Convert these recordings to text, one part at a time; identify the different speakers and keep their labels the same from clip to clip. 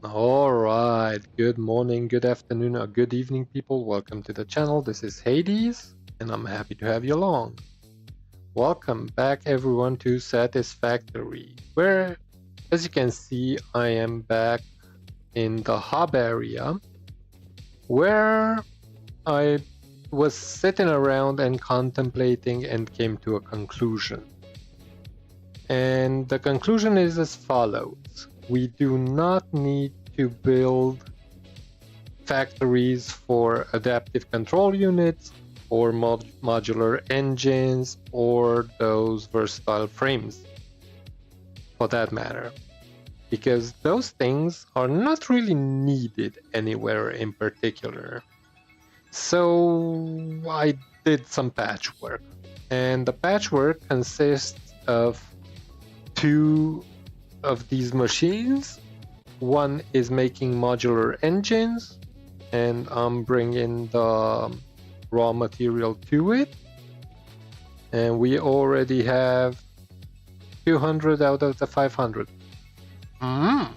Speaker 1: Alright, good morning, good afternoon, or good evening, people. Welcome to the channel. This is Hades, and I'm happy to have you along. Welcome back, everyone, to Satisfactory, where, as you can see, I am back in the hub area, where I was sitting around and contemplating and came to a conclusion. And the conclusion is as follows. We do not need to build factories for adaptive control units or modular engines or those versatile frames, for that matter, because those things are not really needed anywhere in particular. So I did some patchwork, and the patchwork consists of two of these machines. One is making modular engines, and I'm bringing the raw material to it, and we already have 200 out of the 500. And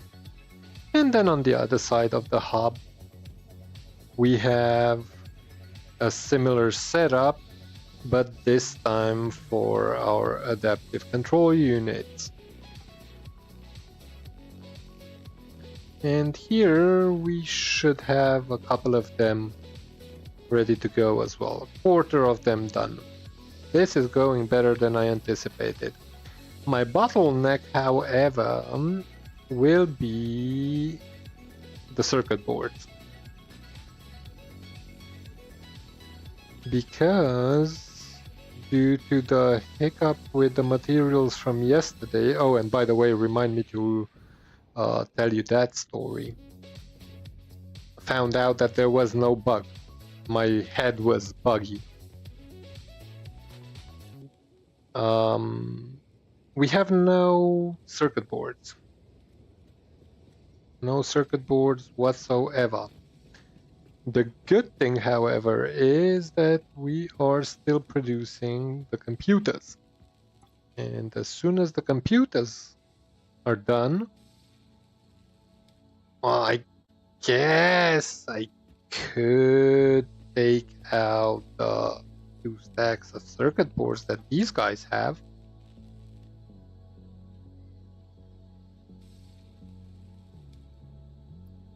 Speaker 1: then on the other side of the hub we have a similar setup, but this time for our adaptive control units. And here we should have a couple of them ready to go as well. A quarter of them done. This is going better than I anticipated. My bottleneck, however, will be the circuit boards. Because due to the hiccup with the materials from yesterday, oh, and by the way, remind me to tell you that story. Found out that there was no bug. My head was buggy. We have no circuit boards. No circuit boards whatsoever. The good thing, however, is that we are still producing the computers. And as soon as the computers are done, I guess I could take out the 2 stacks of circuit boards that these guys have.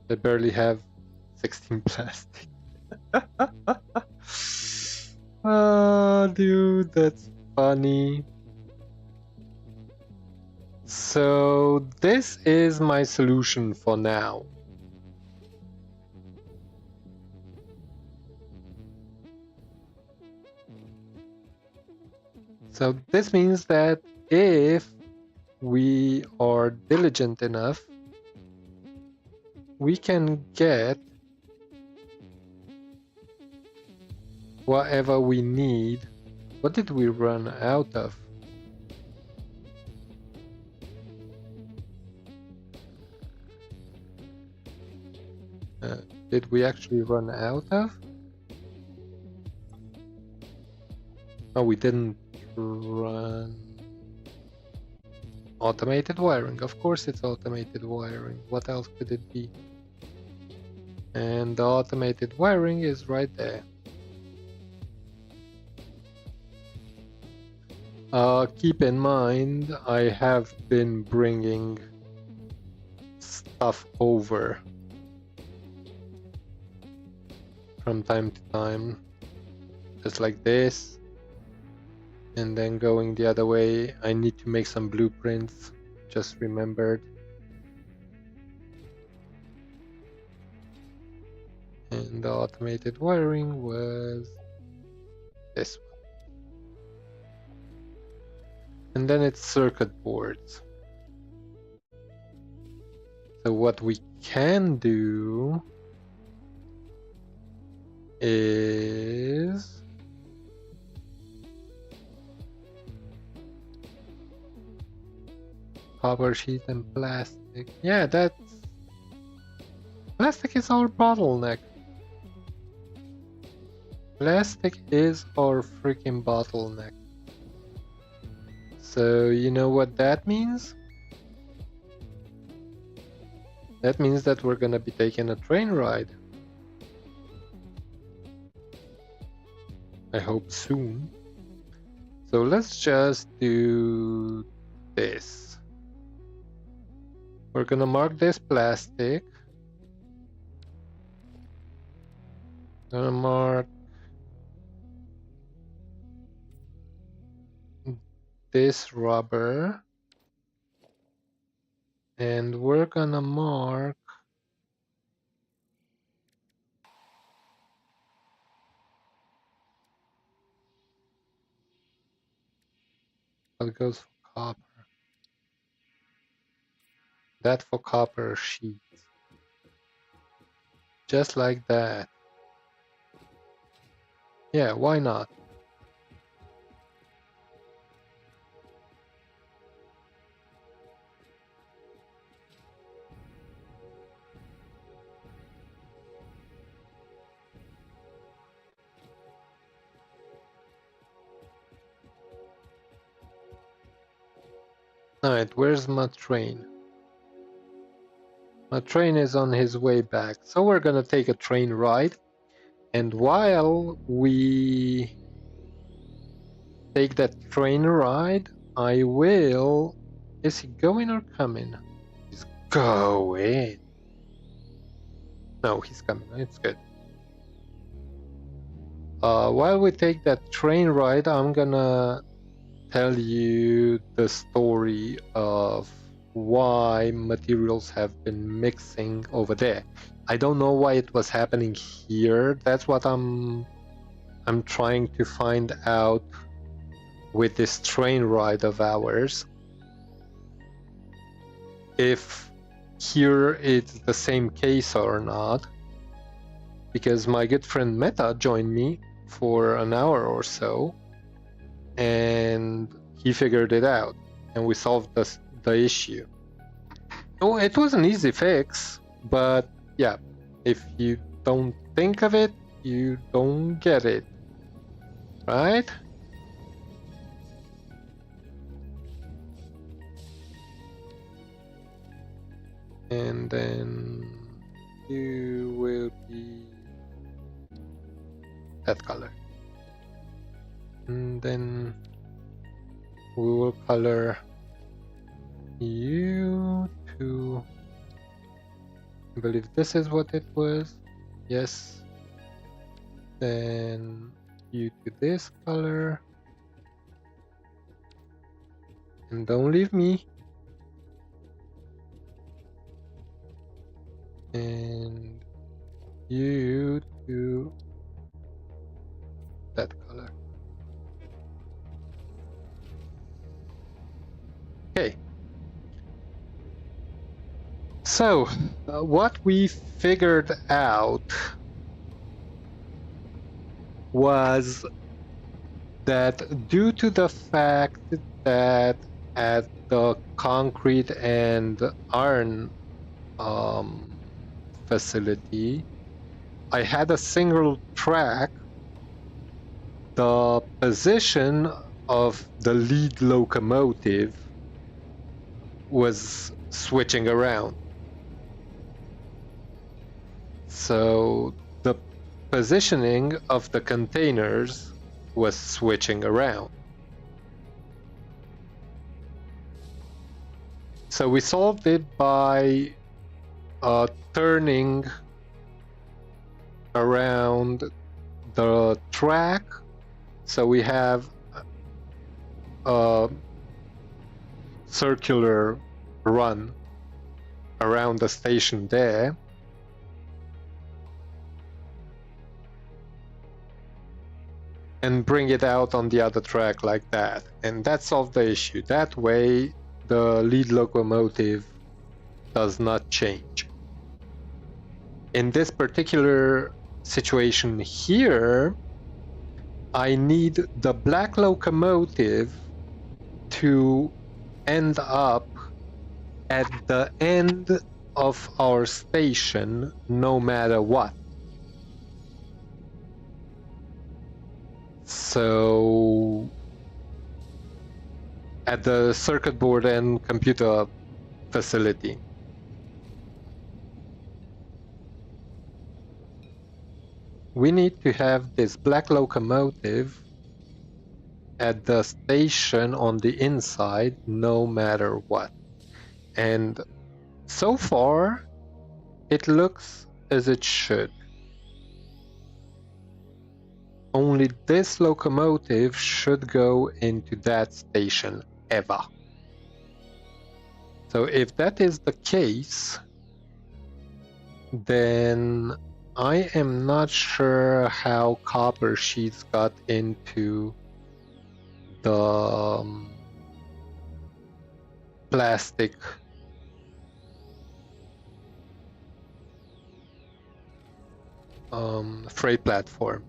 Speaker 1: They barely have 16 plastic. Dude, that's funny. So this is my solution for now. So this means that if we are diligent enough, we can get whatever we need. What did we run out of? Did we actually run out of? Oh, we didn't run automated wiring. Of course it's automated wiring. What else could it be? And the automated wiring is right there. Keep in mind, I have been bringing stuff over from time to time, just like this, and then going the other way. I need to make some blueprints, just remembered. And the automated wiring was this one. And then it's circuit boards. So what we can do is copper sheet and plastic. Yeah, that's plastic is our bottleneck. Plastic is our freaking bottleneck. So you know what that means? That means that we're gonna be taking a train ride. I hope soon. So let's just do this. We're gonna mark this plastic. Gonna mark this rubber. And we're gonna mark what goes for copper. That for copper sheet. Just like that. Yeah, why not? Alright, where's my train? My train is on his way back, so we're gonna take a train ride. And while we take that train ride, I will... Is he going or coming? He's going. No, he's coming. It's good. While we take that train ride, I'm gonna tell you the story of why materials have been mixing over there. I don't know why it was happening here. That's what I'm trying to find out with this train ride of ours. If here it's the same case or not, because my good friend Meta joined me for an hour or so, and he figured it out, and we solved the issue. Oh, it was an easy fix, but yeah, if you don't think of it, you don't get it, right? And then you will be that color. And then we will color you to, I believe this is what it was. Yes. Then you to this color. And don't leave me. And you to that color. Okay. So, what we figured out was that due to the fact that at the concrete and iron facility, I had a single track, the position of the lead locomotive was switching around. So the positioning of the containers was switching around. So we solved it by turning around the track. So we have a circular run around the station there. And bring it out on the other track like that. And that solved the issue. That way, the lead locomotive does not change. In this particular situation here, I need the black locomotive to end up at the end of our station no matter what. So at the circuit board and computer facility. we need to have this black locomotive at the station on the inside no matter what. And so far, it looks as it should. Only this locomotive should go into that station ever. So if that is the case, then I am not sure how copper sheets got into the plastic freight platform.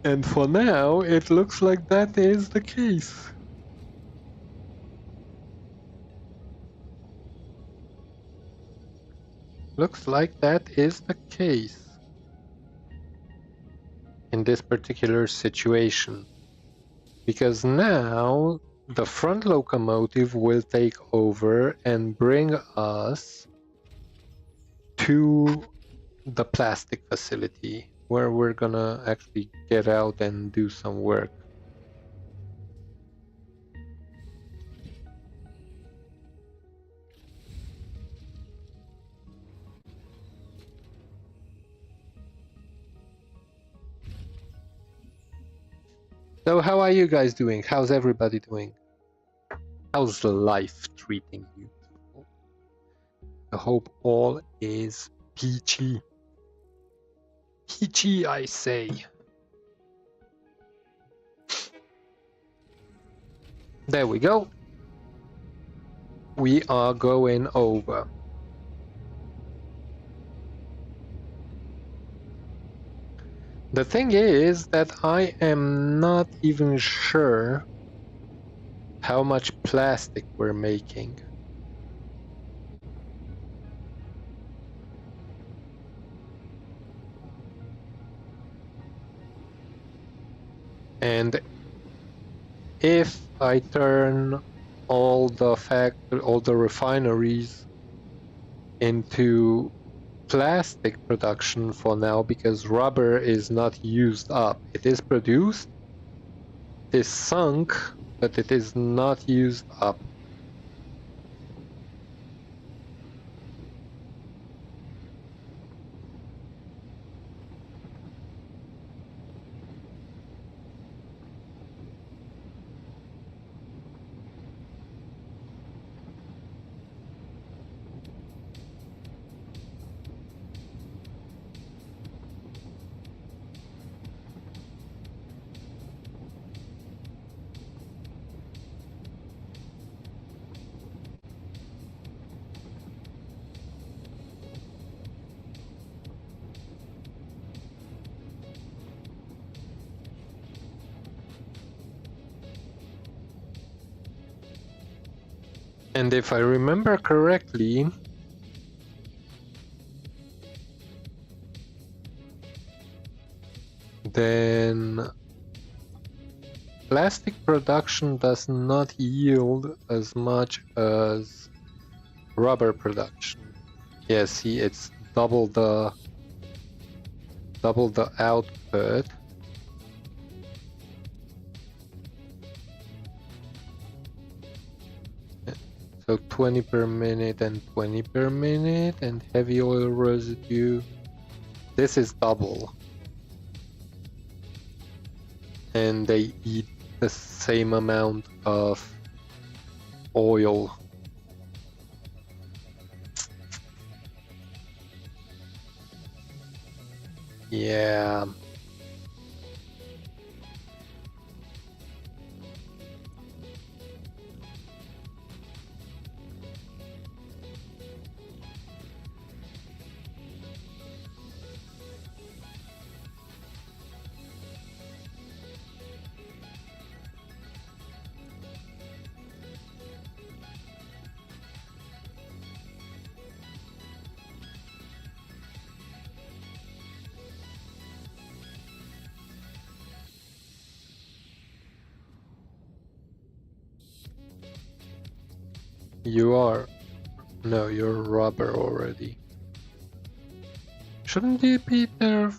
Speaker 1: And for now, it looks like that is the case. Looks like that is the case in this particular situation. Because now the front locomotive will take over and bring us to the plastic facility where we're gonna actually get out and do some work. So how are you guys doing? How's everybody doing? How's life treating you? I hope all is peachy. Peachy, I say. There we go. We are going over. The thing is that I am not even sure how much plastic we're making. And if I turn all the refineries into plastic production for now, because rubber is not used up. It is produced, it is sunk, but it is not used up. And if I remember correctly, then plastic production does not yield as much as rubber production. Yeah, see, it's double the output. So 20 per minute and 20 per minute, and heavy oil residue. This is double. And they eat the same amount of oil. Yeah. You are. No, you're rubber already. Shouldn't you be there?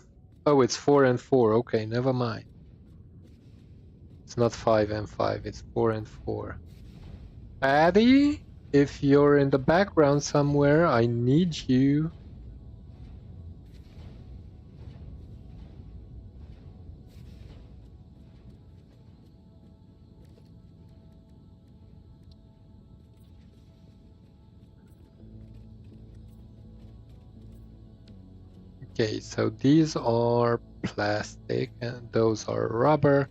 Speaker 1: Oh, it's 4 and 4. Okay, never mind. It's not 5 and 5, it's 4 and 4. Paddy, if you're in the background somewhere, I need you. Okay, so these are plastic and those are rubber,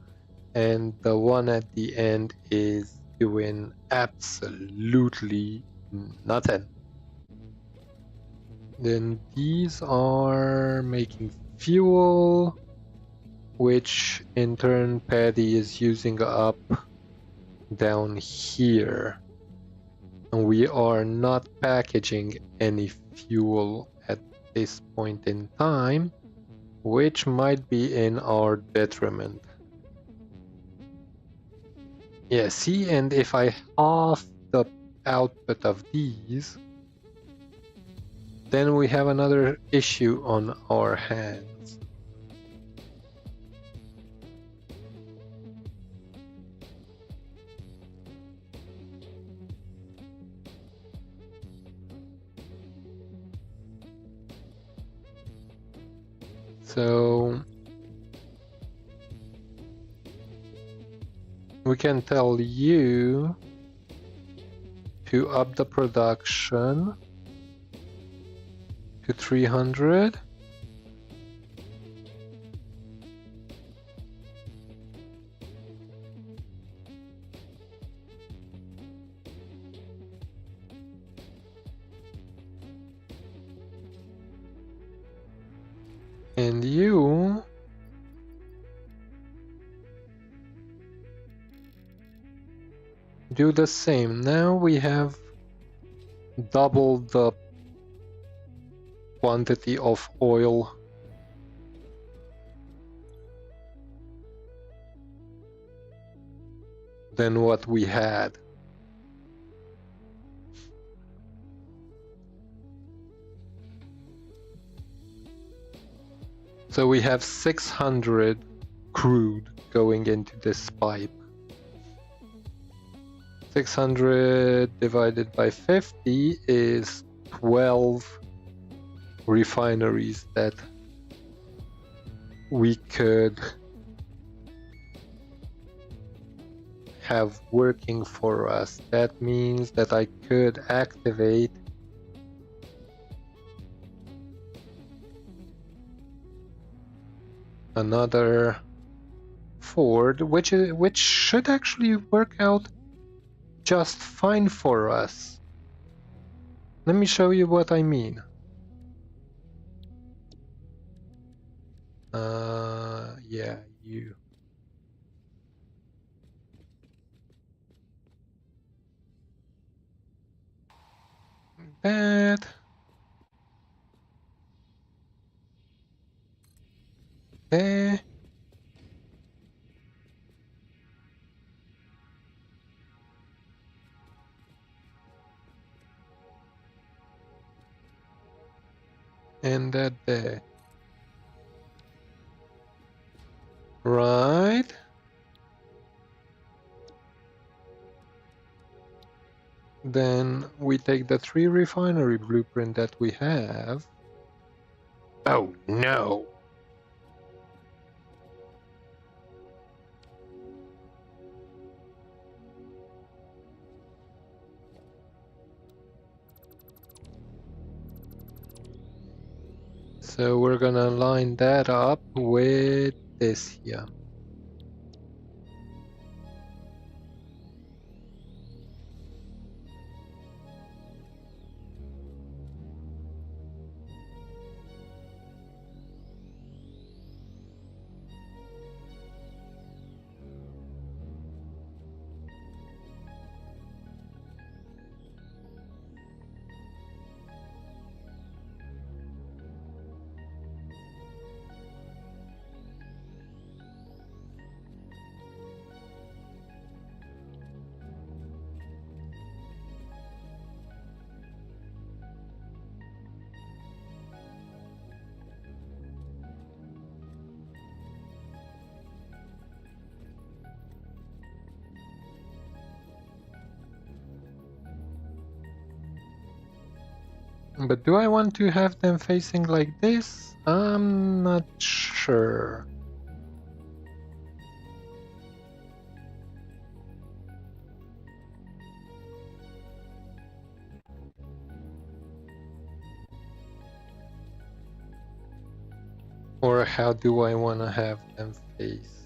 Speaker 1: and the one at the end is doing absolutely nothing. Then these are making fuel, which in turn Paddy is using up down here. And we are not packaging any fuel at this point in time, which might be in our detriment. Yeah, see, and if I half the output of these, then we have another issue on our hands. So we can tell you to up the production to 300. And you do the same. Now we have double the quantity of oil than what we had. So we have 600 crude going into this pipe. 600 divided by 50 is 12 refineries that we could have working for us. That means that I could activate another Ford, which should actually work out just fine for us. Let me show you what I mean. Yeah, you. That. There. And that there. Right. Then we take the 3 refinery blueprint that we have. Oh no! So we're gonna line that up with this here. But do I want to have them facing like this? I'm not sure. Or how do I want to have them face?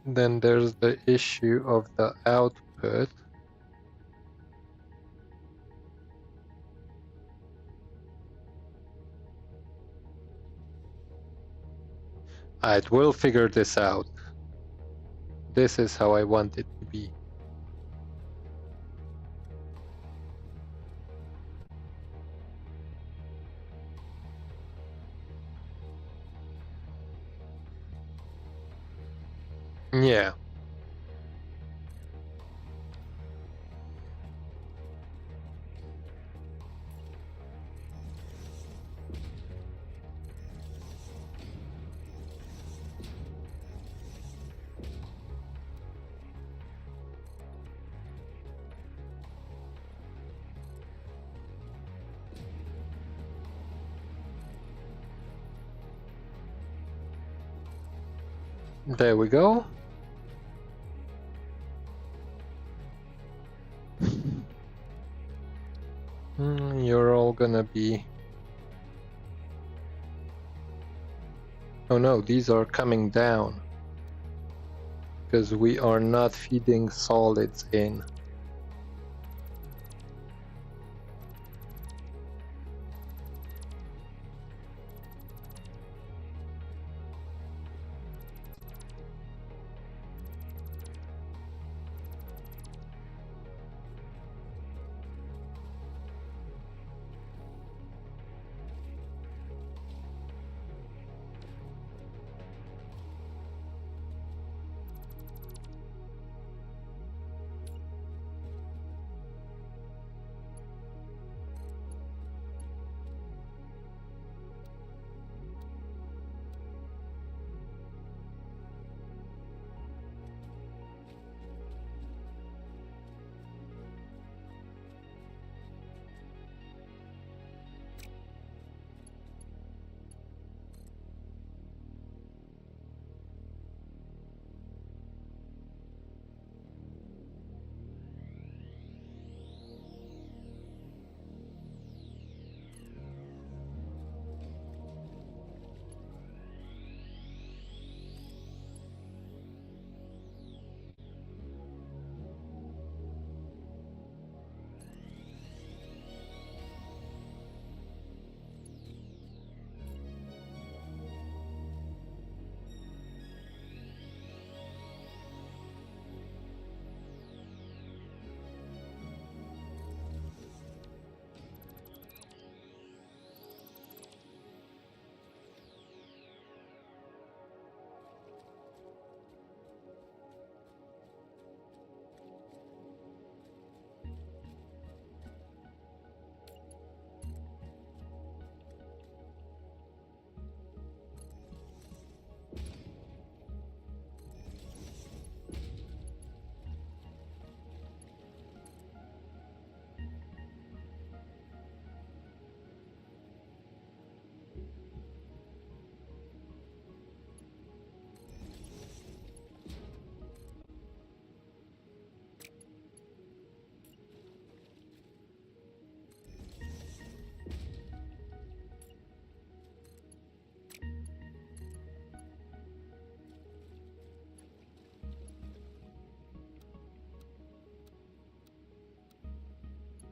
Speaker 1: Then there's the issue of the output. We'll figure this out. This is how I want it to be. Yeah. There we go. You're all gonna be... Oh no, these are coming down. Because we are not feeding solids in.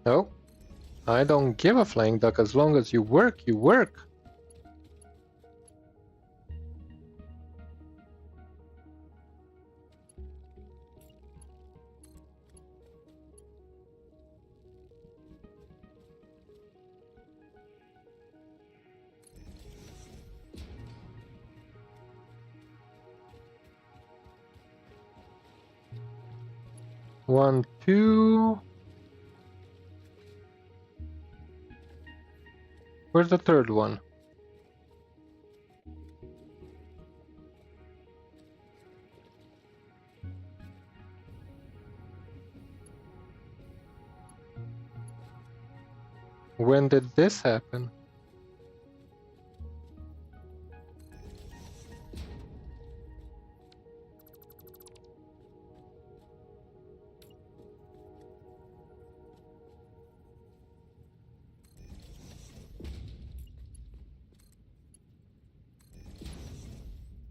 Speaker 1: No, I don't give a flying duck. As long as you work, you work. One, two. Where's the third one? When did this happen?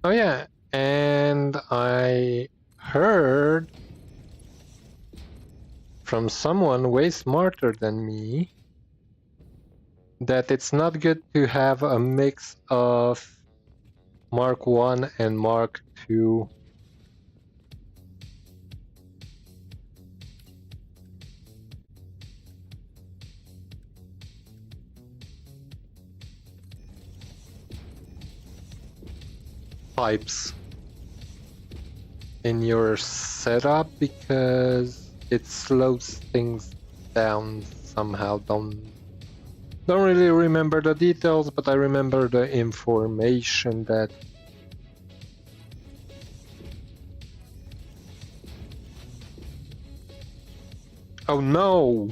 Speaker 1: Oh yeah, and I heard from someone way smarter than me that it's not good to have a mix of Mark 1 and Mark 2 pipes in your setup because it slows things down somehow. Don't really remember the details, but I remember the information that oh no!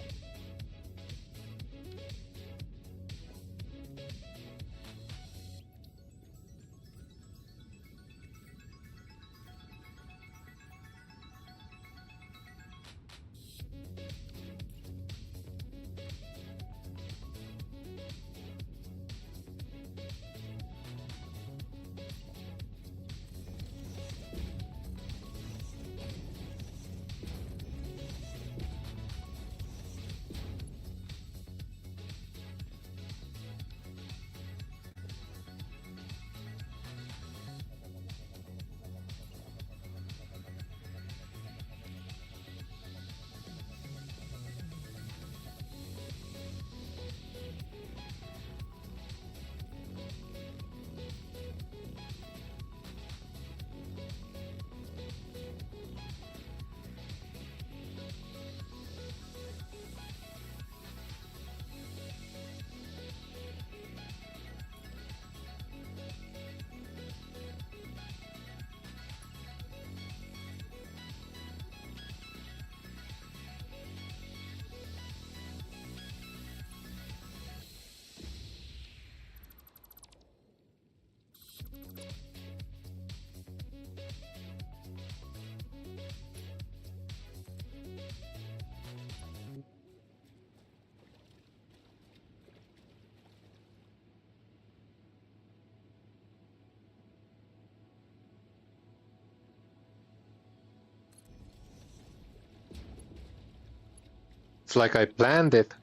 Speaker 1: It's like I planned it.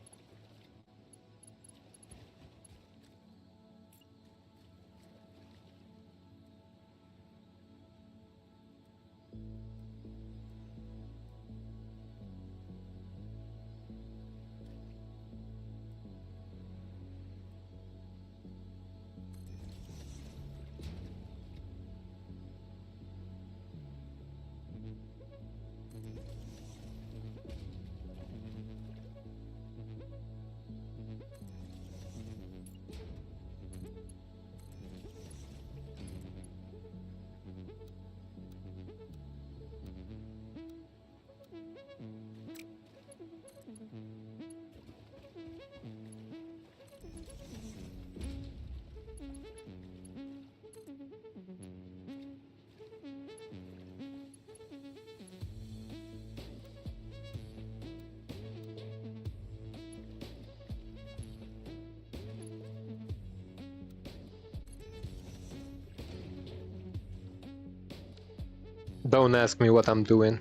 Speaker 1: Don't ask me what I'm doing.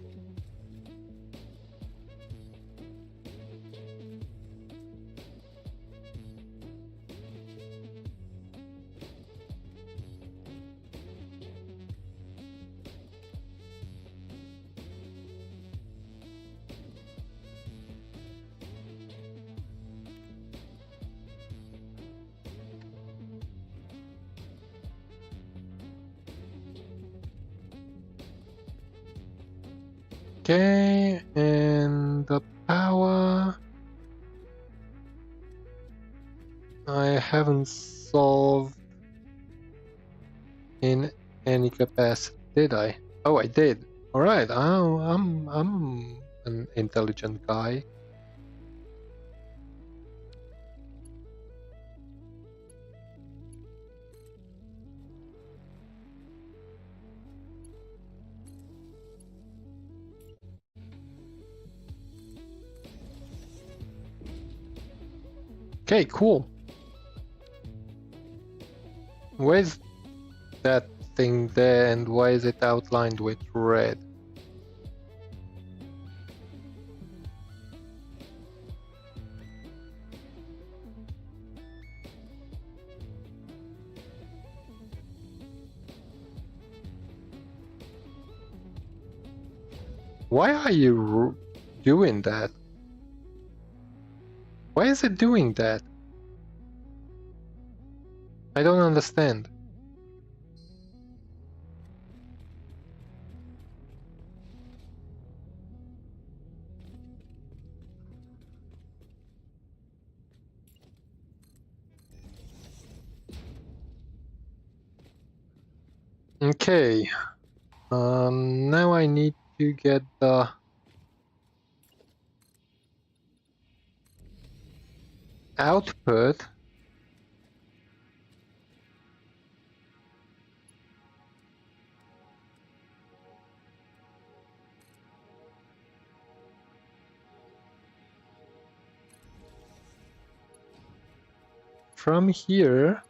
Speaker 1: Okay, and the power I haven't solved in any capacity, did I? Oh, I did. All right, I'm an intelligent guy. Okay, cool. Where's that thing there, and why is it outlined with red? Why are you doing that? Why is it doing that? I don't understand. Okay. Now I need to get the output. From here.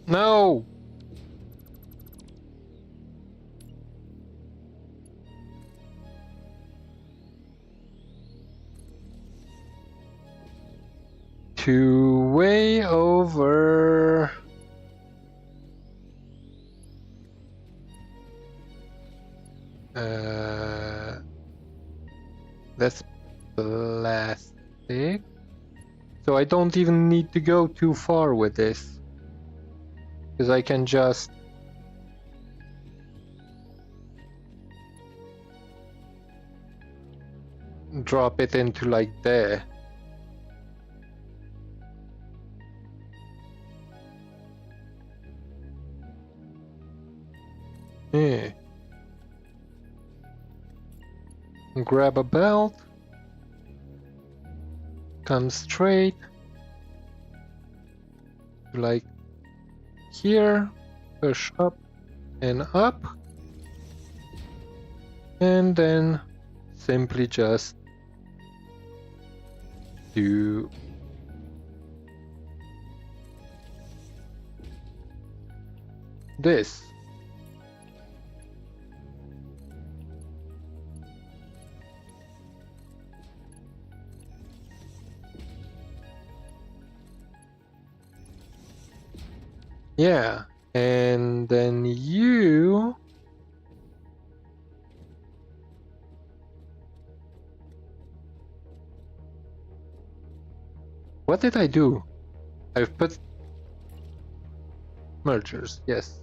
Speaker 1: No! To way over. That's plastic. So I don't even need to go too far with this. Because I can just drop it into like there. Yeah. Grab a belt. Come straight. Like here. Push up and up. And then simply just do this. Yeah, and then you what did I do? I've put mergers, yes.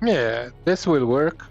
Speaker 1: Yeah, this will work.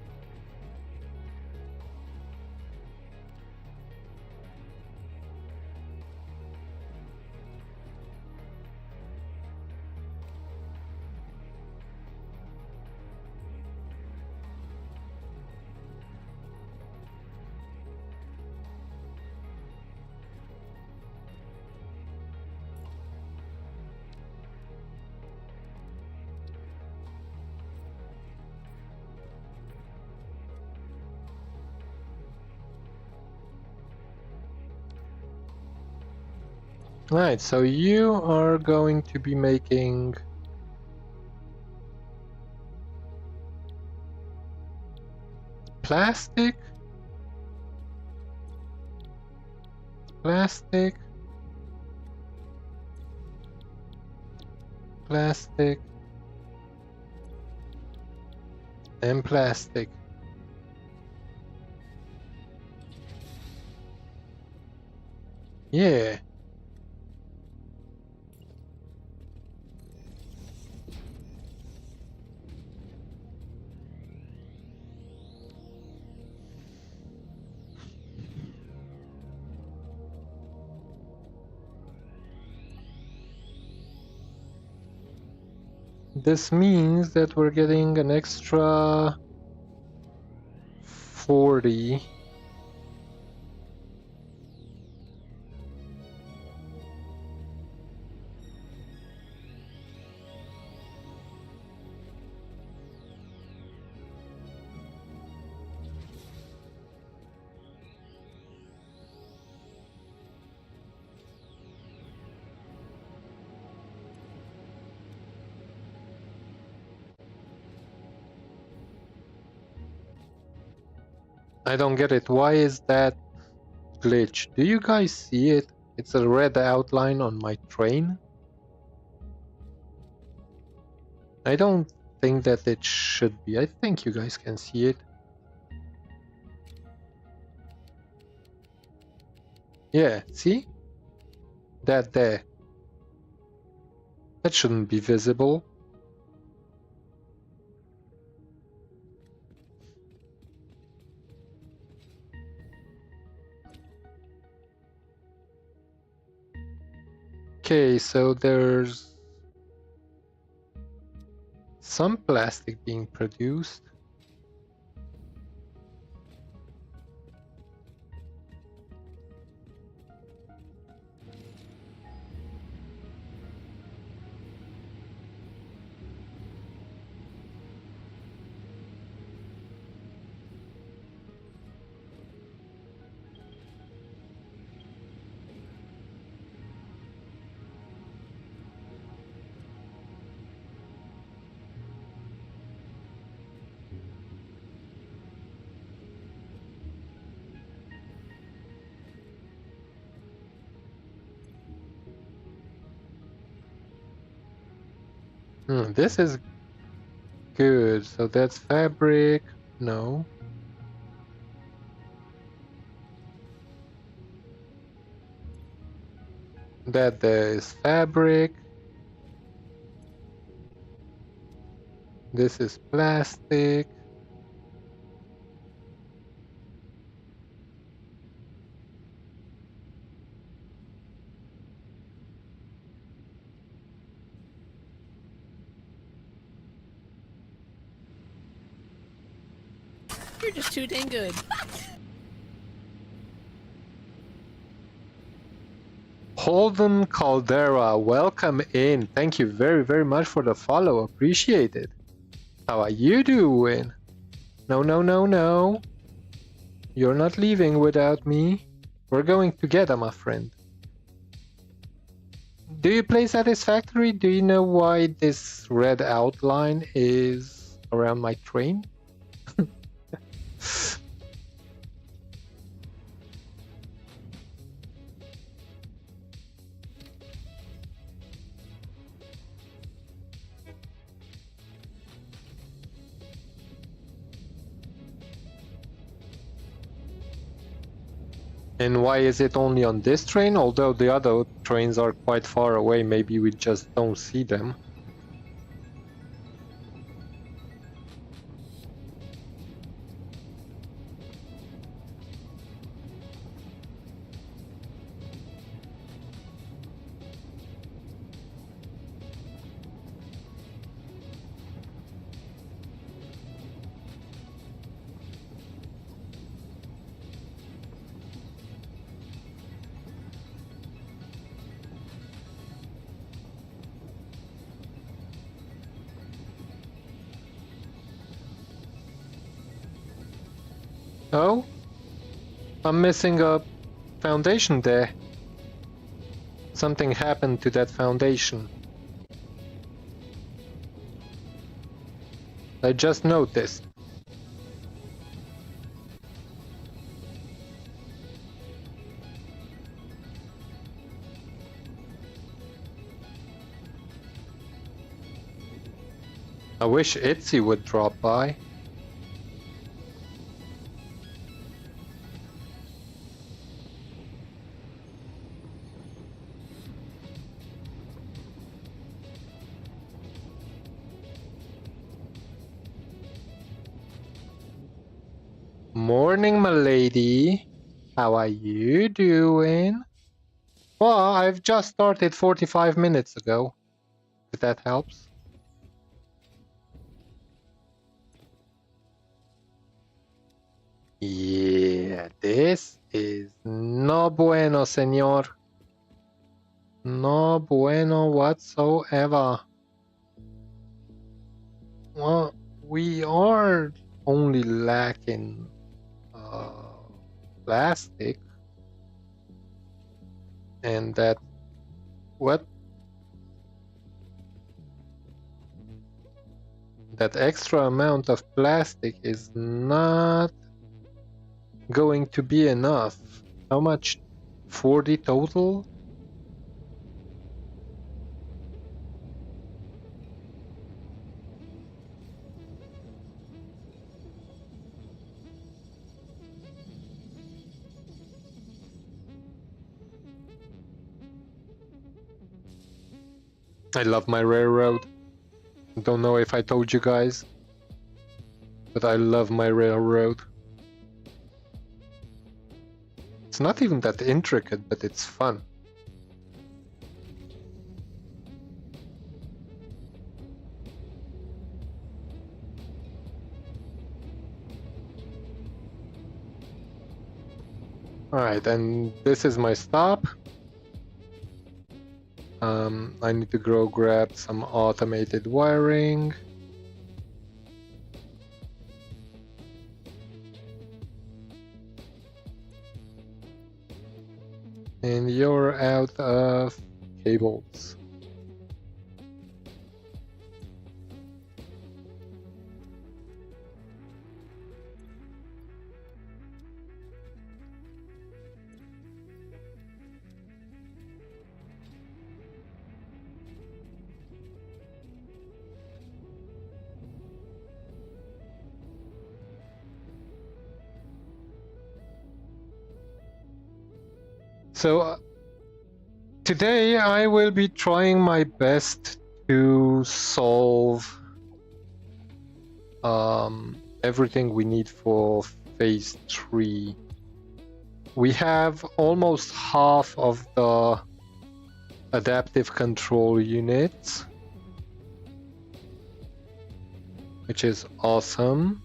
Speaker 1: Right, so you are going to be making plastic. Plastic. Plastic. And plastic. Yeah. This means that we're getting an extra 40. I don't get it. Why is that glitch? Do you guys see it? It's a red outline on my train. I don't think that it should be. I think you guys can see it. Yeah, see? That there. That shouldn't be visible. Okay, so there's some plastic being produced. This is good. So that's fabric. No. That there is fabric. This is plastic.
Speaker 2: You're just too dang good.
Speaker 1: Holden Caldera, welcome in. Thank you very, very much for the follow. Appreciate it. How are you doing? No, no, no, no. You're not leaving without me. We're going together, my friend. Do you play Satisfactory? Do you know why this red outline is around my train? And why is it only on this train? Although the other trains are quite far away, maybe we just don't see them. Oh? I'm missing a foundation there. Something happened to that foundation. I just noticed. I wish Itzy would drop by. Morning, my lady. How are you doing? Well, I've just started 45 minutes ago, if that helps. Yeah, this is no bueno, señor. No bueno whatsoever. Well, we are only lacking plastic, and that extra amount of plastic is not going to be enough. How much? 40 total? I love my railroad. Don't know if I told you guys, but I love my railroad. It's not even that intricate, but it's fun. Alright, and this is my stop. I need to go grab some automated wiring. And you're out of cables. So today I will be trying my best to solve everything we need for phase 3. We have almost half of the adaptive control units, which is awesome.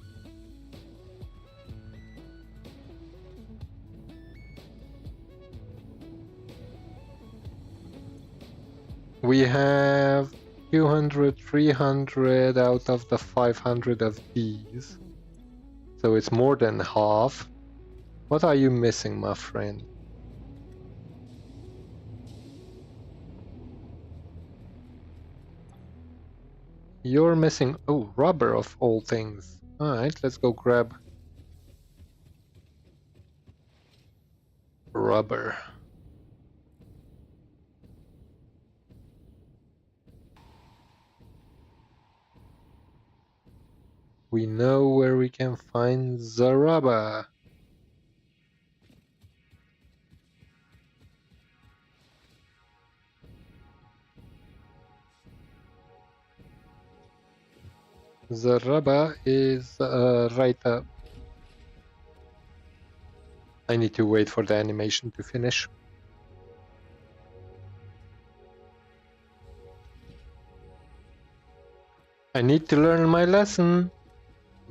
Speaker 1: We have 200, 300 out of the 500 of these. So it's more than half. What are you missing, my friend? You're missing, oh, rubber of all things. Alright, let's go grab rubber. We know where we can find the rubber. The rubber is right up. I need to wait for the animation to finish. I need to learn my lesson.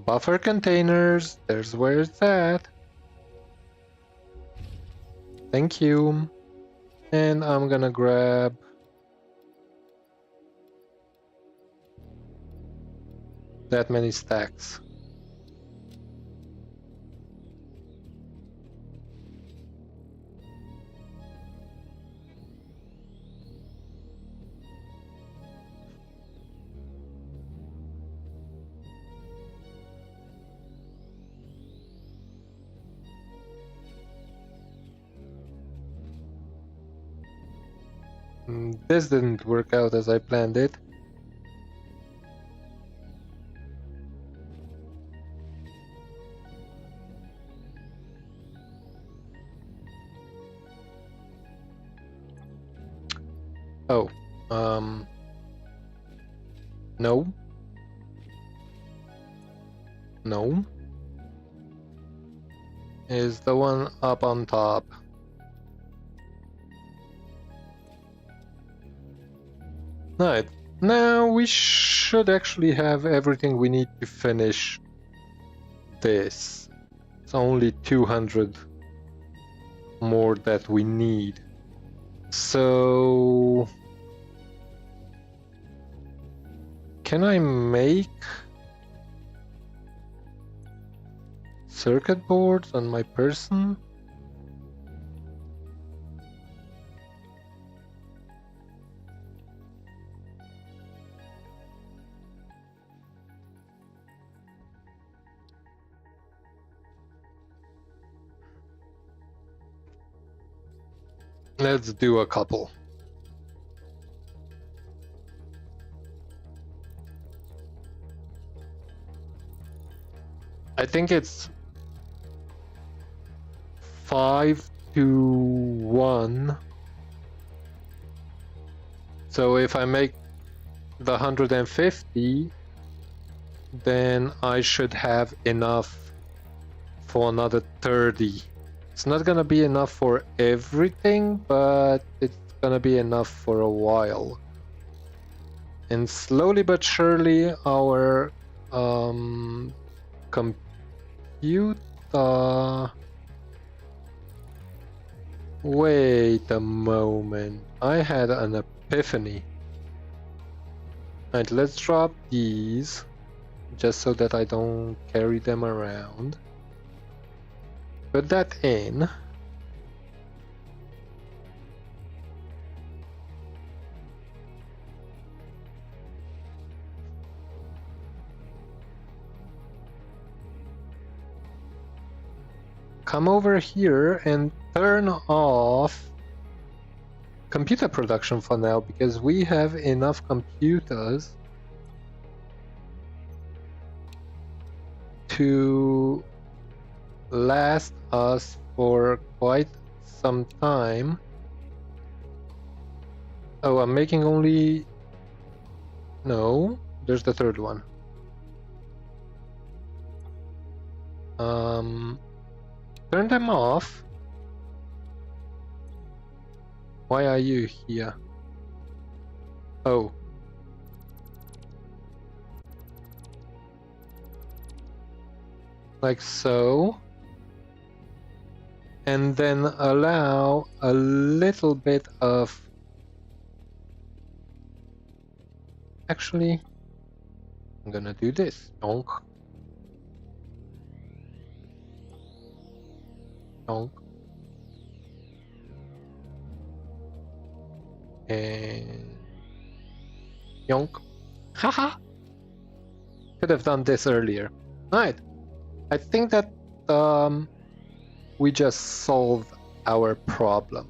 Speaker 1: Buffer containers, there's where it's at. Thank you. And I'm gonna grab that many stacks. This didn't work out as I planned it. Oh, no. No. Is the one up on top. Right. Now we should actually have everything we need to finish this. It's only 200 more that we need. So can I make circuit boards on my person? Let's do a couple. I think it's 5-1. So if I make the 150, then I should have enough for another 30. It's not gonna be enough for everything, but it's gonna be enough for a while. And slowly but surely our computer... Wait a moment, I had an epiphany. Right, let's drop these, just so that I don't carry them around. Put that in. Come over here and turn off computer production for now, because we have enough computers to last us for quite some time. Oh, I'm making only... No, there's the third one. Turn them off. Why are you here? Oh. Like so. And then allow a little bit of... Actually, I'm gonna do this. Donk. Donk. And... Yonk. Haha! Could have done this earlier. Right. I think that we just solved our problem.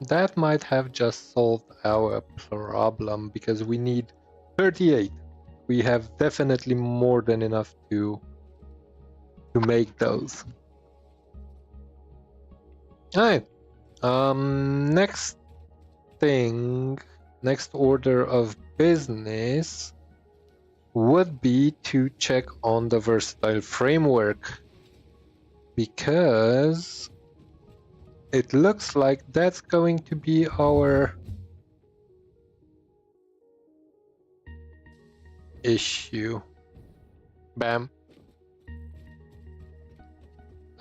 Speaker 1: That might have just solved our problem, because we need 38. We have definitely more than enough to make those. Alright. Next thing, next order of business would be to check on the versatile framework, because it looks like that's going to be our issue. Bam.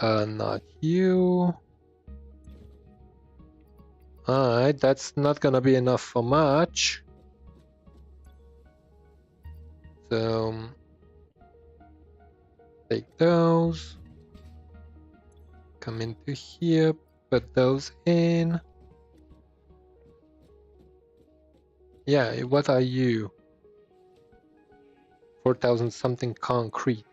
Speaker 1: Not you. Alright, that's not gonna be enough for much. So take those. Come into here. Put those in. Yeah, what are you? 4,000 something concrete.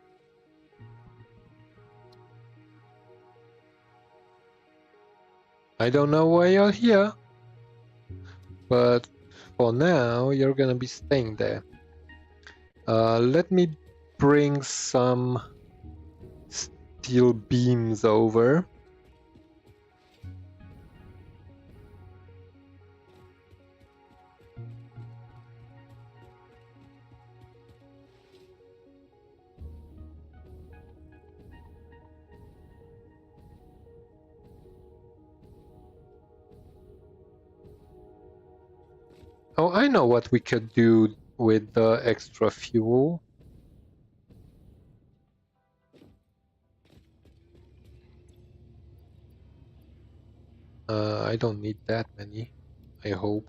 Speaker 1: I don't know why you're here, but for now, you're gonna be staying there. Let me bring some steel beams over. Oh, I know what we could do with the extra fuel. I don't need that many, I hope.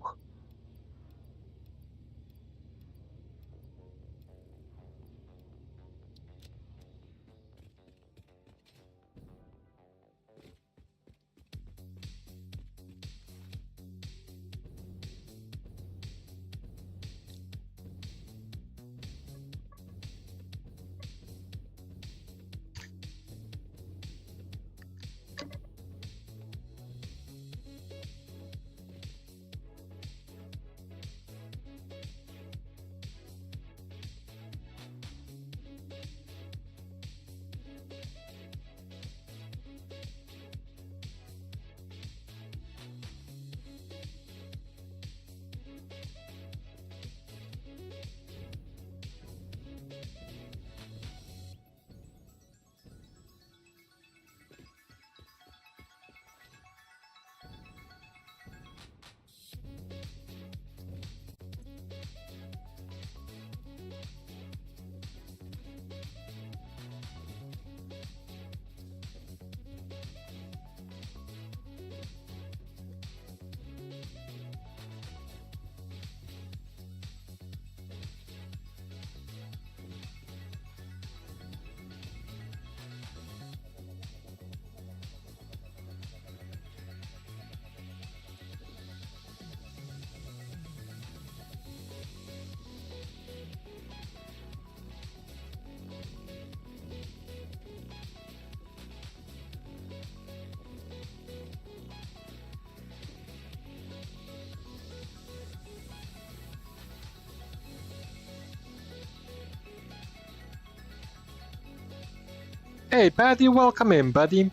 Speaker 1: Hey, Patty, welcome in, buddy.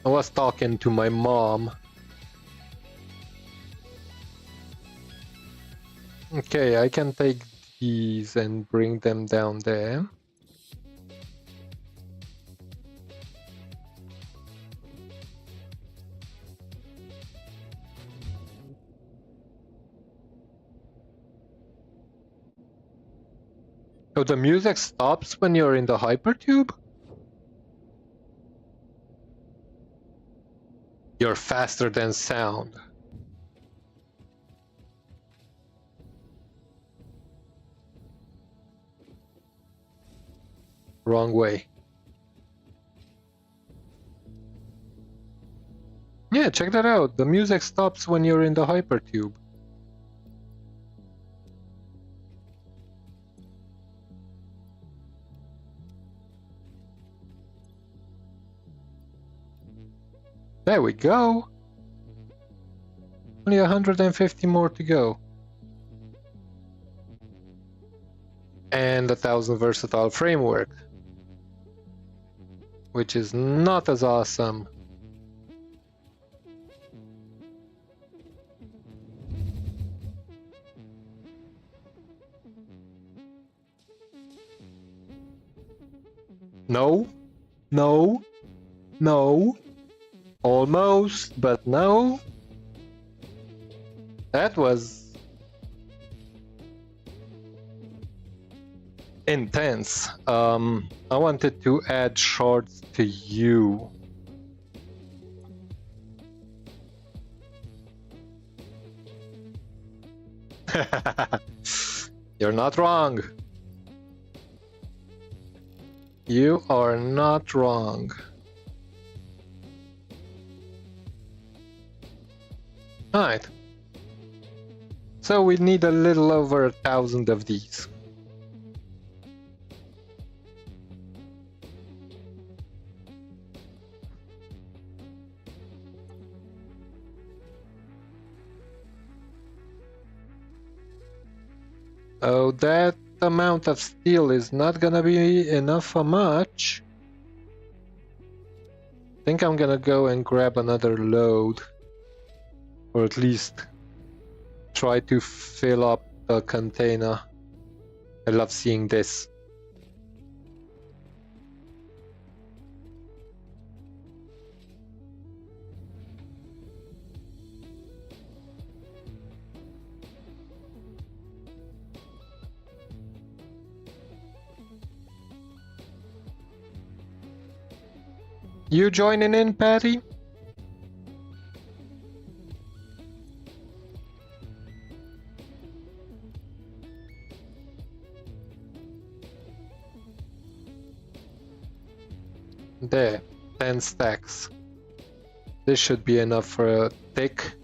Speaker 1: I was talking to my mom. Okay, I can take these and bring them down there. So the music stops when you're in the hypertube? You're faster than sound. Wrong way. Yeah, check that out. The music stops when you're in the hypertube. There we go. Only 150 more to go. And 1,000 versatile framework, which is not as awesome. No, no, no. Almost, but no. That was intense. I wanted to add shards to you. You're not wrong. You are not wrong. Alright. So we need a little over 1,000 of these. Oh, that amount of steel is not gonna be enough for much. I think I'm gonna go and grab another load. Or at least try to fill up the container. I love seeing this. You joining in, Patty? There, 10 stacks. This should be enough for a thick.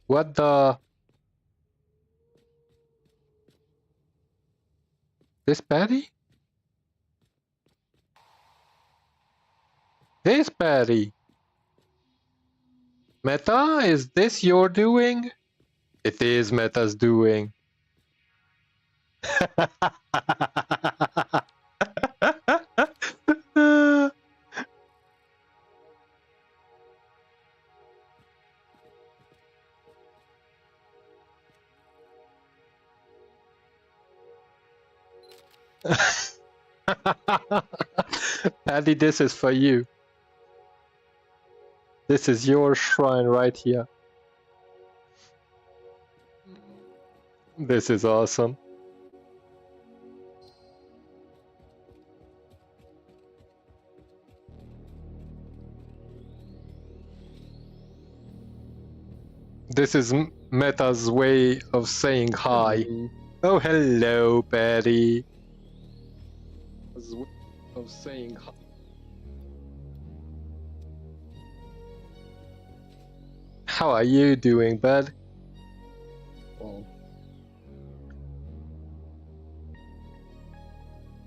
Speaker 1: What the? This Patty? This Patty? Meta, is this your doing? It is Meta's doing. Patty, this is for you. This is your shrine right here. This is awesome. This is Meta's way of saying hi. Oh, hello, Patty. Of saying hi. How are you doing, bud?
Speaker 2: Oh.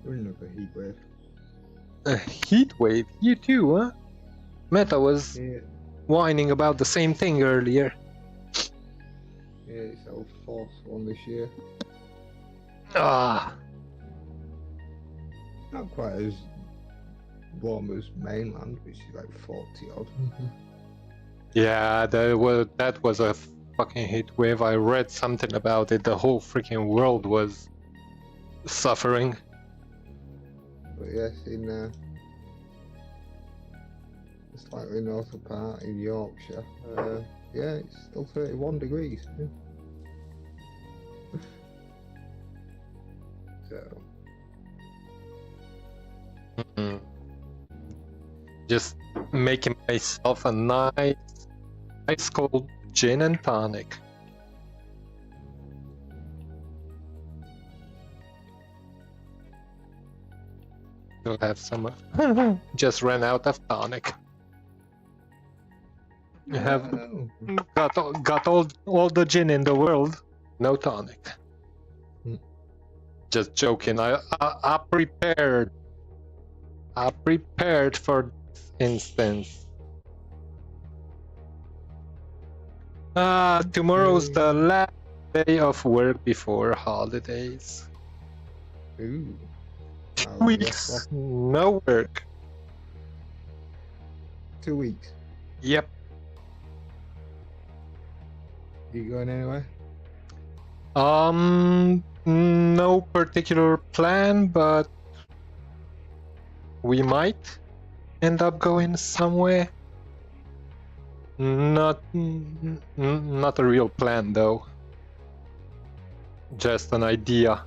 Speaker 2: We're in another heat wave.
Speaker 1: A heat wave? You too, huh? Meta was whining about the same thing earlier.
Speaker 2: Yeah, it's our fourth one this year.
Speaker 1: Ah.
Speaker 2: Not quite as warm as mainland, which is like 40 odd.
Speaker 1: Yeah, that was a fucking heat wave. I read something about it. The whole freaking world was suffering.
Speaker 2: But yes, in the slightly northern part in Yorkshire, yeah, it's still 31 degrees. Yeah. So.
Speaker 1: Just making myself a nice cold gin and tonic. We'll have some. Just ran out of tonic. You have got all the gin in the world, no tonic. Just joking. I prepared. I prepared for this instance. Tomorrow's the last day of work before holidays.
Speaker 2: Ooh.
Speaker 1: 2 weeks, no work.
Speaker 2: 2 weeks?
Speaker 1: Yep.
Speaker 2: You going anywhere?
Speaker 1: No particular plan, but we might end up going somewhere. Not a real plan though. Just an idea.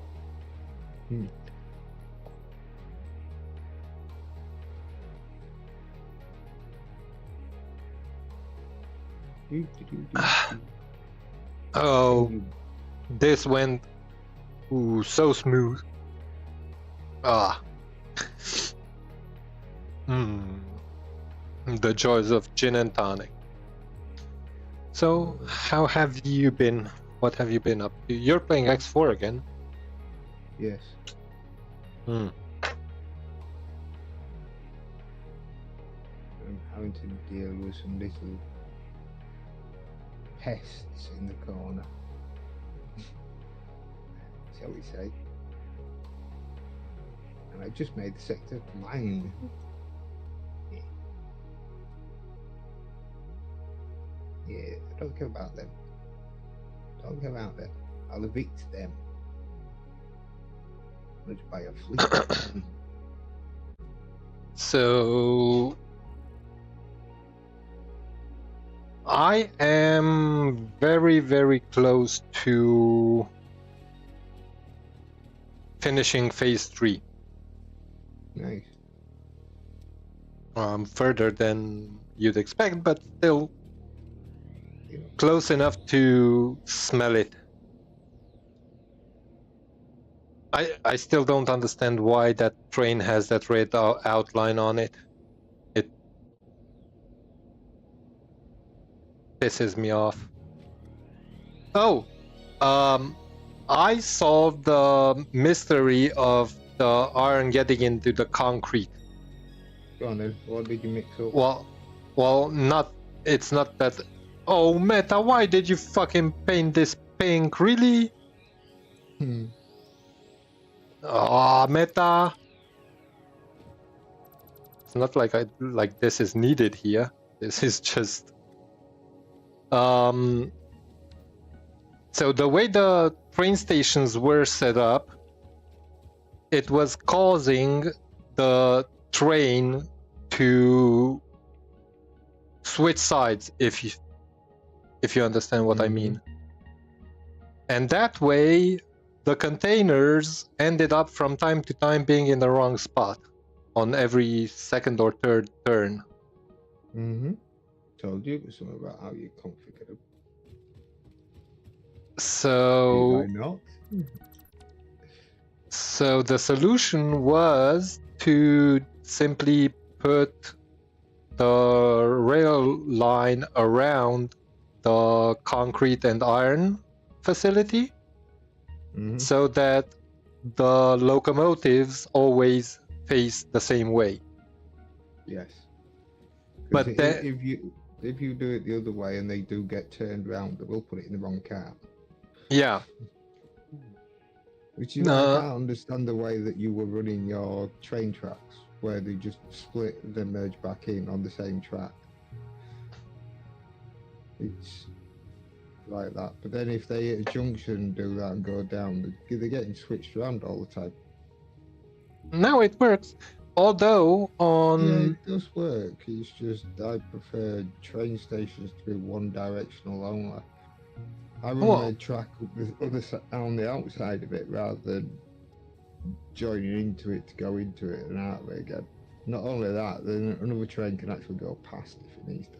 Speaker 1: Oh, this went so smooth. The joys of gin and tonic. So, how have you been? What have you been up to? You're playing X4 again.
Speaker 2: Yes.
Speaker 1: Hmm.
Speaker 2: I'm having to deal with some little pests in the corner. Shall we say? And I just made the sector blind. Yeah, I don't care about them. Don't care about them. I'll evict them. Let's buy a fleet.
Speaker 1: So I am very, very close to finishing phase 3.
Speaker 2: Nice.
Speaker 1: Further than you'd expect, but still
Speaker 2: Yeah.
Speaker 1: close enough to smell it. I still don't understand why that train has that red outline on it. It pisses me off. Oh, I solved the mystery of the iron getting into the concrete.
Speaker 2: Go on then. What did you mix up?
Speaker 1: Well, not. It's not that. Oh, Meta, why did you fucking paint this pink? Really? Ah, Meta. It's not like this is needed here. This is just. So the way the train stations were set up, it was causing the train to switch sides, if you understand what I mean. And that way the containers ended up from time to time being in the wrong spot on every second or third turn.
Speaker 2: Told you something about how you configure them.
Speaker 1: So
Speaker 2: Did I not?
Speaker 1: So the solution was to simply put the rail line around the concrete and iron facility, so that the locomotives always face the same way.
Speaker 2: Yes.
Speaker 1: But
Speaker 2: if you do it the other way and they do get turned around, they will put it in the wrong car.
Speaker 1: Yeah.
Speaker 2: Which is why I can't understand the way that you were running your train tracks, where they just split and then merge back in on the same track. It's like that. But then if they hit a junction, do that and go down, they're getting switched around all the time.
Speaker 1: No, it works. Although
Speaker 2: yeah, it does work. It's just I prefer train stations to be one directional only. I run my track on the outside of it rather than joining into it to go into it and out of it again. Not only that, then another train can actually go past if it needs to.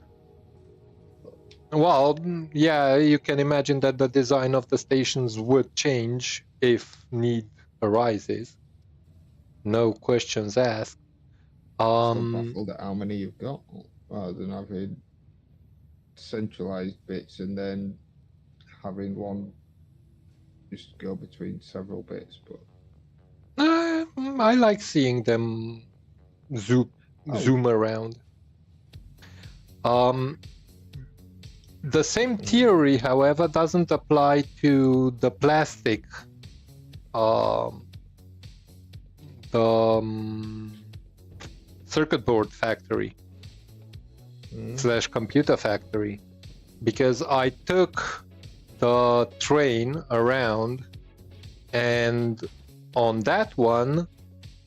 Speaker 1: Well, yeah, you can imagine that the design of the stations would change if need arises. No questions asked.
Speaker 2: So baffled at how many you've got, rather than having centralized bits and then having one just go between several bits. But
Speaker 1: I like seeing them zoom around. The same theory, however, doesn't apply to the plastic. Circuit board factory / computer factory, because I took the train around, and on that one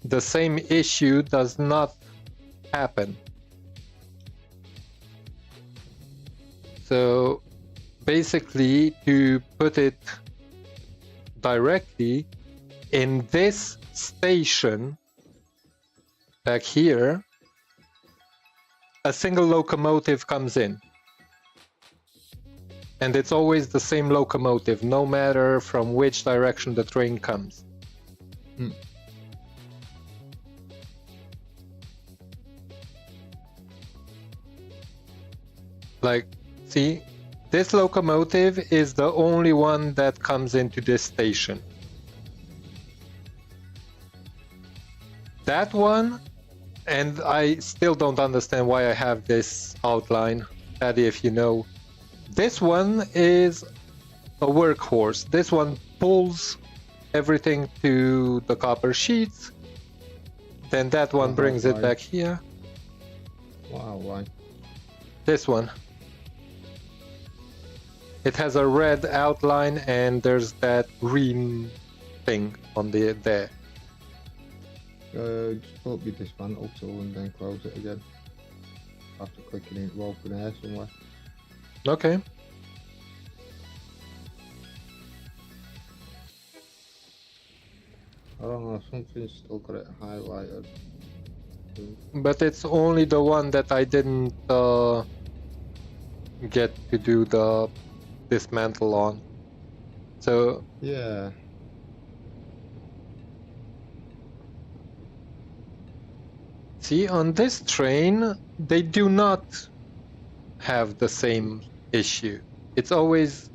Speaker 1: the same issue does not happen. So basically, to put it directly, in this station back here, a single locomotive comes in. And it's always the same locomotive, no matter from which direction the train comes. Like, see, this locomotive is the only one that comes into this station. That one, and I still don't understand why I have this outline, Paddy, if you know. This one is a workhorse. This one pulls everything to the copper sheets. Then that one brings it back here.
Speaker 2: Wow, why?
Speaker 1: This one. It has a red outline and there's that green thing on the there.
Speaker 2: Just pull up your dismantle tool and then close it again. After clicking it, open air somewhere.
Speaker 1: Okay.
Speaker 2: I don't know, something's still got it highlighted.
Speaker 1: But it's only the one that I didn't get to do the dismantle on. So
Speaker 2: yeah.
Speaker 1: See, on this train, they do not have the same issue. It's always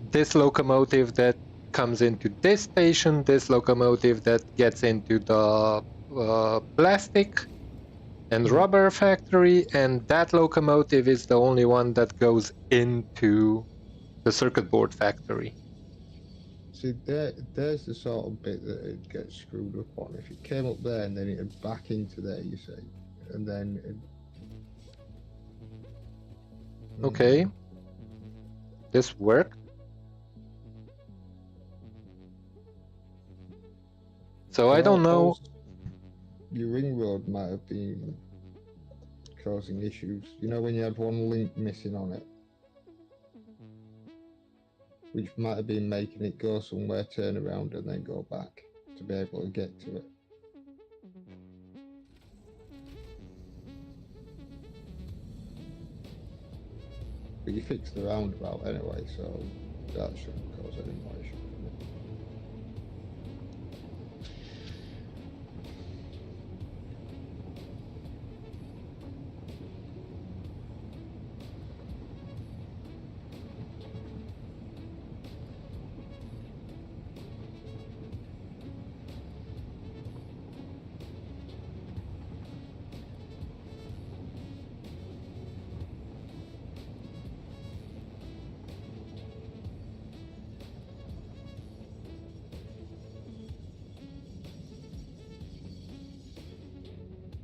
Speaker 1: this locomotive that comes into this station, this locomotive that gets into the plastic and rubber factory, and that locomotive is the only one that goes into the circuit board factory.
Speaker 2: See, there's the sort of bit that it gets screwed up on. If it came up there and then it'd back into there, you see, and then
Speaker 1: Okay. This worked. So I don't know.
Speaker 2: Your ring road might have been causing issues. You know when you had one link missing on it? Which might have been making it go somewhere, turn around and then go back to be able to get to it. But you fixed the roundabout anyway, so that shouldn't cause any more issues.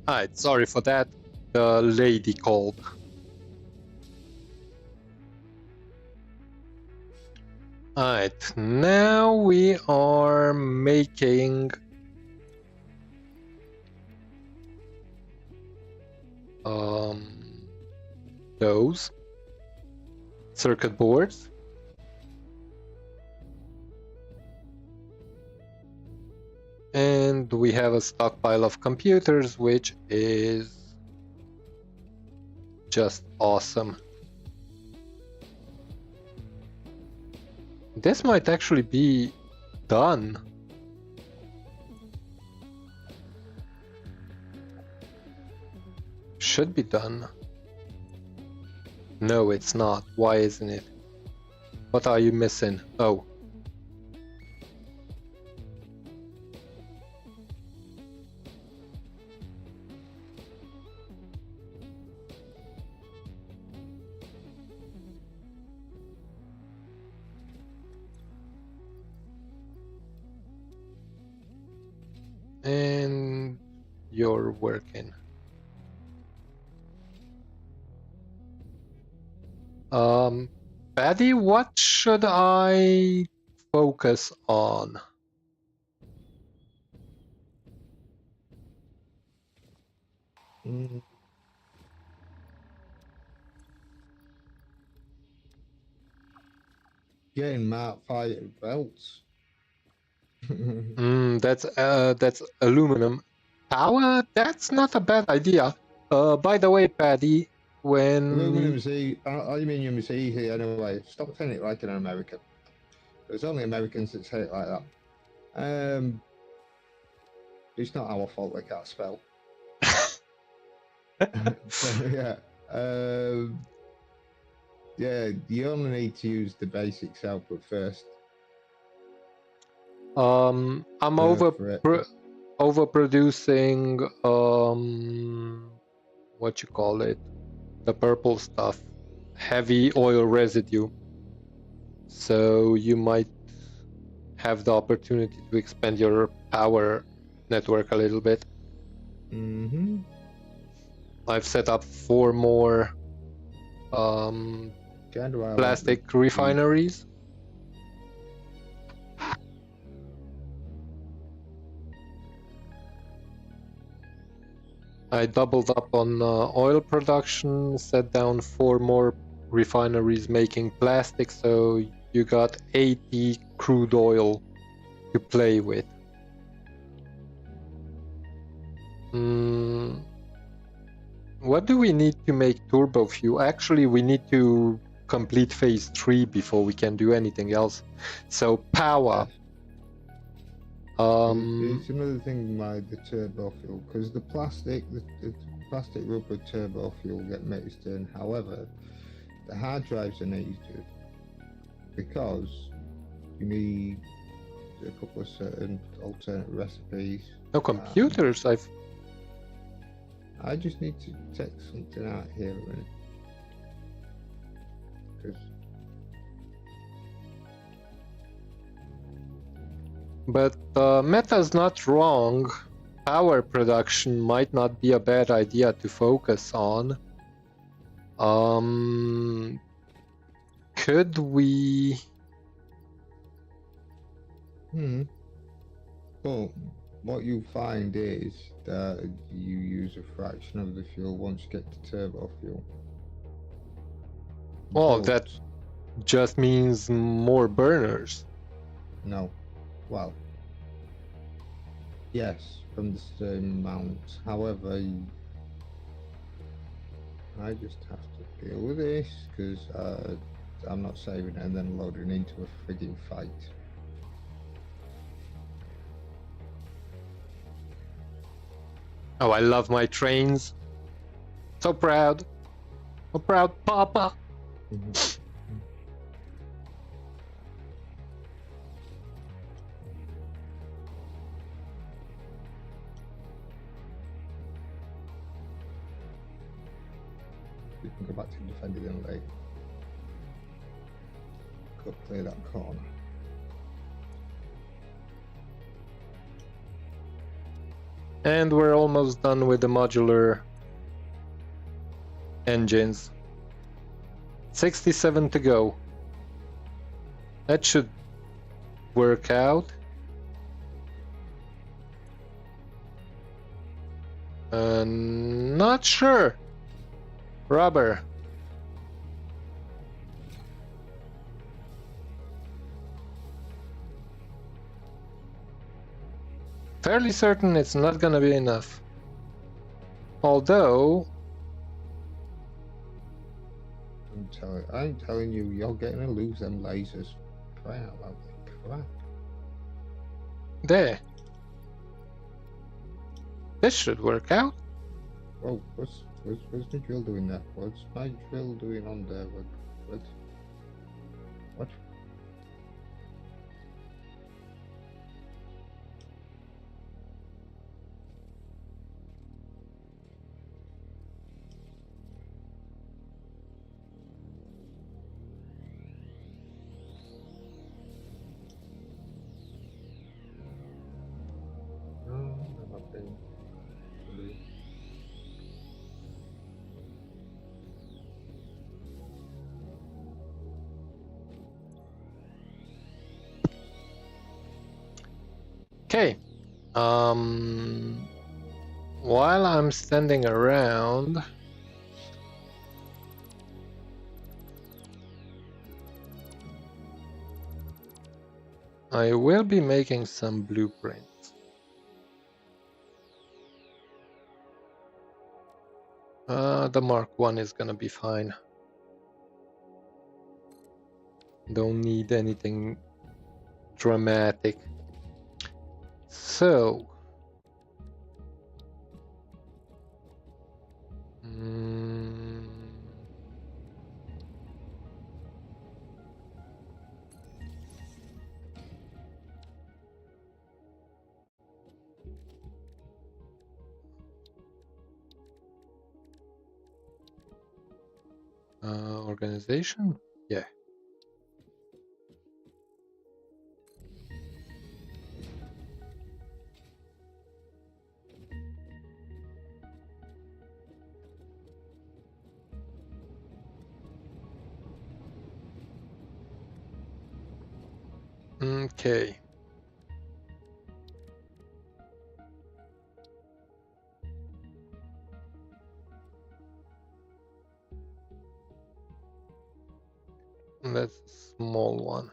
Speaker 1: Alright, sorry for that. The lady called. Alright, now we are making those circuit boards. And we have a stockpile of computers, which is just awesome. This might actually be done. Should be done. No, it's not. Why isn't it? What are you missing? Oh. And you're working. Paddy, what should I focus on?
Speaker 2: Getting Mark 5 belts.
Speaker 1: That's aluminum power. That's not a bad idea. By the way, Paddy, when
Speaker 2: Aluminum's aluminium's easy anyway. Stop saying it like an American. There's only Americans that say it like that. It's not our fault they can't spell. So, yeah. Yeah, you only need to use the basics output first.
Speaker 1: I'm overproducing what you call it, the purple stuff, heavy oil residue. So you might have the opportunity to expand your power network a little bit.
Speaker 2: Mm-hmm.
Speaker 1: I've set up 4 more plastic refineries. I doubled up on oil production, set down 4 more refineries making plastic, so you got 80 crude oil to play with. What do we need to make turbo fuel? Actually, we need to complete phase 3 before we can do anything else. So power.
Speaker 2: It's another thing by the turbo fuel, because the plastic rubber turbo fuel get mixed in. However, the hard drives are needed because you need a couple of certain alternate recipes.
Speaker 1: No computers.
Speaker 2: I just need to take something out here a minute.
Speaker 1: But Meta's not wrong. Power production might not be a bad idea to focus on. Could we?
Speaker 2: Well, what you find is that you use a fraction of the fuel once you get to turbo fuel.
Speaker 1: Oh, that just means more burners.
Speaker 2: No. Well, yes, from the same amount. However, I just have to deal with this because I'm not saving it and then loading into a frigging fight.
Speaker 1: Oh, I love my trains. So proud. So proud, Papa.
Speaker 2: We can go back to defending them later. Go clear that corner.
Speaker 1: And we're almost done with the modular engines. 67 to go. That should work out. Not sure. Rubber. Fairly certain it's not gonna be enough. Although
Speaker 2: I'm telling you, you're getting to lose them lasers. Cry out loud, crap.
Speaker 1: There. This should work out.
Speaker 2: Oh, what's the drill doing there? What's my drill doing on there? What?
Speaker 1: Okay. While I'm standing around, I will be making some blueprints. The Mark 1 is gonna be fine. Don't need anything dramatic. So, organization? Yeah. Okay. That's a small one.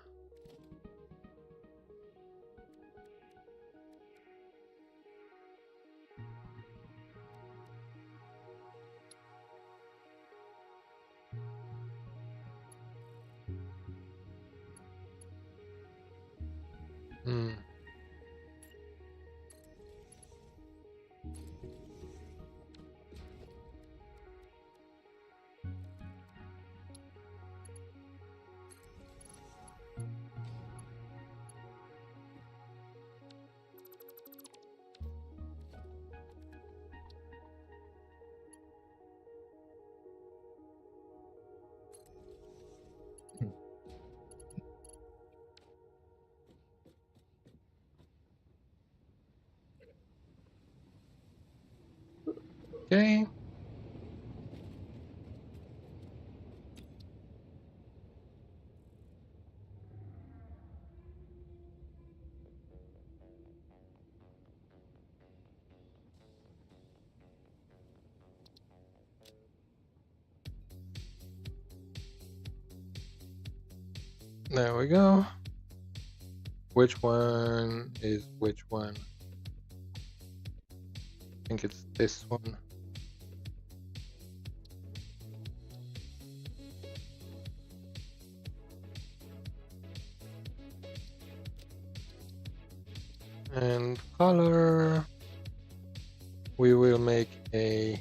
Speaker 1: Hmm. Okay. There we go. Which one is which one? I think it's this one. And color, we will make a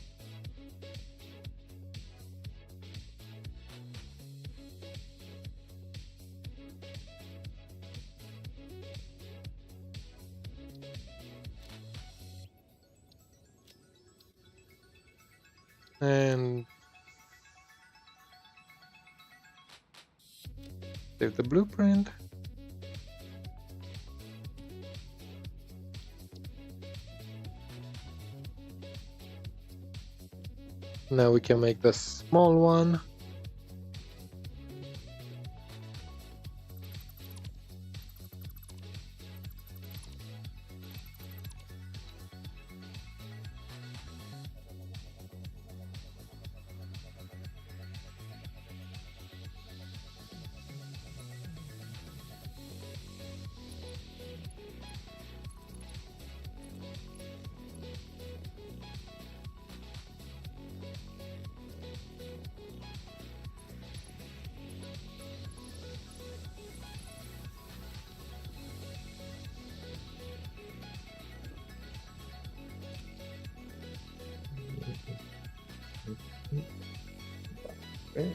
Speaker 1: and save the blueprint. Now we can make the small one.
Speaker 2: Okay.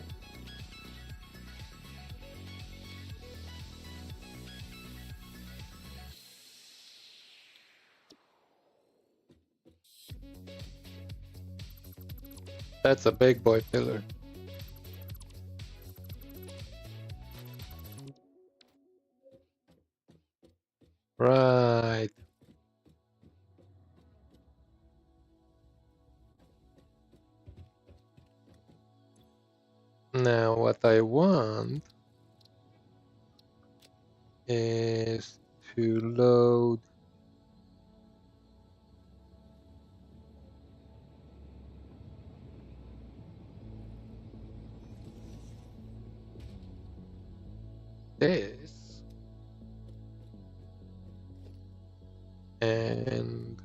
Speaker 1: That's a big boy pillar. Right. Now what I want is to load this and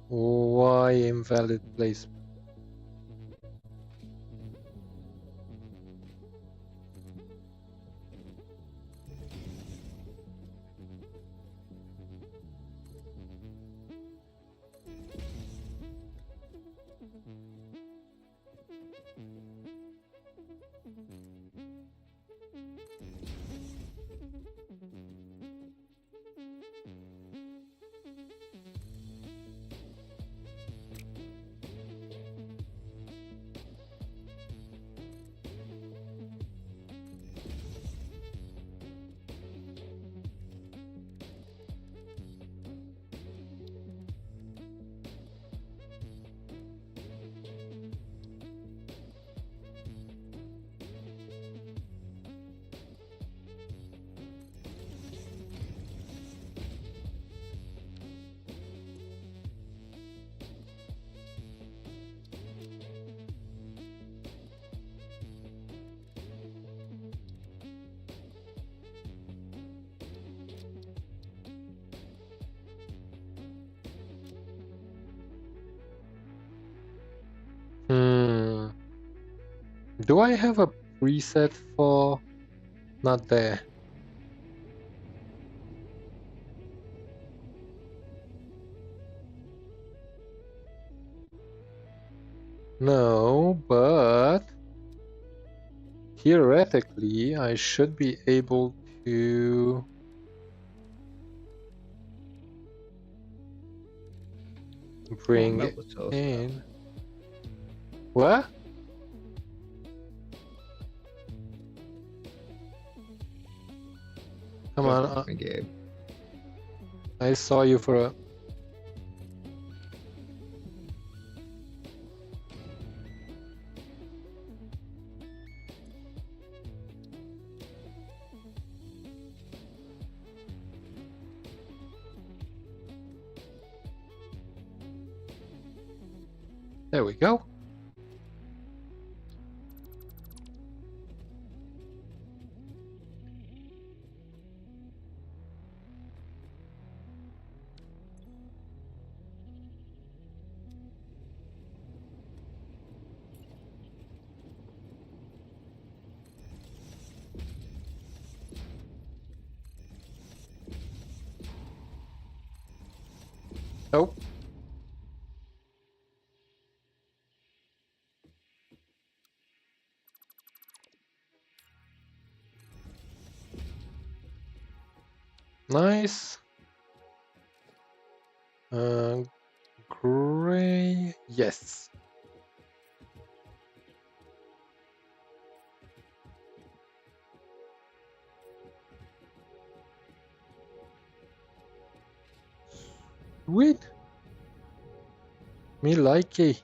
Speaker 1: why invalid placement? Do I have a preset for... Not there. No, but theoretically I should be able to bring in... What? Come on. I saw you for a... There we go. Oh. Nice. Gray. Yes. Sweet. Me like it.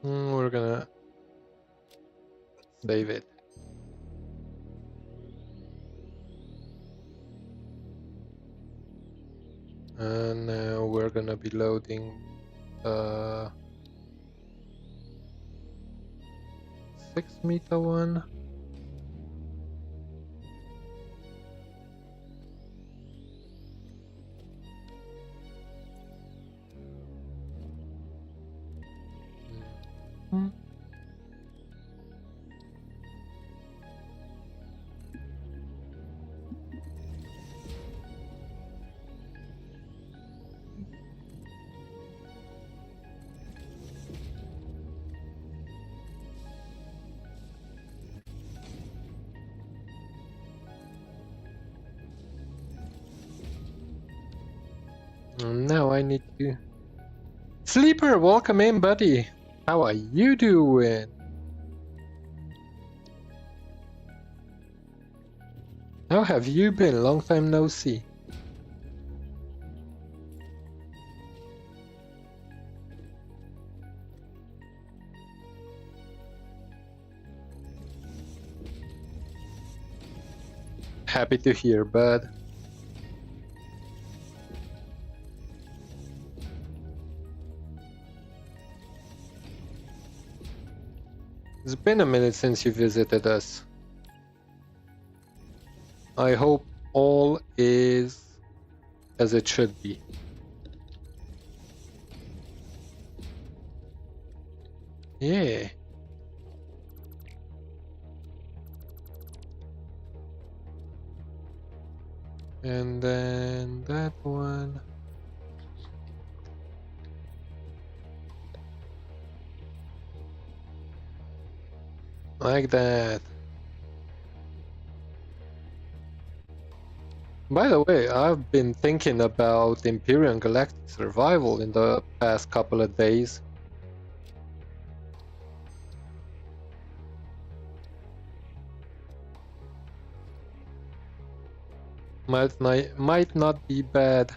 Speaker 1: We're gonna save it. And now we're gonna be loading 6-meter one. Now I need to... Sleeper, welcome in, buddy. How are you doing? How have you been? Long time no see. Happy to hear, bud. It's been a minute since you visited us. I hope all is as it should be. Yeah. And then that one. Like that. By the way, I've been thinking about Imperial Galactic Survival in the past couple of days. Might not be bad.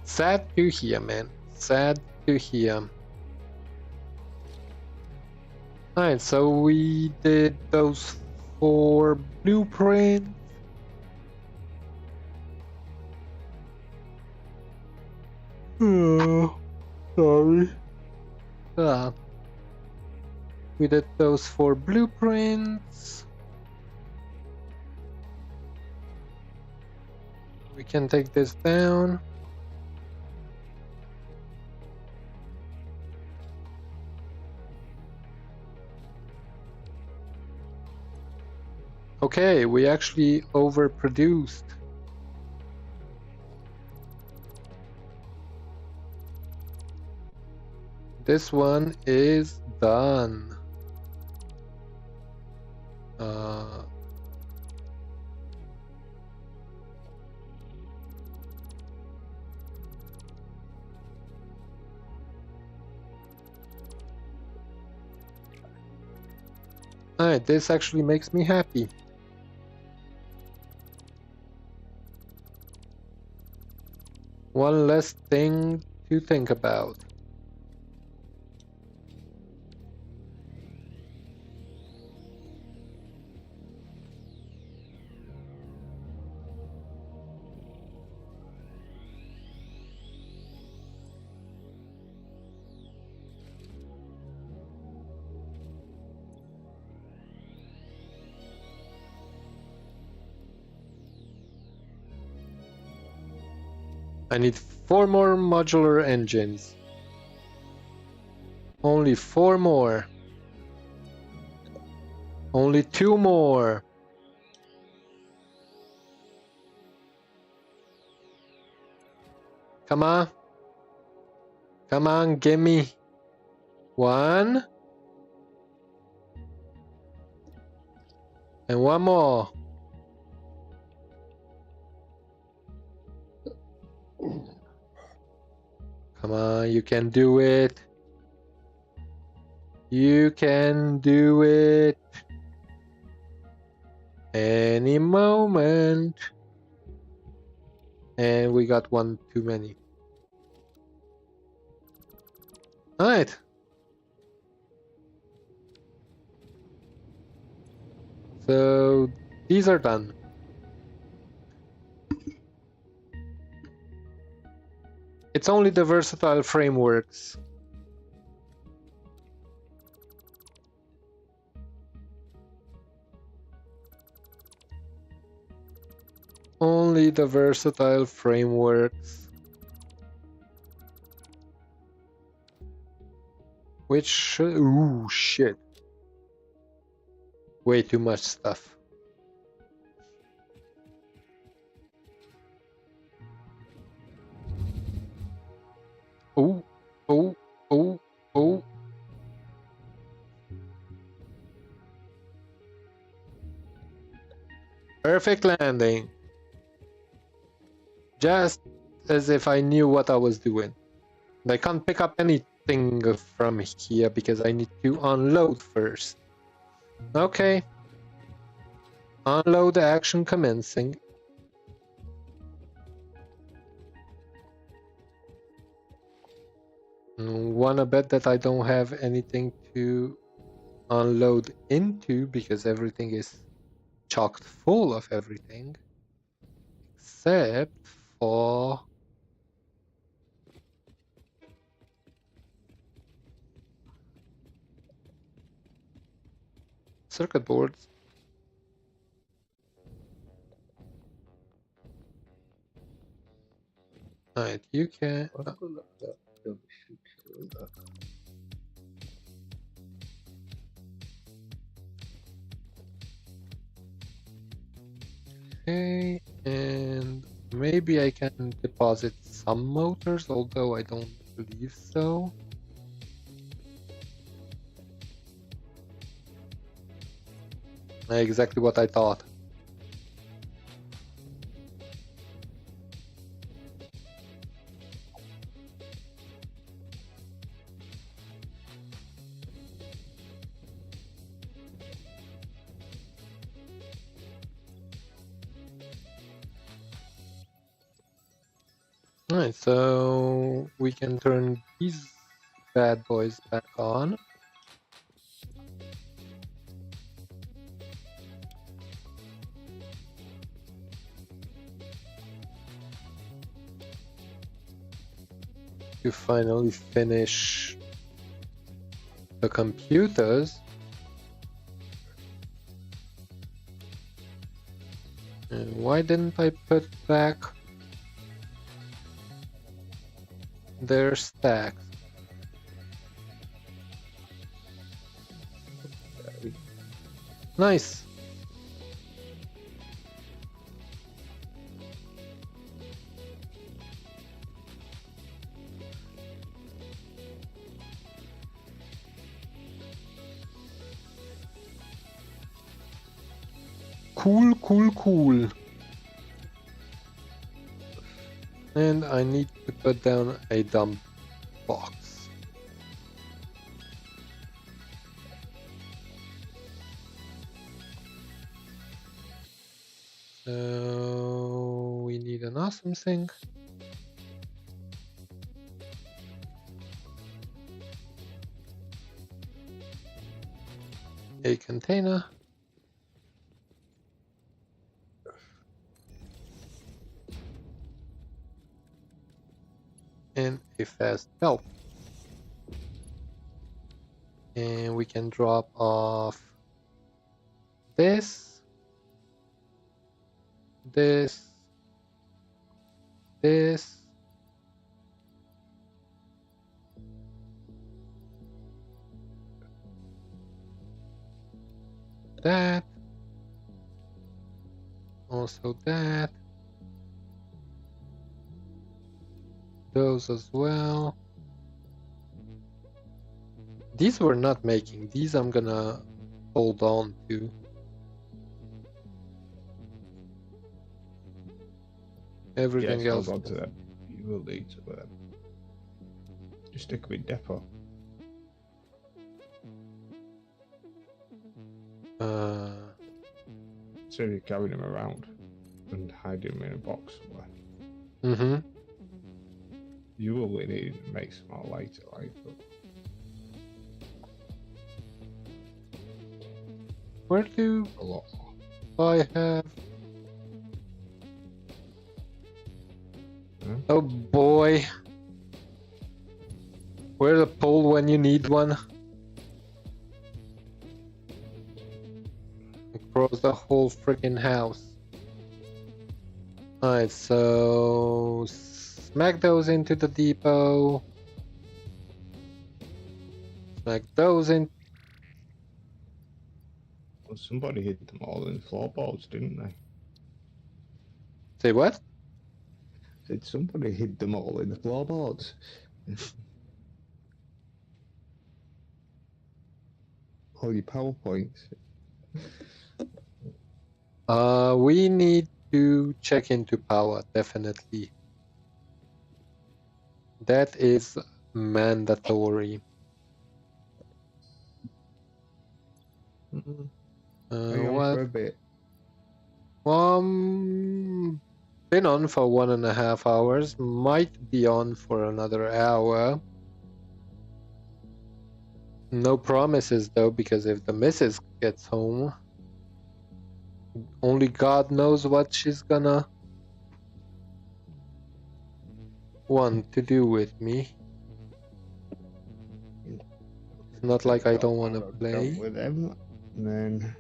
Speaker 1: Sad to hear, man. Sad to hear. Alright, so we did those 4 blueprints. Oh, sorry. We did those 4 blueprints. We can take this down. Okay, we actually overproduced. This one is done. Alright, this actually makes me happy. One less thing to think about. I need 4 more modular engines. Only 4 more. Only 2 more. Come on. Come on, gimme. 1. And 1 more. Come on, you can do it. You can do it. Any moment. And we got 1 too many. Alright. So these are done. It's only the versatile frameworks. Only the versatile frameworks. Which should... Ooh, shit. Way too much stuff. Oh, oh, oh, oh. Perfect landing. Just as if I knew what I was doing. I can't pick up anything from here because I need to unload first. Okay. Unload action commencing. Wanna bet that I don't have anything to unload into because everything is chocked full of everything except for circuit boards. Alright, you can. Okay, and maybe I can deposit some motors, although I don't believe so. Exactly what I thought. Alright, so we can turn these bad boys back on. To finally finish the computers. And why didn't I put back their stacks. Nice. Cool, cool, cool. And I need to put down a dump box. So we need an awesome thing. A container. And a fast belt. And we can drop off this, this, that, also that, those as well. These we're not making, these I'm gonna hold on to. Everything else.
Speaker 2: Hold on to them. You will need to just stick with depot. So you carry them around and hide them in a box somewhere.
Speaker 1: Mm-hmm.
Speaker 2: You will need to make some more later, like. But...
Speaker 1: Where do
Speaker 2: a lot
Speaker 1: more. I have?
Speaker 2: Huh?
Speaker 1: Oh boy. Where's the pole when you need one? Across the whole freaking house. Alright, so smack those into the depot. Smack those in.
Speaker 2: Well, somebody hid them all in floorboards, didn't they?
Speaker 1: Say what?
Speaker 2: Said somebody hid them all in the floorboards. All your PowerPoints.
Speaker 1: We need to check into power, definitely. That is mandatory.
Speaker 2: Hang on for a bit.
Speaker 1: Been on for 1.5 hours. Might be on for another hour. No promises though, because if the missus gets home, only God knows what she's gonna want to do with me. It's not like I don't want to play.
Speaker 2: With them, and then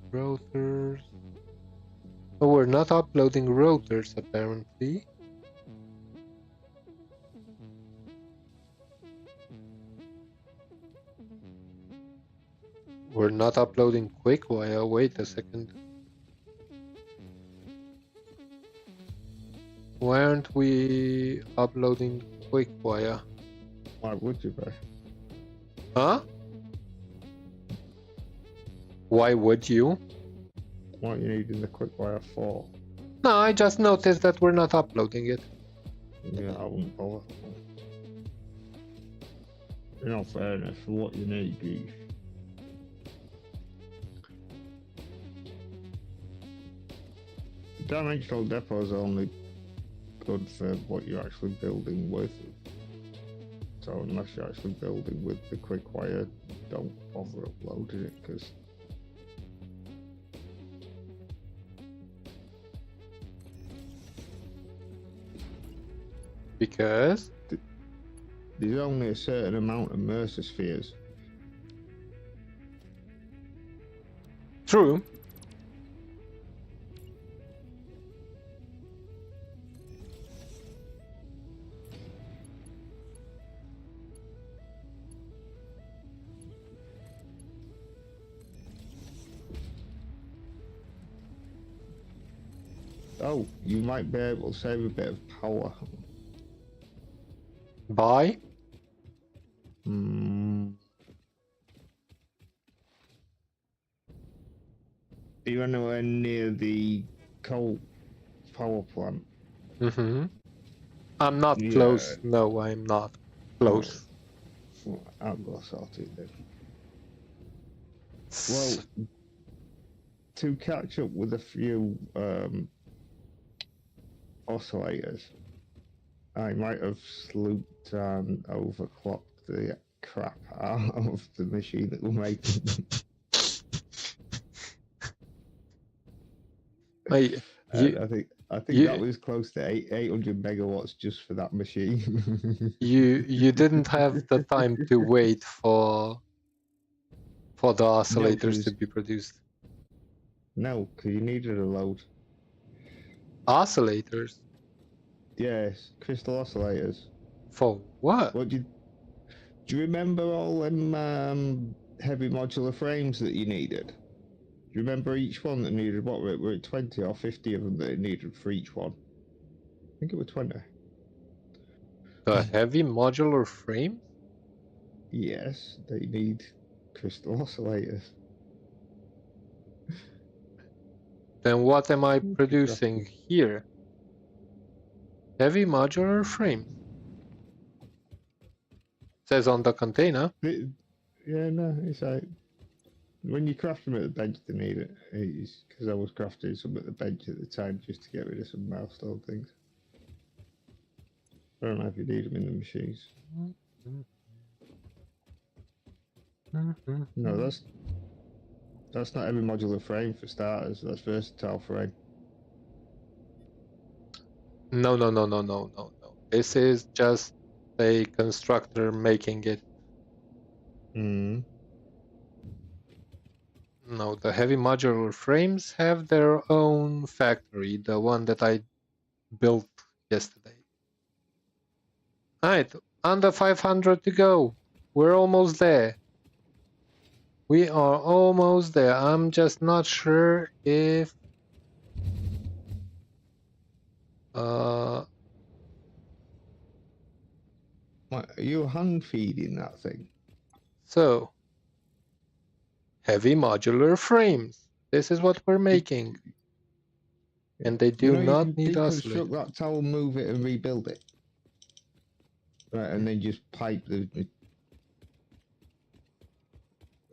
Speaker 1: Rotors. Oh, we're not uploading rotors apparently. We're not uploading QuickWire. Wait a second. Why aren't we uploading QuickWire?
Speaker 2: why would you be?
Speaker 1: Huh? Why would you?
Speaker 2: What you need in the QuickWire for?
Speaker 1: No, I just noticed that we're not uploading it.
Speaker 2: Yeah, I wouldn't bother. In all fairness, for what you need, you... Dimensional depots are only good for what you're actually building with. So unless you're actually building with the QuickWire, don't bother uploading it,
Speaker 1: Because
Speaker 2: there's only a certain amount of Mercer spheres.
Speaker 1: true.
Speaker 2: Oh, you might be able to save a bit of power.
Speaker 1: By?
Speaker 2: Are you anywhere near the coal power plant?
Speaker 1: Mm-hmm. I'm not
Speaker 2: Yeah.
Speaker 1: close. No, I'm not close.
Speaker 2: Well, I'll go sort it then. Well, to catch up with a few oscillators, I might have slooped and overclocked the crap out of the machine that we're making.
Speaker 1: I
Speaker 2: think that was close to 800 megawatts just for that machine.
Speaker 1: you didn't have the time to wait for the oscillators to be produced.
Speaker 2: No, because you needed a load.
Speaker 1: Oscillators?
Speaker 2: Yes, crystal oscillators.
Speaker 1: For what?
Speaker 2: Do you remember all them heavy modular frames that you needed? Do you remember each one that needed what? Were it 20 or 50 of them that it needed for each one? I think it was 20.
Speaker 1: The heavy modular frame?
Speaker 2: Yes, they need crystal oscillators.
Speaker 1: Then what am I producing here? Heavy modular frame. Says on the container.
Speaker 2: Yeah, no, it's like when you craft them at the bench, they need it. Because I was crafting some at the bench at the time just to get rid of some milestone things. I don't know if you need them in the machines. No, that's not heavy modular frame for starters. That's versatile frame.
Speaker 1: No. This is just a constructor making it. No, the heavy modular frames have their own factory, the one that I built yesterday. Alright, under 500 to go. We're almost there. We are almost there. I'm just not sure if
Speaker 2: What, are you hand feeding that thing?
Speaker 1: So heavy modular frames. This is what we're making. And they do not need oscillators.
Speaker 2: Deconstruct that tower, move it, and rebuild it. Right, and then just pipe the.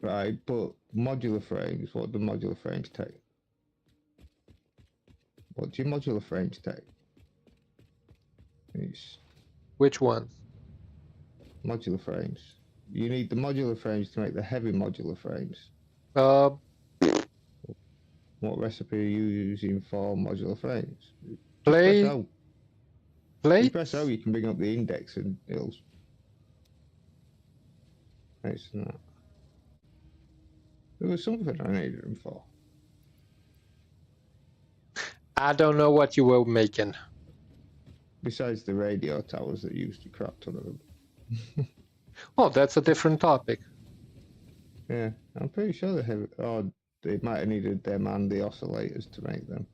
Speaker 2: Right, but modular frames, what do modular frames take? What do your modular frames take?
Speaker 1: Which ones?
Speaker 2: Modular frames. You need the modular frames to make the heavy modular frames. What recipe are you using for modular frames? Press O. If you press O, you can bring up the index and it'll. It's not. There was something I needed them for.
Speaker 1: I don't know what you were making.
Speaker 2: Besides the radio towers that used to crap ton of them.
Speaker 1: Oh, that's a different topic.
Speaker 2: Yeah, I'm pretty sure they have. Oh, they might have needed them and the oscillators to make them.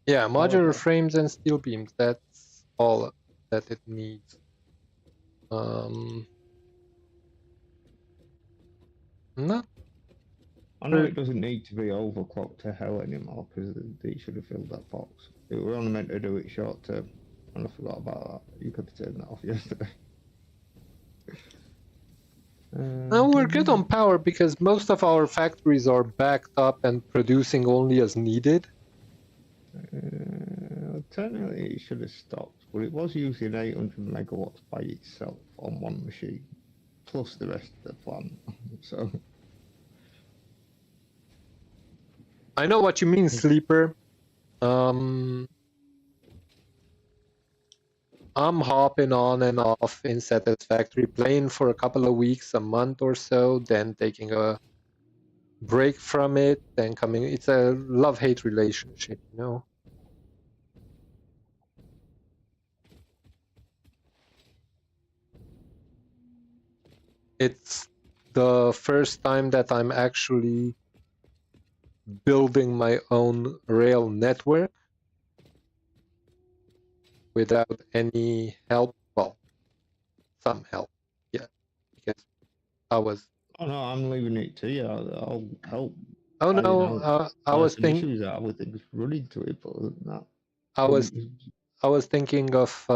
Speaker 1: Yeah, modular frames and steel beams. That's all that it needs. Not.
Speaker 2: I know it doesn't need to be overclocked to hell anymore because they should have filled that box. They were only meant to do it short term, and I forgot about that. You could have turned that off yesterday.
Speaker 1: No, we're good on power because most of our factories are backed up and producing only as needed.
Speaker 2: Technically, it should have stopped, but it was using 800 megawatts by itself on one machine, plus the rest of the plant. So.
Speaker 1: I know what you mean, Sleeper. I'm hopping on and off in Satisfactory, playing for a couple of weeks, a month or so, then taking a break from it, then coming. It's a love-hate relationship, you know. It's the first time that I'm actually building my own rail network without any help. Well, some help, yeah, because I was.
Speaker 2: Oh no, I'm leaving it to you. I'll help.
Speaker 1: Oh no, I was
Speaker 2: some
Speaker 1: thinking.
Speaker 2: issues out with things running to it, but other than that,
Speaker 1: I was thinking of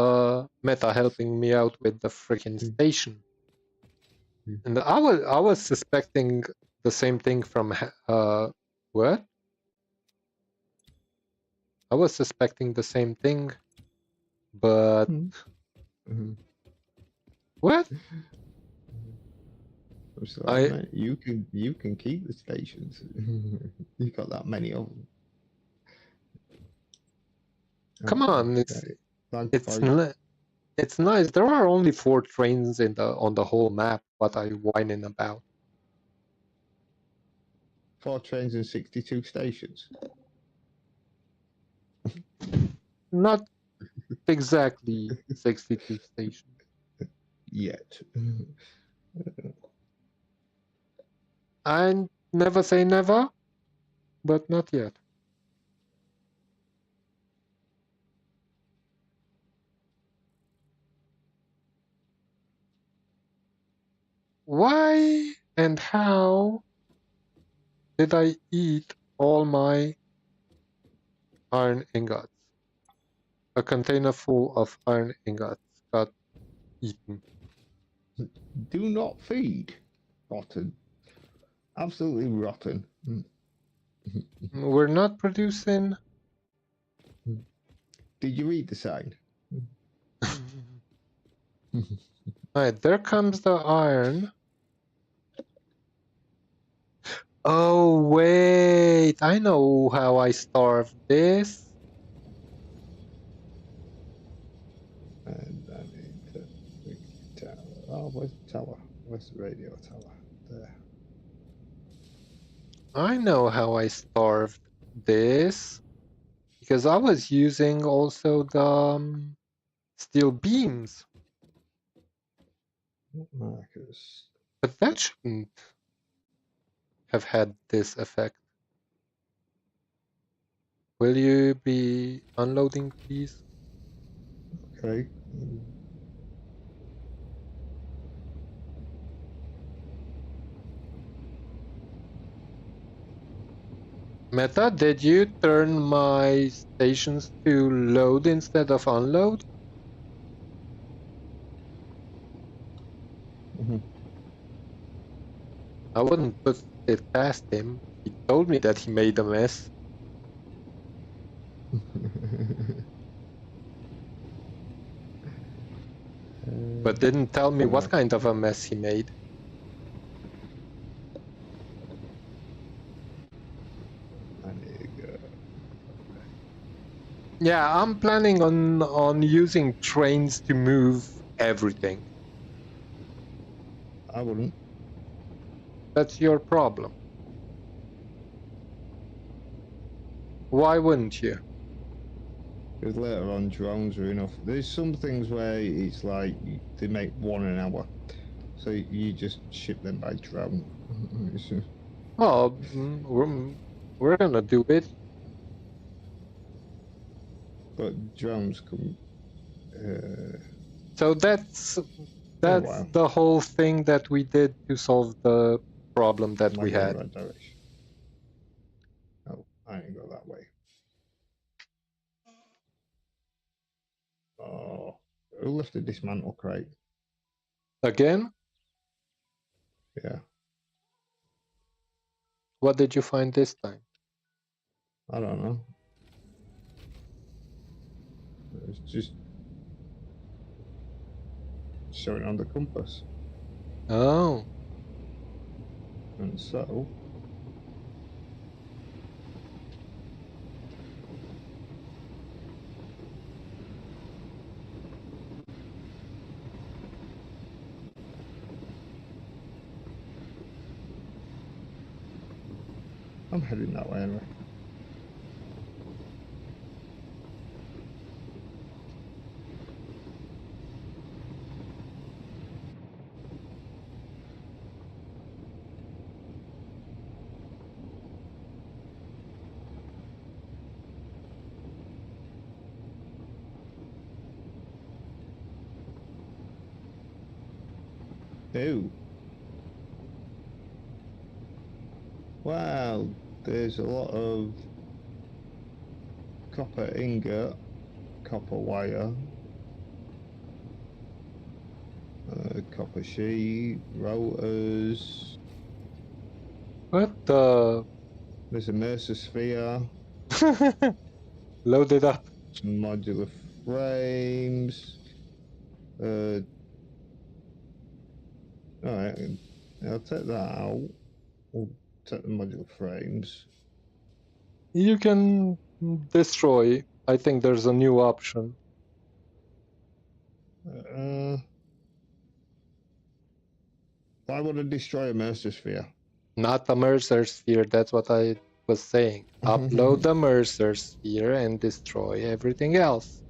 Speaker 1: Meta helping me out with the freaking station, and I was suspecting the same thing from what? I was suspecting the same thing, but what?
Speaker 2: Man, you can keep the stations. You got that many of them.
Speaker 1: Come on, it's nice. There are only 4 trains on the whole map. What are you whining about?
Speaker 2: 4 trains and 62 stations.
Speaker 1: Not exactly 62 stations.
Speaker 2: Yet.
Speaker 1: I never say never, but not yet. Why and how did I eat all my iron ingots? A container full of iron ingots got eaten.
Speaker 2: Do not feed. Rotten. Absolutely rotten.
Speaker 1: We're not producing.
Speaker 2: Did you read the sign?
Speaker 1: Alright, there comes the iron. Oh, wait. I know how I starved this.
Speaker 2: And I need the tower. Oh, where's the tower? Where's the radio tower? There.
Speaker 1: I know how I starved this. Because I was using also the steel beams.
Speaker 2: Markers.
Speaker 1: But that shouldn't have had this effect. Will you be unloading, please?
Speaker 2: Okay.
Speaker 1: Meta, did you turn my stations to load instead of unload? I wouldn't put it past him. He told me that he made a mess. But didn't tell me what kind of a mess he made. Yeah, I'm planning on using trains to move everything.
Speaker 2: I wouldn't.
Speaker 1: That's your problem. Why wouldn't you?
Speaker 2: Because later on, drones are enough. There's some things where it's like they make 1 an hour, so you just ship them by drone.
Speaker 1: Oh, we're gonna do it.
Speaker 2: But drones come.
Speaker 1: So that's the whole thing that we did to solve the problem that we had.
Speaker 2: Right direction. Oh, I ain't go that way. Oh, who left a dismantle crate?
Speaker 1: Again?
Speaker 2: Yeah.
Speaker 1: What did you find this time?
Speaker 2: I don't know. It's just showing on the compass.
Speaker 1: Oh.
Speaker 2: And so. I'm heading that way anyway. Ooh. Wow, there's a lot of copper ingot, copper wire, copper sheet, rotors.
Speaker 1: What the?
Speaker 2: There's a Mercer sphere.
Speaker 1: Load it up.
Speaker 2: Some modular frames. Alright, I'll take that out. We'll take the modular frames.
Speaker 1: You can destroy. I think there's a new option.
Speaker 2: Why would I destroy a Mercer sphere?
Speaker 1: Not the Mercer sphere, that's what I was saying. Upload the Mercer sphere and destroy everything else.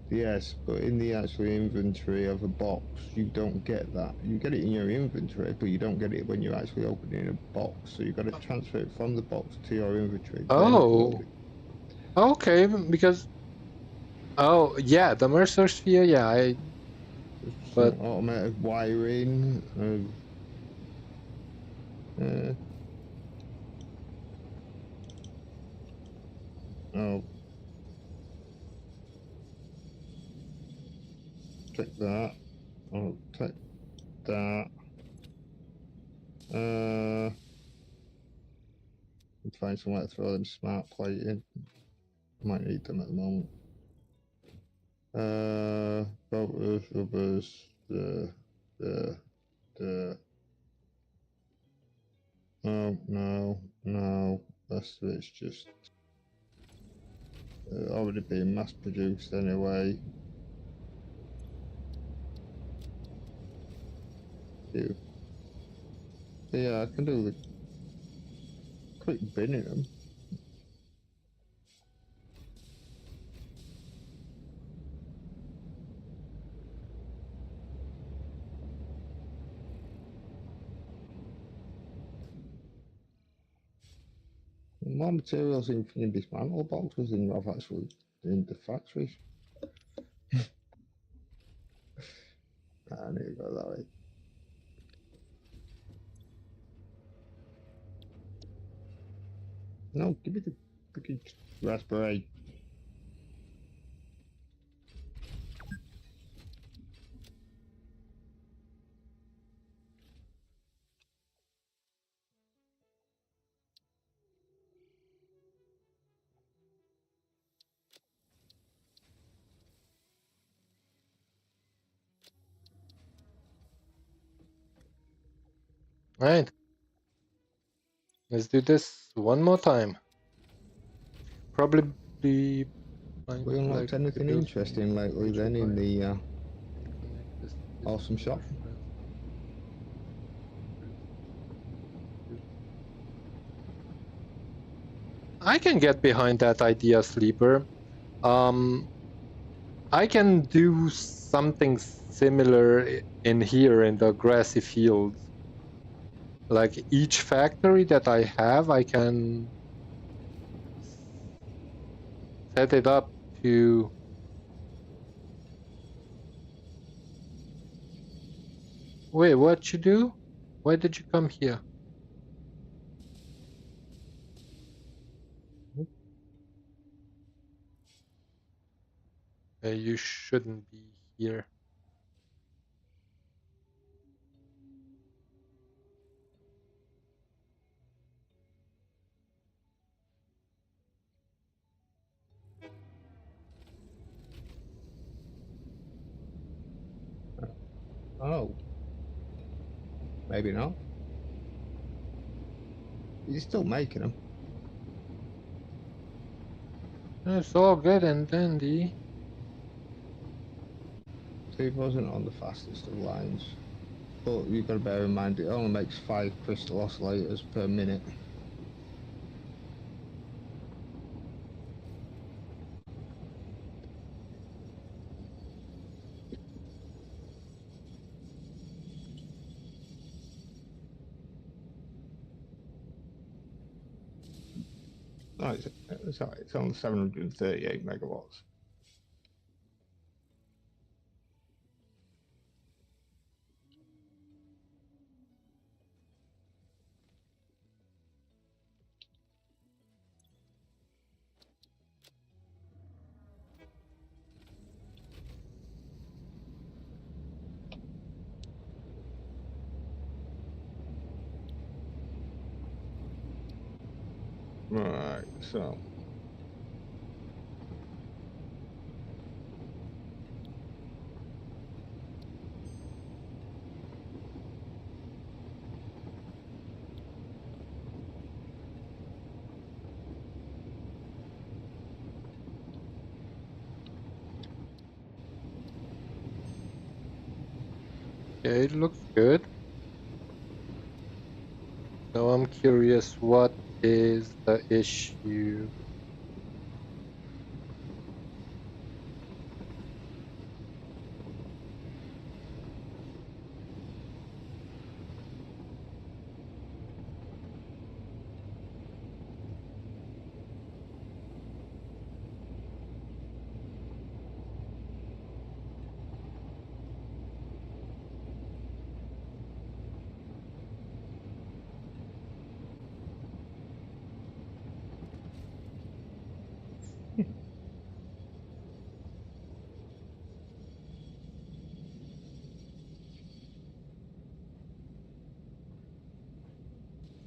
Speaker 2: Yes, but in the actual inventory of a box, you don't get that. You get it in your inventory, but you don't get it when you're actually opening a box. So you've got to transfer it from the box to your inventory.
Speaker 1: Oh, okay, because... Oh, yeah, the Mercer sphere, yeah, but...
Speaker 2: Some automated wiring of... oh. Take that. I'll take that. Find somewhere to throw them smart plate in. Might need them at the moment. Rotors, rubbers, no. That's it's just already being mass produced anyway. Yeah, I can do the quick binning them. More materials in dismantle boxes than I've actually in the factories. I need to go that way. No, give me the freaking raspberry.
Speaker 1: Right. Let's do this one more time. Probably...
Speaker 2: We unlocked anything interesting lately then in the awesome shop?
Speaker 1: I can get behind that idea, Sleeper. I can do something similar in here in the grassy fields. Like each factory that I have, I can set it up to... Wait, what you do? Why did you come here? You shouldn't be here.
Speaker 2: Oh. Maybe not. He's still making them.
Speaker 1: It's all good and dandy.
Speaker 2: So he wasn't on the fastest of lines. But you've got to bear in mind it only makes 5 crystal oscillators per minute. No, it's only 738 megawatts. Right, so.
Speaker 1: Okay, it looks good. So I'm curious, what is the issue?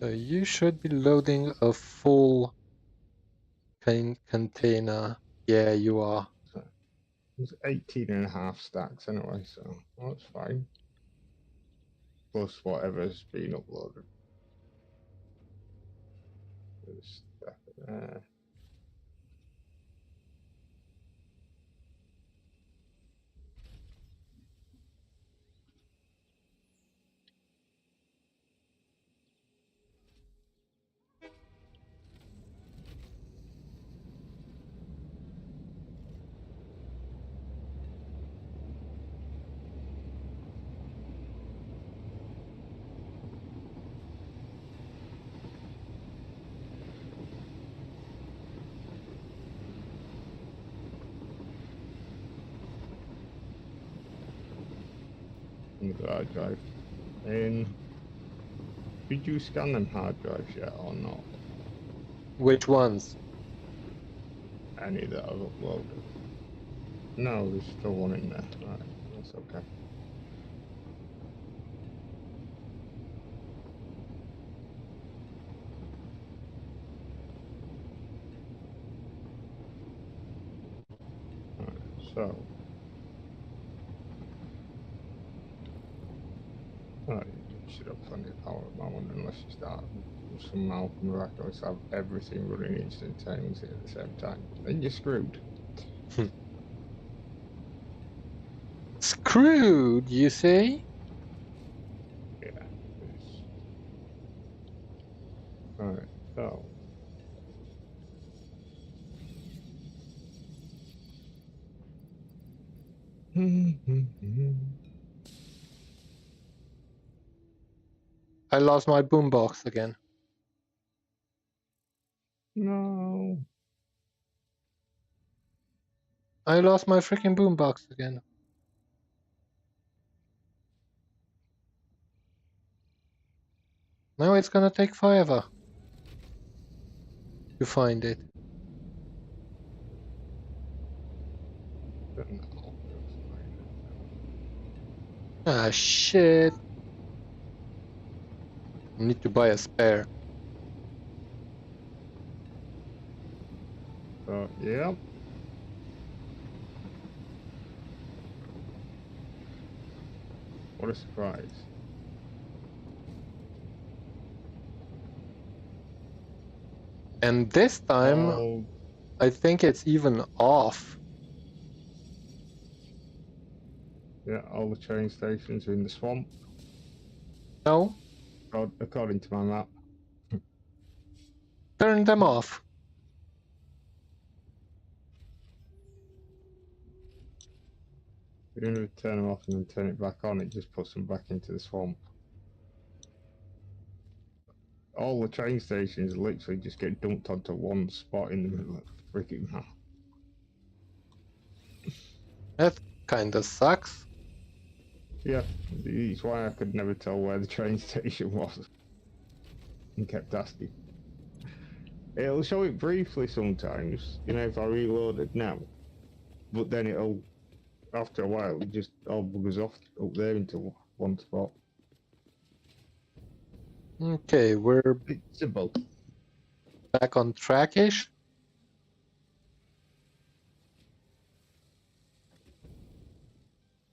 Speaker 1: So you should be loading a full container. Yeah, you are.
Speaker 2: It's 18.5 stacks anyway, so that's fine. Plus whatever's been uploaded. There's stuff there. The hard drive. And did you scan them hard drives yet or not?
Speaker 1: Which ones?
Speaker 2: Any that I've uploaded? No, there's still one in there. Right, that's okay. Right, so. Right, you should have plenty of power at the moment unless you start somehow miraculous have everything running instantaneously at the same time. Then you're screwed.
Speaker 1: Screwed, you say?
Speaker 2: Yeah. Alright, so.
Speaker 1: I lost my boombox again.
Speaker 2: No.
Speaker 1: I lost my freaking boombox again. Now it's gonna take forever to find it. Ah, shit. I need to buy a spare.
Speaker 2: Yep. What a surprise.
Speaker 1: And this time,
Speaker 2: Oh.
Speaker 1: I think it's even off.
Speaker 2: Yeah, all the train stations are in the swamp.
Speaker 1: No?
Speaker 2: According to my map.
Speaker 1: Turn them off.
Speaker 2: Even if you turn them off and then turn it back on, it just puts them back into the swamp. All the train stations literally just get dumped onto one spot in the middle of the freaking map.
Speaker 1: That kinda sucks.
Speaker 2: Yeah, it's why I could never tell where the train station was and kept asking. It'll show it briefly sometimes, you know, if I reloaded now, but then it'll, after a while, it just all buggers off up there into one spot.
Speaker 1: Okay, we're
Speaker 2: It's simple.
Speaker 1: back on track-ish.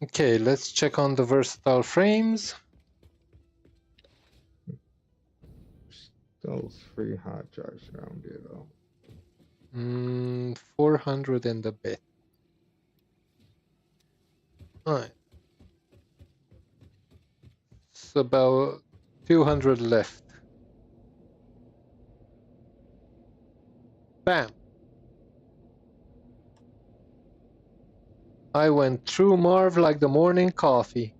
Speaker 1: Okay, let's check on the versatile frames.
Speaker 2: Still 3 hard drives around here though.
Speaker 1: 400 and a bit. Alright. It's about 200 left. Bam! I went through Marv like the morning coffee.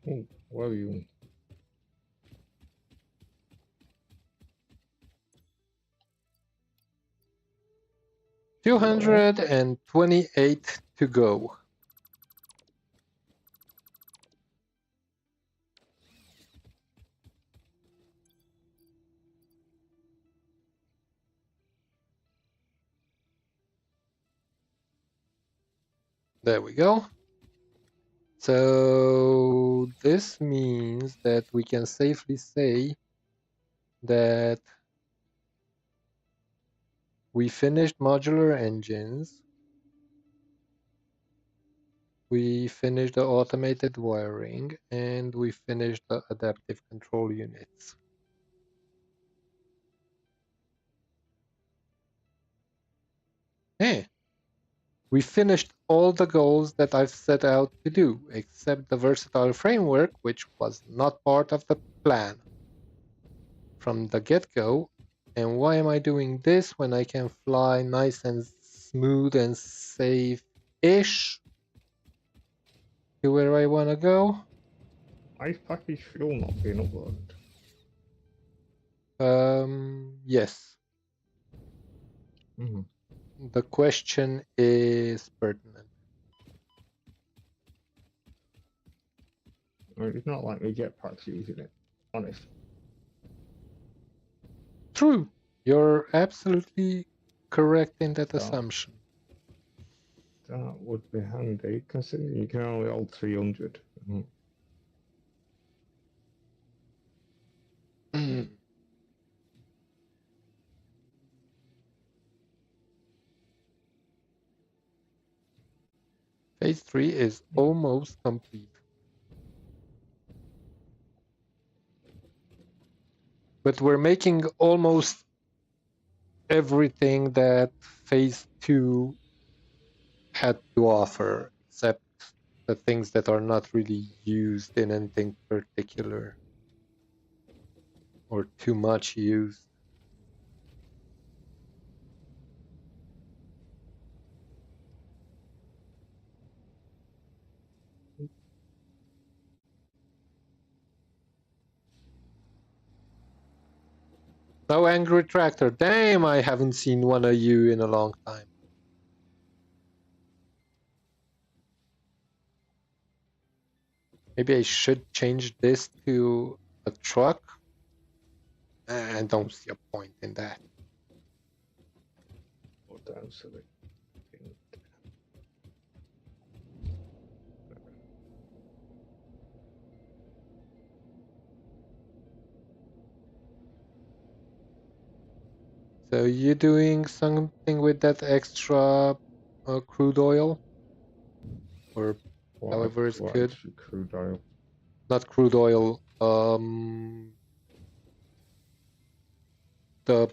Speaker 2: Oh, where are you?
Speaker 1: $228 to go. There we go. So this means that we can safely say that we finished modular engines. We finished the automated wiring, and we finished the adaptive control units. Hey, we finished all the goals that I've set out to do, except the versatile framework, which was not part of the plan from the get-go. And why am I doing this when I can fly nice and smooth and safe-ish to where I want to go?
Speaker 2: Ice package fuel not being uploaded.
Speaker 1: Yes. The question is pertinent.
Speaker 2: I mean, it's not like we get packs using it, honest.
Speaker 1: True. You're absolutely correct in that assumption.
Speaker 2: That would be handy, considering you can only hold 300.
Speaker 1: Phase 3 is almost complete. But we're making almost everything that Phase 2 had to offer, except the things that are not really used in anything particular or too much used. No angry tractor. Damn, I haven't seen one of you in a long time. Maybe I should change this to a truck. I don't see a point in that.
Speaker 2: Or down so they
Speaker 1: So you doing something with that extra crude oil? Or however it's good?
Speaker 2: Crude oil.
Speaker 1: Not crude oil. The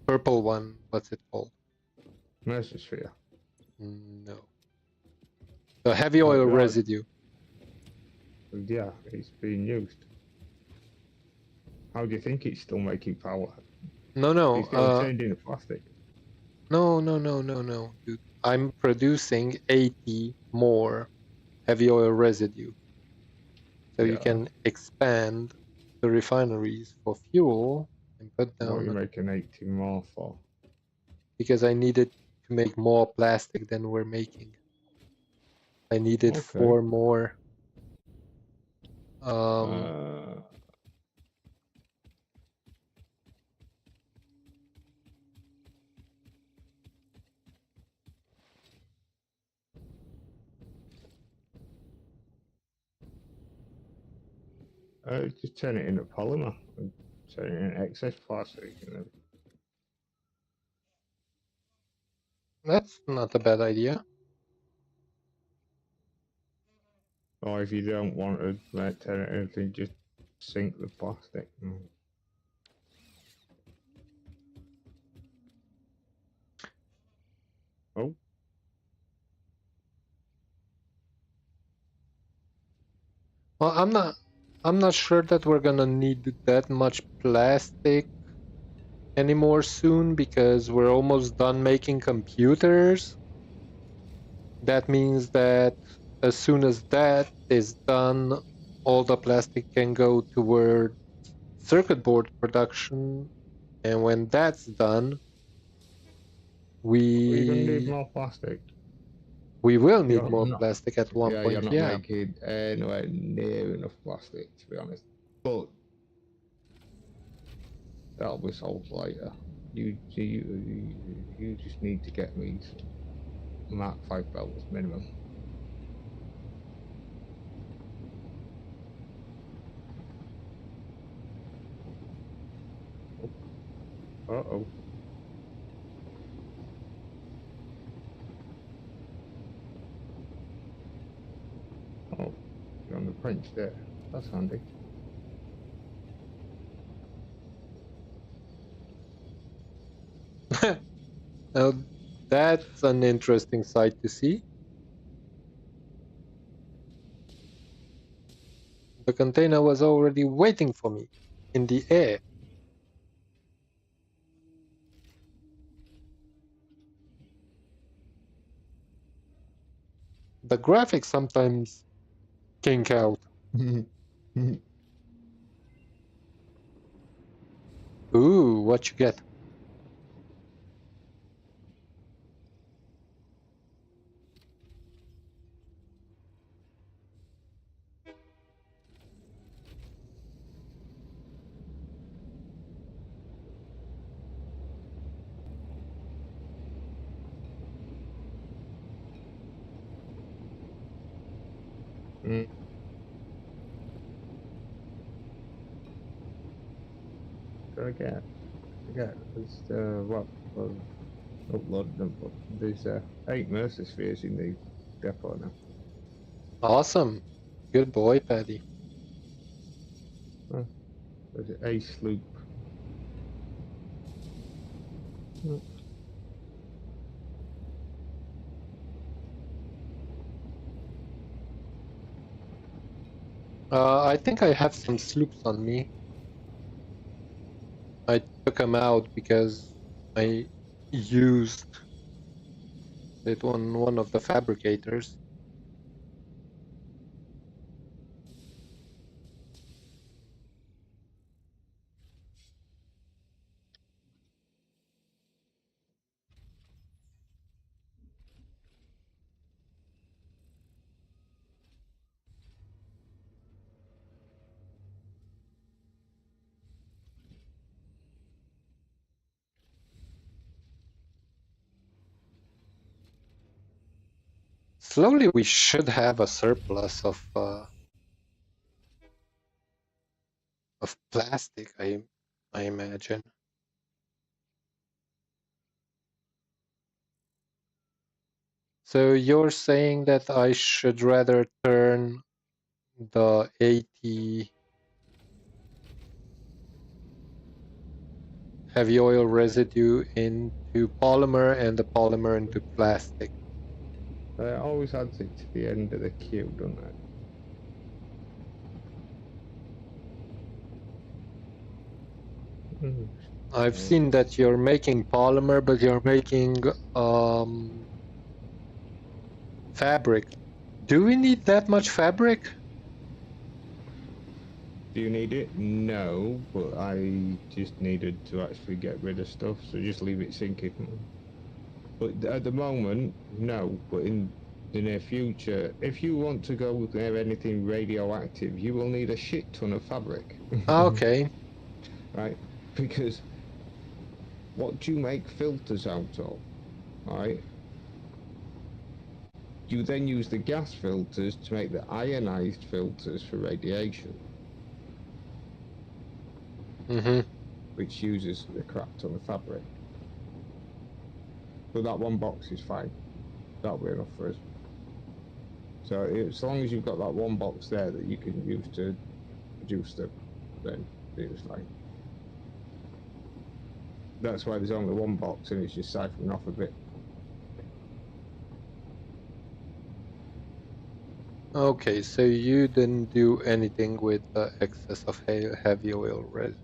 Speaker 1: purple one. What's it called?
Speaker 2: Mesosphere.
Speaker 1: No. The heavy oil residue.
Speaker 2: Yeah, it's being used. How do you think it's still making power?
Speaker 1: No.
Speaker 2: It's still changing the plastic.
Speaker 1: No, dude. I'm producing 80 more heavy oil residue. So you can expand the refineries for fuel and put down.
Speaker 2: What are you making 80 more for?
Speaker 1: Because I needed to make more plastic than we're making. I needed 4 more.
Speaker 2: Just turn it into polymer and turn it into excess plastic.
Speaker 1: That's not a bad idea.
Speaker 2: Or if you don't want to turn it into anything, just sink the plastic. Oh.
Speaker 1: Well, I'm not sure that we're gonna need that much plastic anymore soon because we're almost done making computers. That means that as soon as that is done, all the plastic can go toward circuit board production, and when that's done,
Speaker 2: You're gonna need
Speaker 1: we
Speaker 2: more plastic.
Speaker 1: will need
Speaker 2: You're
Speaker 1: more
Speaker 2: not.
Speaker 1: plastic at one
Speaker 2: Yeah, you're
Speaker 1: point.
Speaker 2: not
Speaker 1: Yeah.
Speaker 2: making anywhere near enough plastic, to be honest. But that'll be solved later. You just need to get me some Mark 5 belts minimum. Uh-oh. Oh, you're on the French there. That's handy.
Speaker 1: Now, that's an interesting sight to see. The container was already waiting for me in the air. The graphics sometimes kink out. Ooh, what you get?
Speaker 2: I get, there's, upload them, but there's 8 Mercer spheres in the depot now.
Speaker 1: Awesome. Good boy, Paddy.
Speaker 2: There's a sloop.
Speaker 1: I think I have some sloops on me. I took them out because I used it on one of the fabricators. Slowly, we should have a surplus of plastic. I imagine. So you're saying that I should rather turn the 80 heavy oil residue into polymer and the polymer into plastic.
Speaker 2: It always adds it to the end of the queue, doesn't it?
Speaker 1: I've seen that you're making polymer, but you're making fabric. Do we need that much fabric?
Speaker 2: Do you need it? No, but I just needed to actually get rid of stuff, so just leave it sinking. But at the moment, no. But in the near future, if you want to go near anything radioactive, you will need a shit ton of fabric.
Speaker 1: Okay.
Speaker 2: Right? Because what do you make filters out of? Right? You then use the gas filters to make the ionized filters for radiation. which uses the crap ton of fabric. But that one box is fine. That'll be enough for us. So as long as you've got that one box there that you can use to produce them, then it's fine. That's why there's only one box and it's just siphoning off a bit.
Speaker 1: Okay, so you didn't do anything with the excess of heavy oil residue?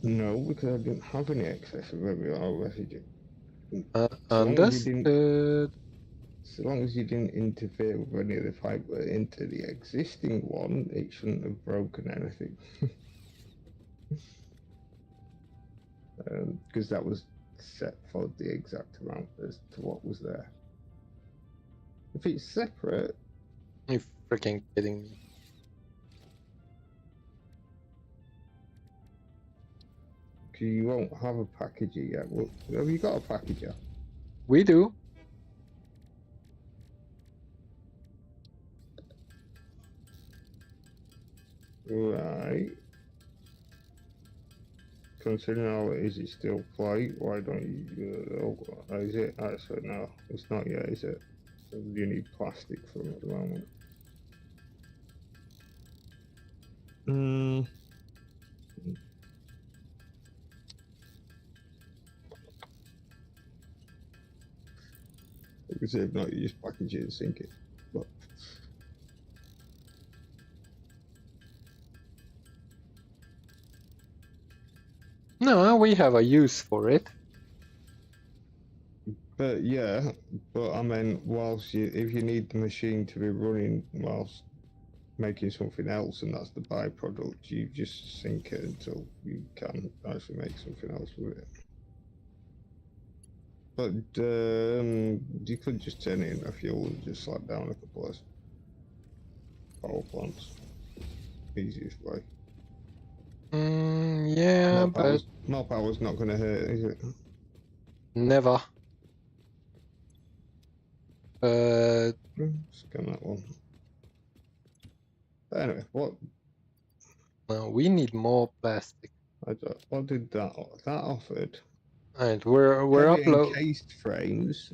Speaker 2: No, because I didn't have any excess of heavy oil residue.
Speaker 1: Understood.
Speaker 2: So long as you didn't interfere with any of the fibre into the existing one, it shouldn't have broken anything. Because that was set for the exact amount as to what was there. If it's separate...
Speaker 1: You're freaking kidding me.
Speaker 2: You won't have a packager yet. Well, have you got a packager?
Speaker 1: We do.
Speaker 2: Right. Considering how it is, it's still plate. Why don't you? Is it? Actually, no, it's not yet, is it? You need plastic from it at the moment. I could say if not, you just package it and sink it. But
Speaker 1: no, we have a use for it.
Speaker 2: But yeah, but I mean, if you need the machine to be running whilst making something else, and that's the byproduct, you just sink it until you can actually make something else with it. But you could just turn it into fuel and just slap down a couple of power plants. Easiest way.
Speaker 1: Yeah, but
Speaker 2: more power's not going to hurt, is it?
Speaker 1: Never.
Speaker 2: Scan that one. Anyway, what?
Speaker 1: No, we need more plastic.
Speaker 2: What did that offered?
Speaker 1: And we're uploading
Speaker 2: encased frames.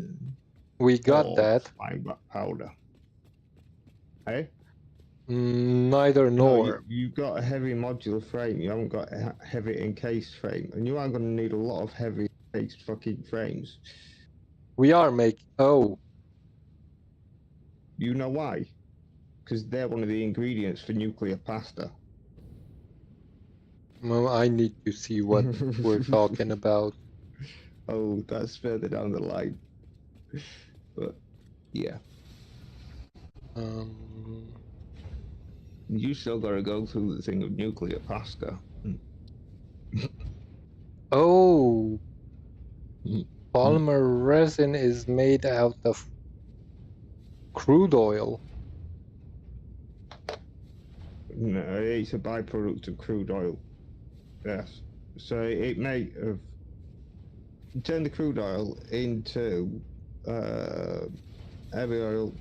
Speaker 1: We got that.
Speaker 2: Fine black powder. Hey?
Speaker 1: Neither nor.
Speaker 2: No, you've got a heavy modular frame. You haven't got a heavy encased frame, and you are going to need a lot of heavy encased fucking frames.
Speaker 1: We are making. Oh.
Speaker 2: You know why? Because they're one of the ingredients for nuclear pasta.
Speaker 1: Well, I need to see what we're talking about.
Speaker 2: Oh, that's further down the line. But yeah. You still gotta go through the thing of nuclear pasta.
Speaker 1: Oh. Polymer resin is made out of crude oil.
Speaker 2: No, it's a byproduct of crude oil. Yes. So it may have turned the crude oil into heavy oil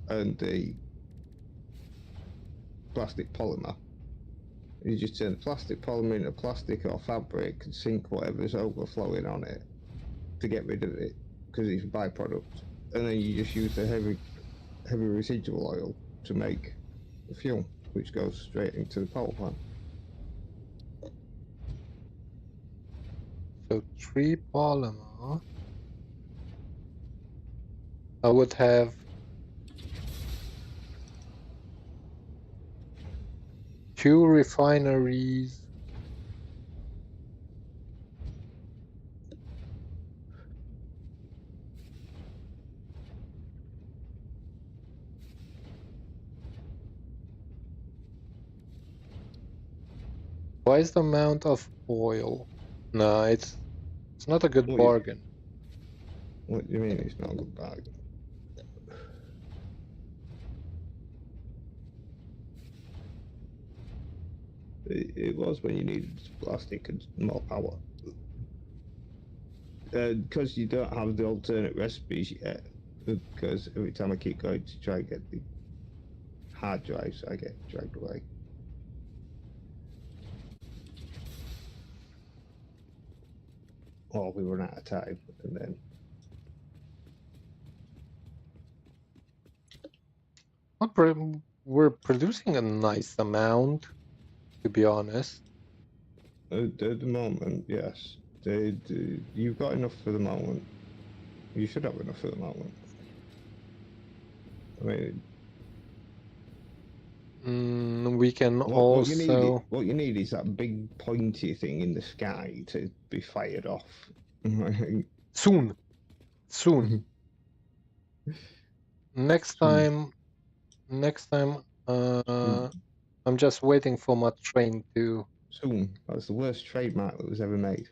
Speaker 2: and the plastic polymer. You just turn the plastic polymer into plastic or fabric and sink whatever's overflowing on it to get rid of it because it's a byproduct. And then you just use the heavy residual oil to make the fuel, which goes straight into the power plant.
Speaker 1: So 3 polymer. I would have 2 refineries. Why is the amount of oil? No, it's not a good bargain.
Speaker 2: What do you mean it's not a good bargain? It was when you needed plastic and more power. Because you don't have the alternate recipes yet, because every time I keep going to try and get the hard drives, I get dragged away. or we run out of time, and then
Speaker 1: We're producing a nice amount, to be honest.
Speaker 2: at the moment, yes, you've got enough for the moment. You should have enough for the moment. I mean,
Speaker 1: We can also.
Speaker 2: what you need is that big pointy thing in the sky to be fired off.
Speaker 1: Soon. Next time, I'm just waiting for my train to.
Speaker 2: Soon. That's the worst trademark that was ever made.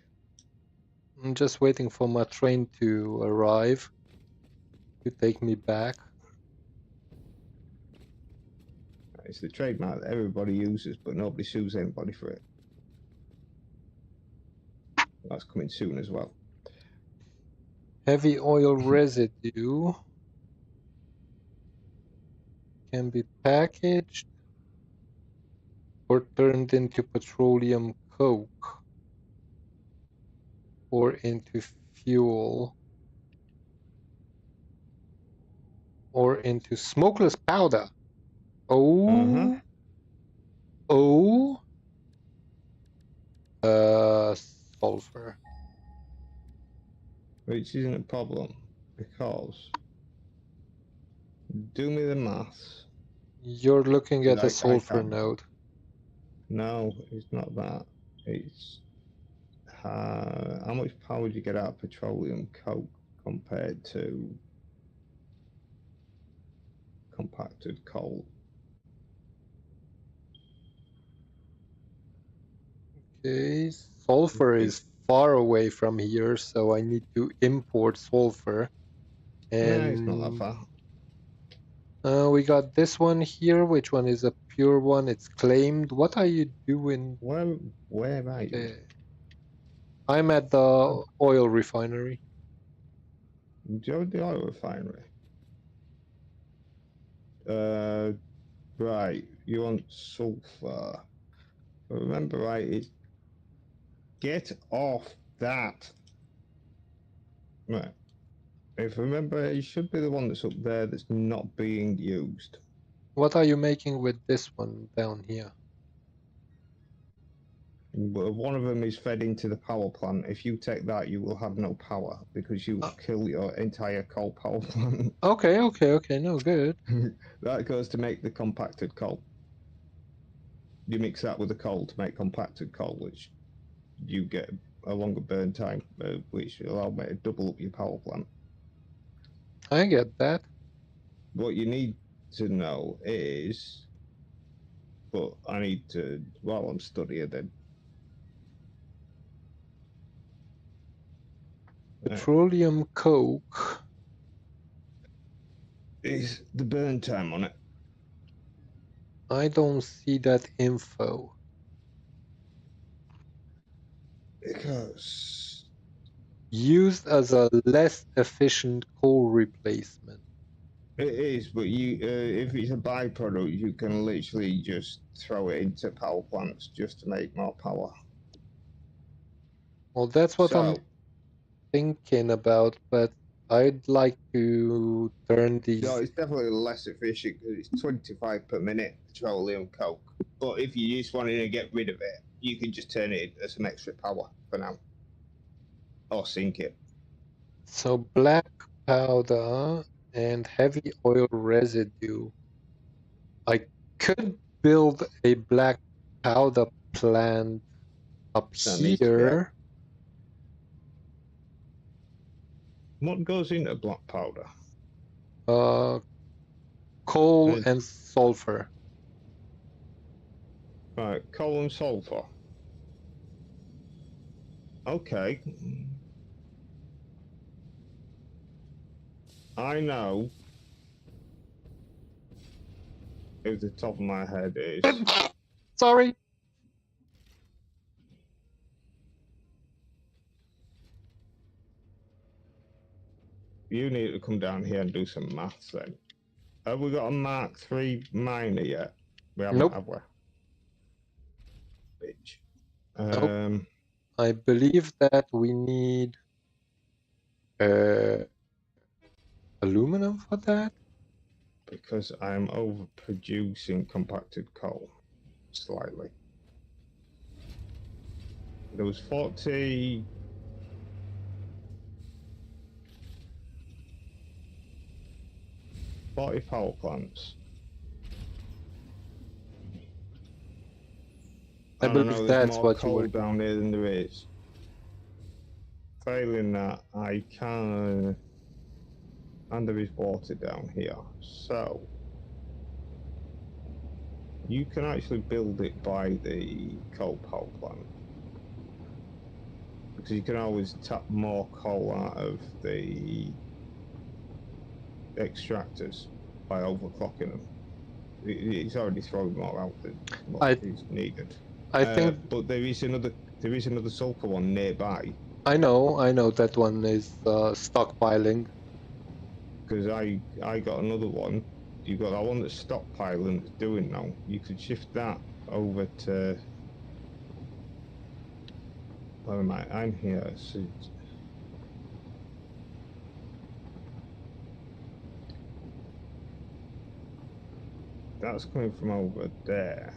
Speaker 1: I'm just waiting for my train to arrive to take me back.
Speaker 2: It's the trademark that everybody uses, but nobody sues anybody for it. That's coming soon as well.
Speaker 1: Heavy oil residue can be packaged or turned into petroleum coke or into fuel or into smokeless powder. Oh, sulfur.
Speaker 2: Which isn't a problem, because do me the maths.
Speaker 1: You're looking at a sulfur node.
Speaker 2: No, it's not that. It's how much power do you get out of petroleum coke compared to compacted coal?
Speaker 1: Okay, sulfur is far away from here, so I need to import sulfur. And
Speaker 2: no, it's not that
Speaker 1: far. We got this one here. Which one is a pure one? It's claimed. What are you doing?
Speaker 2: Where are you?
Speaker 1: I'm at the oil refinery.
Speaker 2: Do you have the oil refinery? Right. You want sulfur? Remember, right? It's get off that. Right. If remember, it should be the one that's up there that's not being used.
Speaker 1: What are you making with this one down here?
Speaker 2: One of them is fed into the power plant. If you take that, you will have no power because you will kill your entire coal power plant.
Speaker 1: Okay. No, good.
Speaker 2: That goes to make the compacted coal. You mix that with the coal to make compacted coal, which you get a longer burn time, which will allow me to double up your power plant.
Speaker 1: I get that.
Speaker 2: What you need to know is, but I need to, while I'm studying then.
Speaker 1: Petroleum coke.
Speaker 2: Is the burn time on it?
Speaker 1: I don't see that info.
Speaker 2: Because
Speaker 1: used as a less efficient coal replacement.
Speaker 2: It is, but you, if it's a byproduct, you can literally just throw it into power plants just to make more power.
Speaker 1: Well, that's what I'm thinking about, but I'd like to turn these.
Speaker 2: No, it's definitely less efficient because it's 25 per minute petroleum coke. But if you just wanted to get rid of it, you can just turn it into some extra power for now, or sink it.
Speaker 1: So black powder and heavy oil residue. I could build a black powder plant up here.
Speaker 2: What goes into black powder?
Speaker 1: Coal and sulfur.
Speaker 2: Right, coal and sulfur. Okay. I know. At the top of my head is.
Speaker 1: Sorry.
Speaker 2: You need to come down here and do some maths then. Have we got a Mark III miner yet? We haven't,
Speaker 1: nope.
Speaker 2: Have we? Bitch.
Speaker 1: Nope. I believe that we need aluminum for that.
Speaker 2: Because I'm overproducing compacted coal slightly. There was 40 power plants.
Speaker 1: I
Speaker 2: And I
Speaker 1: believe
Speaker 2: know there's
Speaker 1: that's
Speaker 2: more
Speaker 1: what you
Speaker 2: coal
Speaker 1: were
Speaker 2: down
Speaker 1: doing.
Speaker 2: here than there is. Failing that, I can. And there is water down here. So you can actually build it by the coal power plant. Because you can always tap more coal out of the extractors by overclocking them. It's already throwing more out than what is needed.
Speaker 1: I think,
Speaker 2: but there is another sulfur one nearby.
Speaker 1: I know that one is stockpiling.
Speaker 2: Because I got another one. You got that one that's stockpiling that's doing now. You could shift that over to. Where am I? I'm here. So that's coming from over there.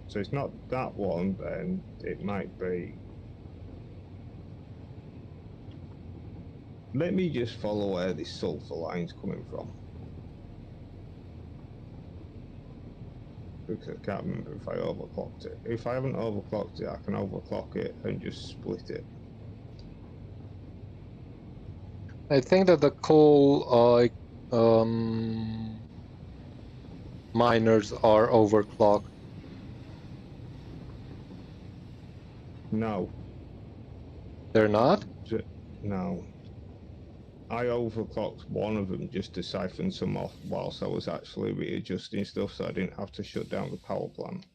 Speaker 2: So it's not that one, then it might be. Let me just follow where this sulfur line's coming from. Because I can't remember if I overclocked it. If I haven't overclocked it, I can overclock it and just split it.
Speaker 1: I think that the coal miners are overclocked.
Speaker 2: No.
Speaker 1: They're not?
Speaker 2: No. I overclocked one of them just to siphon some off whilst I was actually readjusting stuff so I didn't have to shut down the power plant.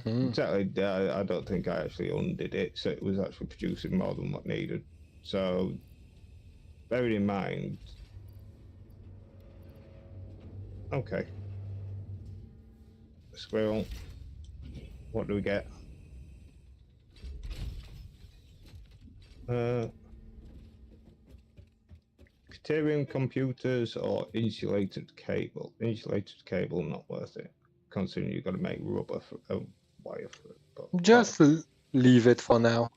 Speaker 2: Exactly, I don't think I actually undid it, so it was actually producing more than what needed. So, bearing in mind. Okay. Squirrel. What do we get? Ethereum computers or insulated cable? Insulated cable, not worth it. Considering you've got to make rubber for a wire for it. But
Speaker 1: Just leave it for now.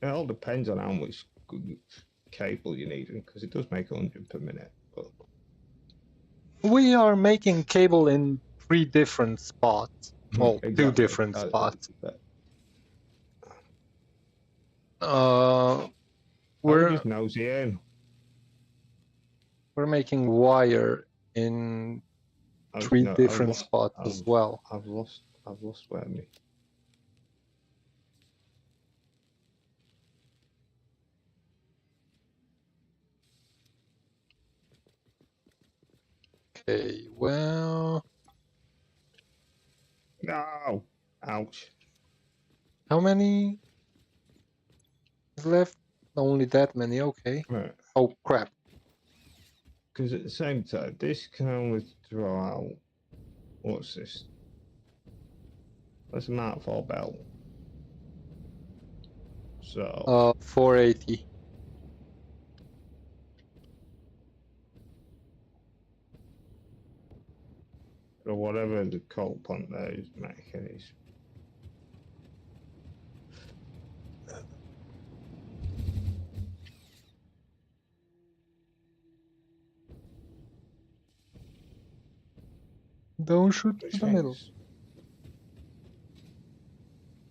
Speaker 2: it all depends on how much cable you need, because it does make 100 per minute. But
Speaker 1: we are making cable in 3 different spots. Well,
Speaker 2: exactly.
Speaker 1: 2 different spots.
Speaker 2: We're just nosy in.
Speaker 1: We're making wire in 3 different spots as well.
Speaker 2: I've lost where me.
Speaker 1: Okay, well.
Speaker 2: No! Ouch.
Speaker 1: How many is left? Only that many, okay.
Speaker 2: Right.
Speaker 1: Oh, crap.
Speaker 2: Because at the same time, this can only throw out. What's this? That's a Mark 4 belt. So.
Speaker 1: 480.
Speaker 2: Or whatever the coal plant there is making is.
Speaker 1: Don't shoot to the middle.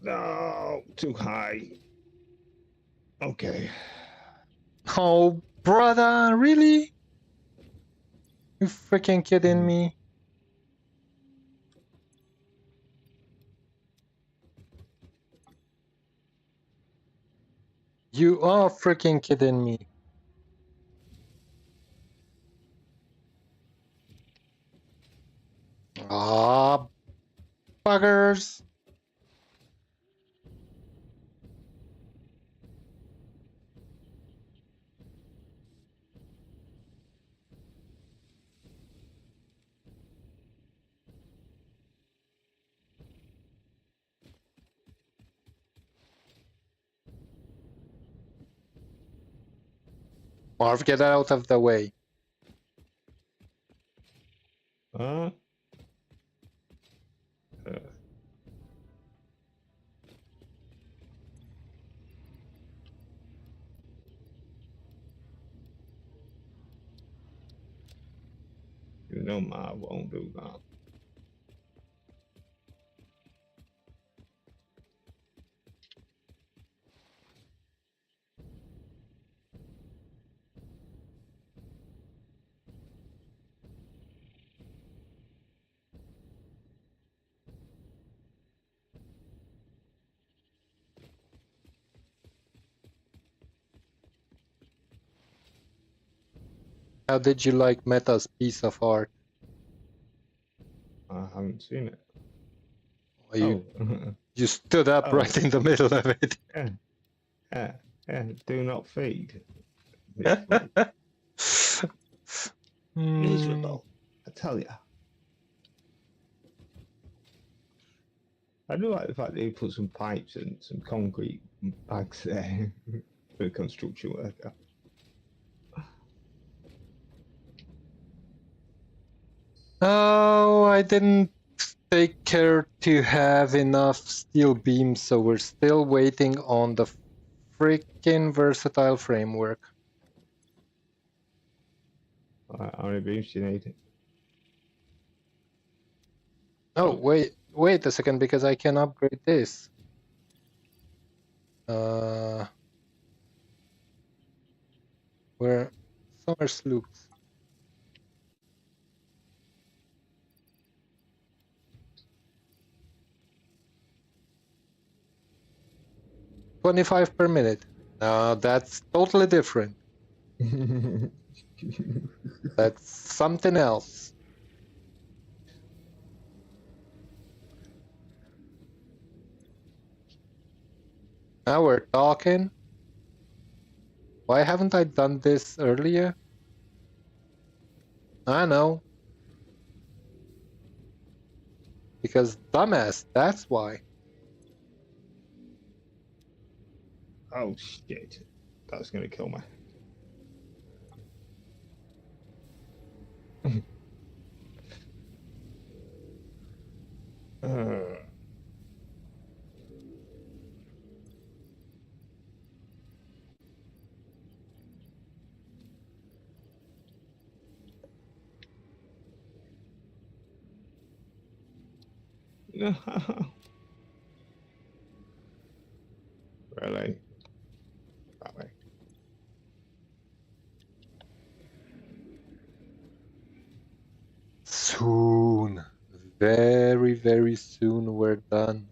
Speaker 2: No, too high. Okay.
Speaker 1: Oh, brother, really? You freaking kidding me? You are freaking kidding me. Ah, buggers. Marv, get out of the way.
Speaker 2: You know I won't do that.
Speaker 1: How did you like Meta's piece of art?
Speaker 2: I haven't seen it.
Speaker 1: You,
Speaker 2: Oh.
Speaker 1: you stood up
Speaker 2: Oh.
Speaker 1: right in the middle of it.
Speaker 2: Yeah. Do not feed. Miserable. I tell you. I do like the fact that he put some pipes and some concrete bags there for the construction worker.
Speaker 1: Oh, I didn't take care to have enough steel beams, so we're still waiting on the freaking versatile framework.
Speaker 2: How many beams do you need?
Speaker 1: Oh, wait a second, because I can upgrade this. Where summer sloops. $25 per minute. That's totally different. That's something else. Now we're talking. Why haven't I done this earlier? I know. Because dumbass, that's why.
Speaker 2: Oh shit. That's gonna kill me. No. Really? That way.
Speaker 1: Soon. Very, very soon we're done.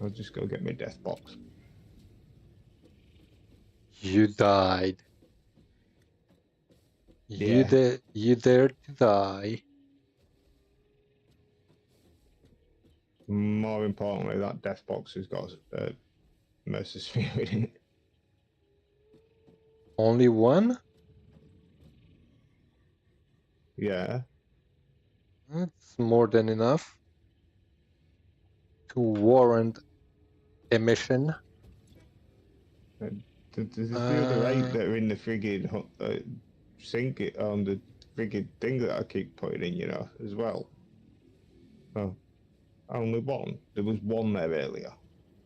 Speaker 2: I'll just go get my death box.
Speaker 1: You died.
Speaker 2: Yeah.
Speaker 1: You dared to die.
Speaker 2: More importantly, that death box has got a Mercer sphere in it.
Speaker 1: Only one?
Speaker 2: Yeah.
Speaker 1: That's more than enough to warrant a mission.
Speaker 2: There's the other 8 that are in the friggin' sink it on the friggin' thing that I keep putting in, you know, as well. Oh, only one. There was one there earlier.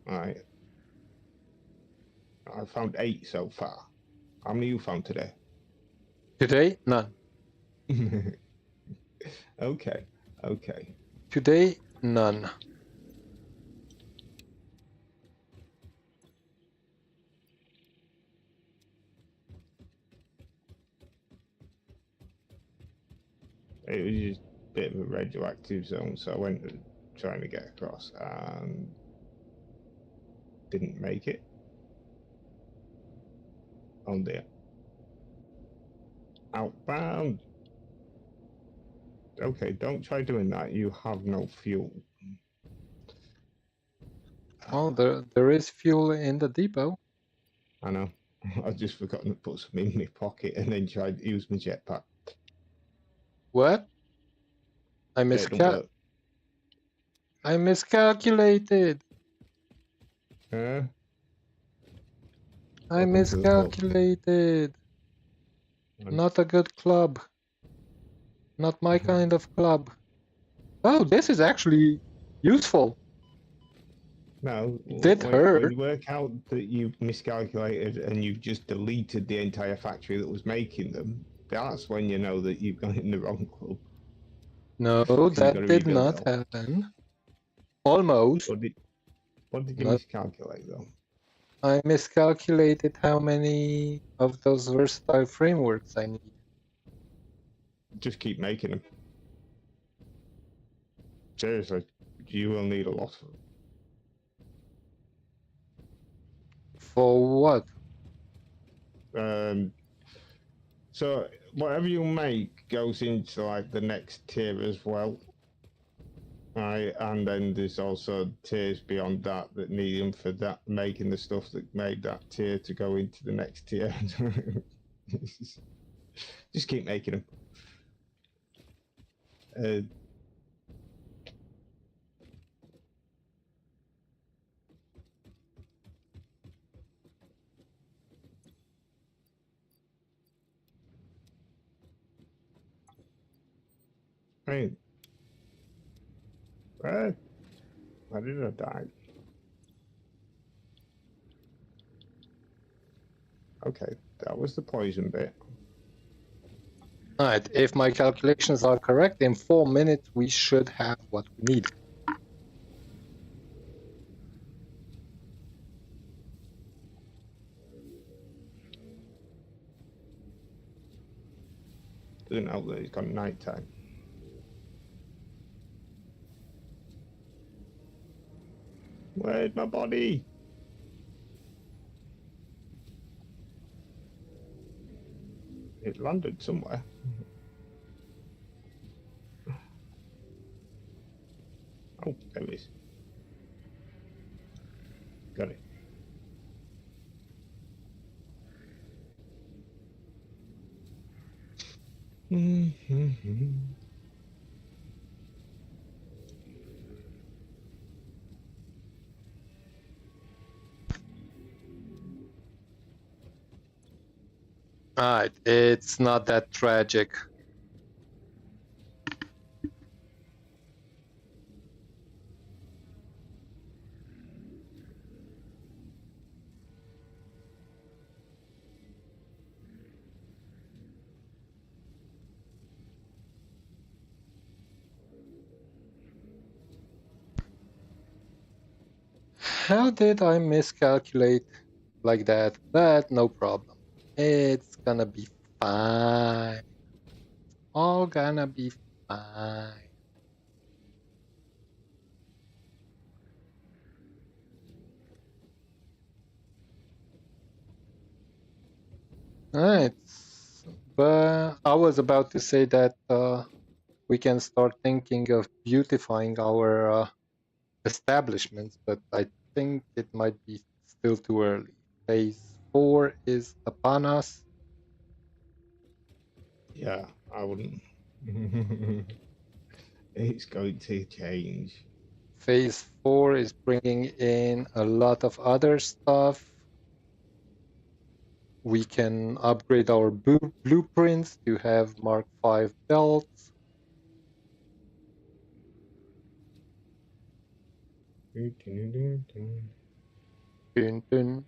Speaker 2: Alright. I found 8 so far. How many you found today?
Speaker 1: Today, none.
Speaker 2: Okay.
Speaker 1: Today, none.
Speaker 2: It was just a bit of a radioactive zone, so I went trying to get across and didn't make it. Oh dear. Outbound. Okay, don't try doing that. You have no fuel.
Speaker 1: Oh, there is fuel in the depot.
Speaker 2: I know. I just forgotten to put some in my pocket and then tried to use my jetpack.
Speaker 1: What? I
Speaker 2: Yeah, it don't work.
Speaker 1: I miscalculated. I
Speaker 2: Welcome to the club.
Speaker 1: miscalculated. Not a good club. Not my kind of club. Oh, this is actually useful.
Speaker 2: No,
Speaker 1: Did
Speaker 2: when
Speaker 1: hurt.
Speaker 2: you work out that you've miscalculated and you've just deleted the entire factory that was making them, that's when you know that you've gone in the wrong club.
Speaker 1: No,
Speaker 2: Because you've got
Speaker 1: that
Speaker 2: to
Speaker 1: did
Speaker 2: rebuild it
Speaker 1: not
Speaker 2: all.
Speaker 1: happen. Almost.
Speaker 2: What did you
Speaker 1: Not.
Speaker 2: miscalculate though?
Speaker 1: I miscalculated how many of those versatile frameworks I need.
Speaker 2: Just keep making them. Seriously, you will need a lot of them.
Speaker 1: For what?
Speaker 2: So whatever you make goes into like the next tier as well. Right, and then there's also tiers beyond that that need them for that making the stuff that made that tier to go into the next tier. Just keep making them. Right. Why did I die? Okay, that was the poison bit.
Speaker 1: Alright, if my calculations are correct, in 4 minutes we should have what we need.
Speaker 2: Doesn't help that it's got night time. Where's my body? It landed somewhere. Oh, there it is. Got it.
Speaker 1: Alright, it's not that tragic. How did I miscalculate like that? But no problem. It's gonna be fine. All gonna be fine. Alright, but I was about to say that we can start thinking of beautifying our establishments, but I think it might be still too early. Phase 4 is upon us.
Speaker 2: Yeah, I wouldn't. It's going to change.
Speaker 1: Phase 4 is bringing in a lot of other stuff. We can upgrade our blueprints to have Mark 5 belts. Dun, dun.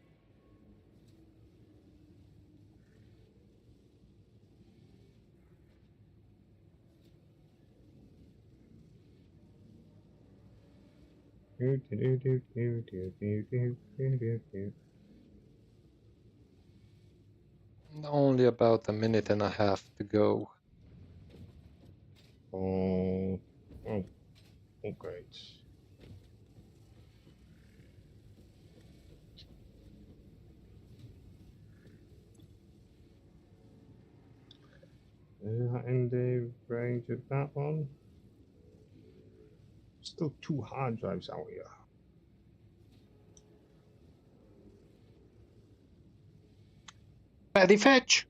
Speaker 1: Only about a minute and a half to go.
Speaker 2: Oh, great. Is that in the range of that one? Still 2 hard drives out here.
Speaker 1: Paddy fetch.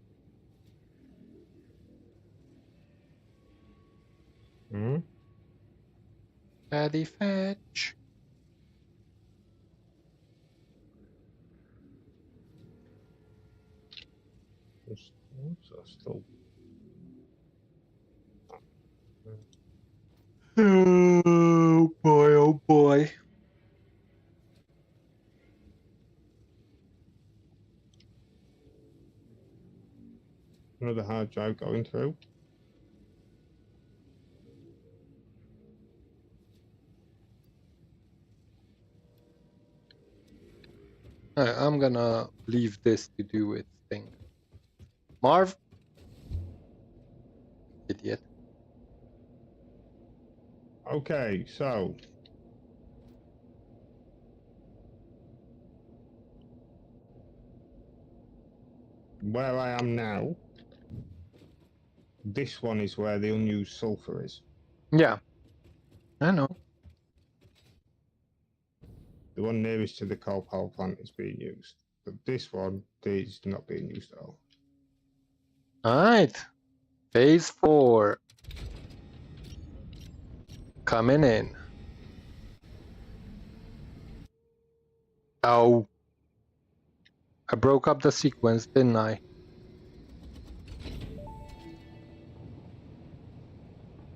Speaker 1: Paddy fetch.
Speaker 2: Still.
Speaker 1: Oh boy, oh boy.
Speaker 2: Another hard drive going through.
Speaker 1: I'm gonna leave this to do its thing. Marv? Idiot.
Speaker 2: Okay, so where I am now, this one is where the unused sulfur is.
Speaker 1: Yeah. I know.
Speaker 2: The one nearest to the coal power plant is being used. But this one is not being used at all.
Speaker 1: Alright. Phase 4. Coming in. Oh. I broke up the sequence, didn't I?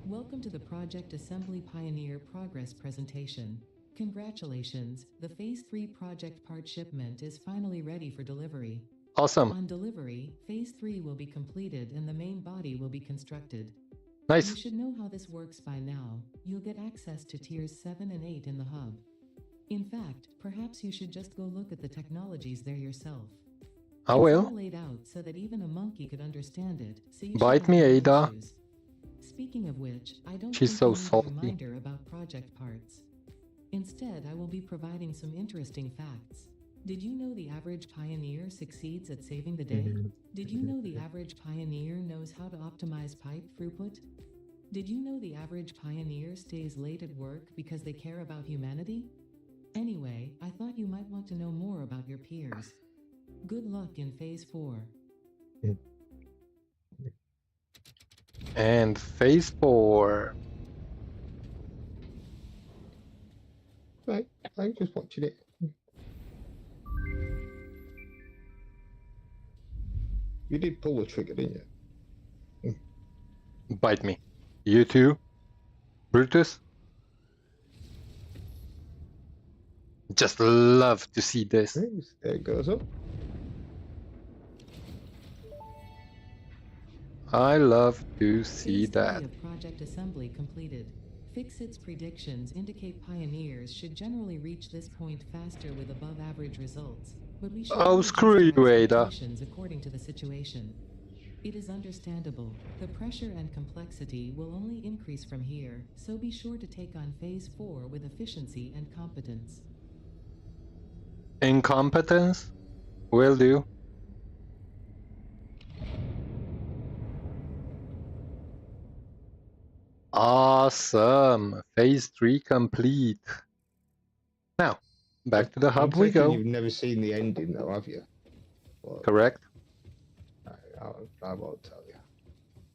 Speaker 3: Welcome to the Project Assembly Pioneer Progress presentation. Congratulations, the Phase 3 project part shipment is finally ready for delivery.
Speaker 1: Awesome.
Speaker 3: On delivery, Phase 3 will be completed and the main body will be constructed. You
Speaker 1: Nice.
Speaker 3: should know how this works by now. You'll get access to tiers 7 and 8 in the hub. In fact, perhaps you should just go look at the technologies there yourself.
Speaker 1: I
Speaker 3: It's
Speaker 1: will.
Speaker 3: all laid out so that even a monkey could understand it, so you
Speaker 1: Bite
Speaker 3: should
Speaker 1: me,
Speaker 3: have no
Speaker 1: Ada.
Speaker 3: issues. Speaking of which, I don't
Speaker 1: She's
Speaker 3: think
Speaker 1: so
Speaker 3: you need
Speaker 1: salty.
Speaker 3: a reminder about project parts. Instead, I will be providing some interesting facts. Did you know the average pioneer succeeds at saving the day? Did you know the average pioneer knows how to optimize pipe throughput? Did you know the average pioneer stays late at work because they care about humanity? Anyway, I thought you might want to know more about your peers. Good luck in Phase 4.
Speaker 1: And Phase 4.
Speaker 2: Right, I'm just watching it. You did pull the trigger, didn't you?
Speaker 1: Bite me. You too, Brutus. Just love to see this.
Speaker 2: There it goes up.
Speaker 1: I love to see
Speaker 3: Phase 3
Speaker 1: that.
Speaker 3: of project assembly completed. Fixit's predictions indicate pioneers should generally reach this point faster with above average results, but we should
Speaker 1: Oh,
Speaker 3: all
Speaker 1: screw
Speaker 3: adjust
Speaker 1: you,
Speaker 3: our
Speaker 1: Ada.
Speaker 3: expectations according to the situation. It is understandable. The pressure and complexity will only increase from here, so be sure to take on Phase 4 with efficiency and competence.
Speaker 1: Incompetence? Will do. Awesome. Phase 3 complete. Now, back to the
Speaker 2: I'm
Speaker 1: hub we
Speaker 2: taking
Speaker 1: go.
Speaker 2: you've never seen the ending though, have you? Well,
Speaker 1: Correct?
Speaker 2: I won't tell you.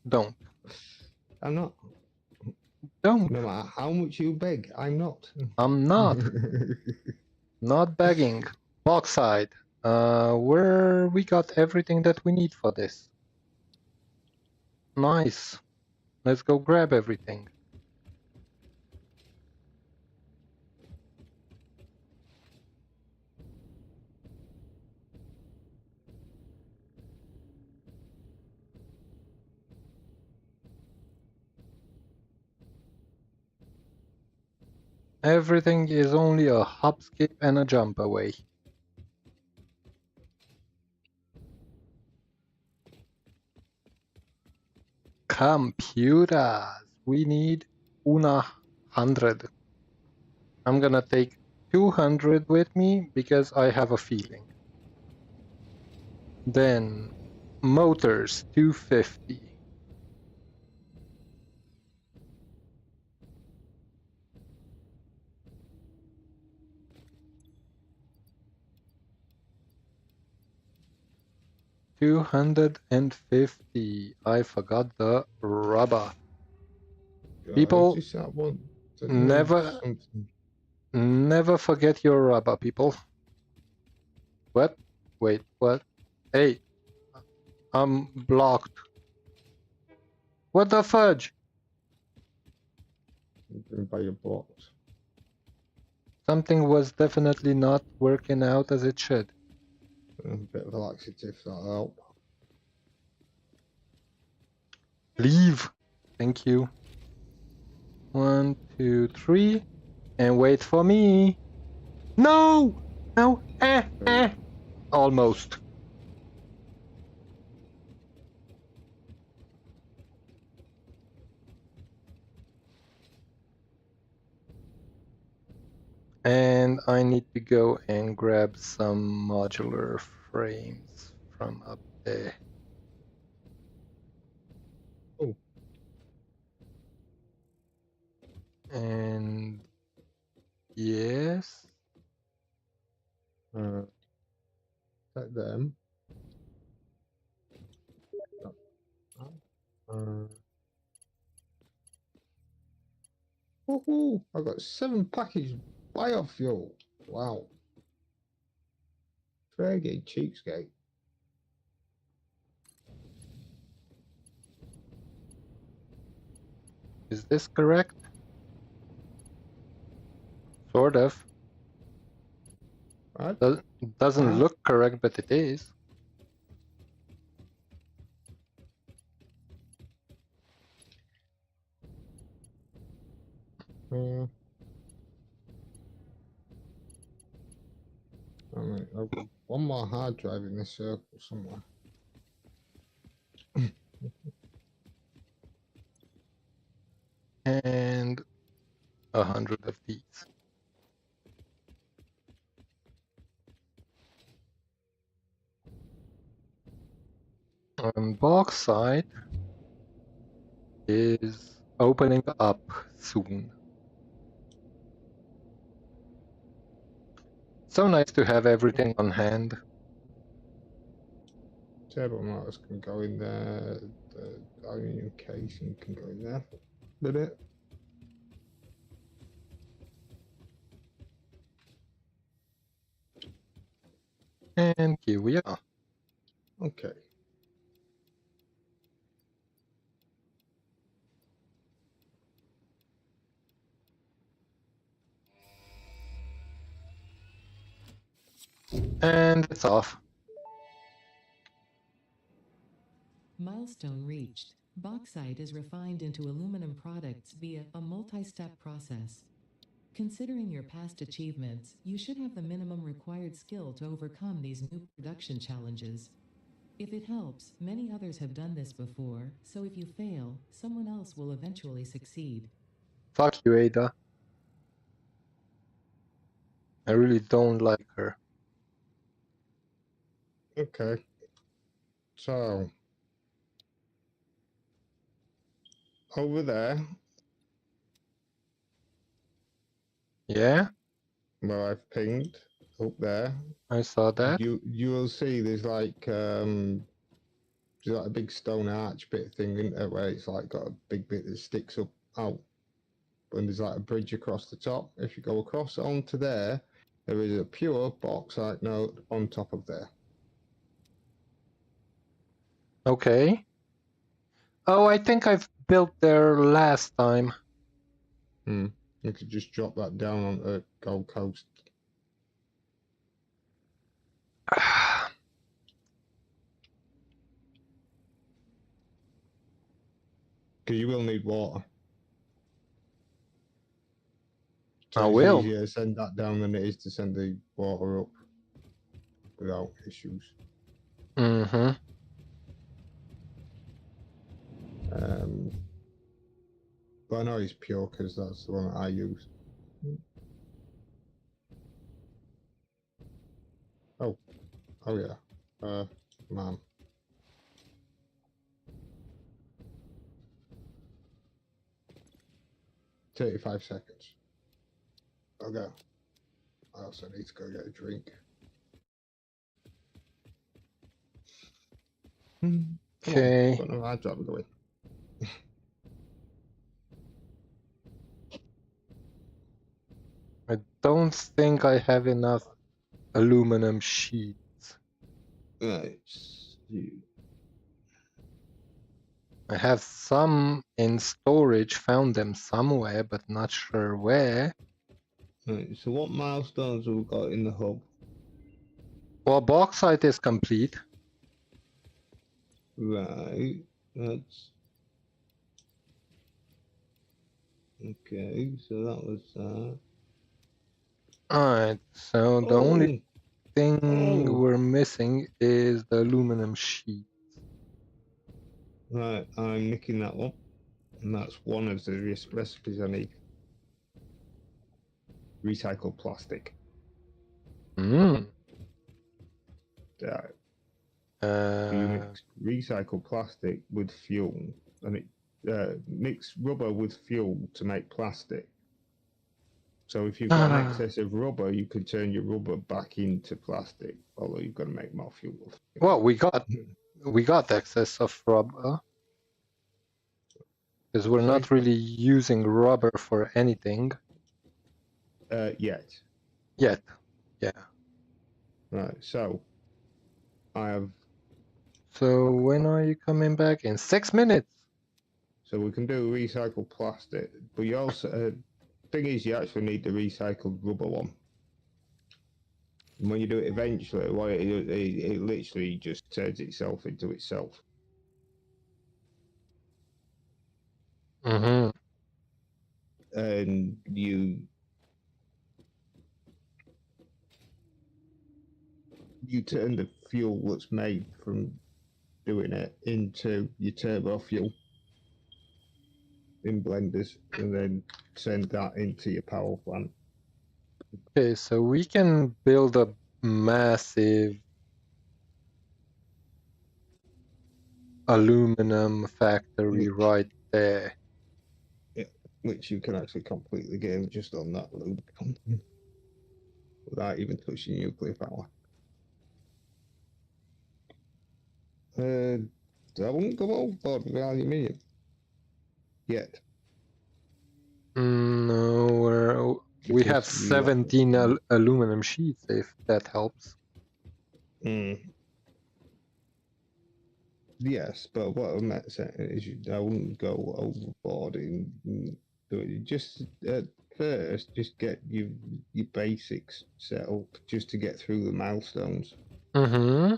Speaker 1: Don't.
Speaker 2: I'm not.
Speaker 1: Don't.
Speaker 2: No matter how much you beg, I'm not.
Speaker 1: I'm not. Not begging. Bauxite. Where we got everything that we need for this. Nice. Let's go grab everything. Everything is only a hop, skip, and a jump away. Computers. We need 100. I'm gonna take 200 with me because I have a feeling. Then motors 250. 250. I forgot the rubber.
Speaker 2: God,
Speaker 1: People,
Speaker 2: just that one that
Speaker 1: never,
Speaker 2: needs something.
Speaker 1: never forget your rubber, people. What? Wait, what? Hey, I'm blocked. What the fudge?
Speaker 2: By your blocks.
Speaker 1: Something was definitely not working out as it should.
Speaker 2: A bit of a laxative, that'll help.
Speaker 1: Leave. Thank you. 1, 2, 3. And wait for me. No! No! Almost. And I need to go and grab some modular frames from up there.
Speaker 2: Oh.
Speaker 1: And yes.
Speaker 2: Take them. Woohoo! I got 7 packaged biofuel. Wow. Fair game, cheapskate.
Speaker 1: Is this correct? Sort of.
Speaker 2: Right?
Speaker 1: Doesn't look correct, but it is.
Speaker 2: Alright, I've got one more hard drive in this circle somewhere.
Speaker 1: And 100 of these. Bauxite is opening up soon. So nice to have everything on hand.
Speaker 2: Table motors can go in there. The aluminium casing can go in there. Did it?
Speaker 1: And here we are.
Speaker 2: Okay.
Speaker 1: And it's off.
Speaker 3: Milestone reached. Bauxite is refined into aluminum products via a multi-step process. Considering your past achievements, you should have the minimum required skill to overcome these new production challenges. If it helps, many others have done this before, so if you fail, someone else will eventually succeed.
Speaker 1: Fuck you, Ada. I really don't like her.
Speaker 2: Okay. So over there,
Speaker 1: Yeah,
Speaker 2: where I've pinged up there,
Speaker 1: I saw that.
Speaker 2: you will see there's like a big stone arch bit thing in there where it's like got a big bit that sticks up out. And there's like a bridge across the top. If you go across onto there, there is a pure bauxite node on top of there.
Speaker 1: Okay. Oh, I think I've built there last time.
Speaker 2: You could just drop that down on the Gold Coast. Because you will need water. So
Speaker 1: I
Speaker 2: it's
Speaker 1: will.
Speaker 2: easier to send that down than it is to send the water up without issues.
Speaker 1: Mm-hmm.
Speaker 2: But I know it's pure because that's the one that I use. Oh yeah. Man. $35 seconds. Okay. I also need to go get a drink.
Speaker 1: Okay.
Speaker 2: Got no hard drive going.
Speaker 1: I don't think I have enough aluminum sheets.
Speaker 2: Right.
Speaker 1: I have some in storage, found them somewhere, but not sure where.
Speaker 2: Right. So what milestones have we got in the hub?
Speaker 1: Well, bauxite is complete.
Speaker 2: Right. That's okay. So that was that.
Speaker 1: Alright, so the only thing
Speaker 2: Oh.
Speaker 1: we're missing is the aluminum sheet.
Speaker 2: Right. I'm nicking that one, and that's one of the recipes I need. Recycled plastic.
Speaker 1: Mm.
Speaker 2: You
Speaker 1: Uh,
Speaker 2: mix recycled plastic with fuel, and it mix rubber with fuel to make plastic. So if you've got an excess of rubber, you can turn your rubber back into plastic, although you've got to make more fuel.
Speaker 1: well, we got excess of rubber because we're not really using rubber for anything
Speaker 2: Yet.
Speaker 1: yet. Yeah.
Speaker 2: Right. So I have.
Speaker 1: So when are you coming back? In 6 minutes.
Speaker 2: So we can do recycled plastic, but you also thing is you actually need the recycled rubber one. And when you do it eventually, well, it literally just turns itself into itself.
Speaker 1: Mm-hmm.
Speaker 2: And you turn the fuel that's made from doing it into your turbo fuel in blenders, and then send that into your power plant.
Speaker 1: Okay, so we can build a massive aluminum factory right there.
Speaker 2: Yeah, which you can actually complete the game just on that loop without even touching nuclear power. I won't go overboard with aluminium yet.
Speaker 1: No, we have
Speaker 2: Because you
Speaker 1: 17 aluminum sheets, if that helps.
Speaker 2: Yes, but what I'm saying is I wouldn't go overboard in doing it. Just at first, just get your basics set up just to get through the milestones.
Speaker 1: Mm-hmm.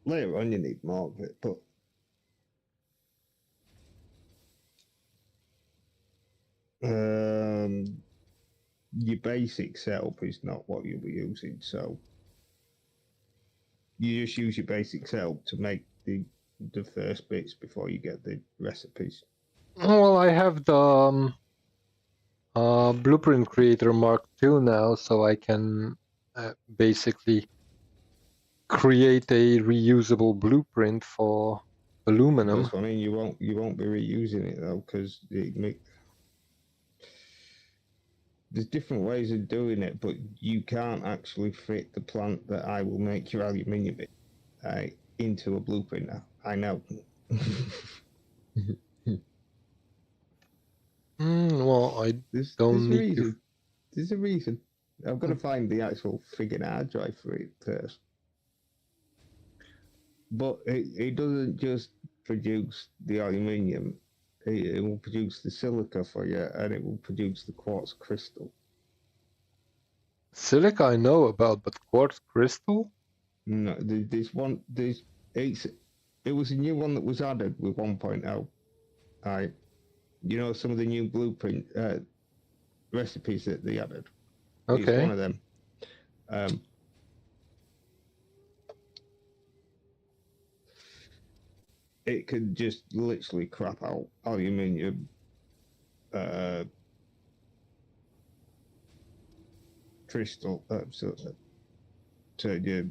Speaker 2: Later on, you need more of it, but your basic setup is not what you'll be using. So you just use your basic setup to make the first bits before you get the recipes.
Speaker 1: Well, I have the Blueprint Creator Mark II now, so I can basically create a reusable blueprint for aluminum.
Speaker 2: That's what I mean. You won't be reusing it though, because there's different ways of doing it, but you can't actually fit the plant that I will make your aluminium into a blueprint now. I know.
Speaker 1: Well, I don't need to.
Speaker 2: There's a reason. I've got to find the actual friggin' hard drive for it first. But it doesn't just produce the aluminium. It will produce the silica for you, and it will produce the quartz crystal.
Speaker 1: Silica I know about, but quartz crystal?
Speaker 2: No, there's one. It was a new one that was added with 1.0. You know, some of the new blueprint recipes that they added.
Speaker 1: Okay.
Speaker 2: It's one of them. It could just literally crap out aluminium, crystal, turn your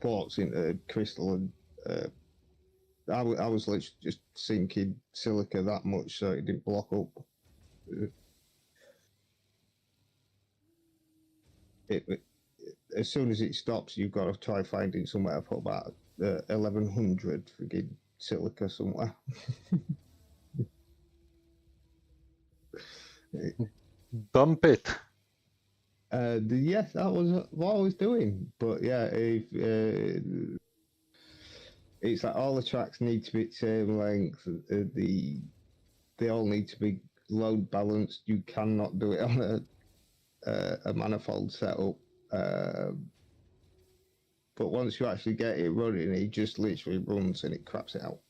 Speaker 2: quartz into crystal and I was literally just sinking silica that much so it didn't block up. As soon as it stops, you've got to try finding somewhere for about 1100 friggin' silica somewhere.
Speaker 1: Dump it.
Speaker 2: Yes, that was what I was doing. But yeah, it's like all the tracks need to be the same length. They all need to be load balanced. You cannot do it on a manifold setup. But once you actually get it running, it just literally runs and it craps it out.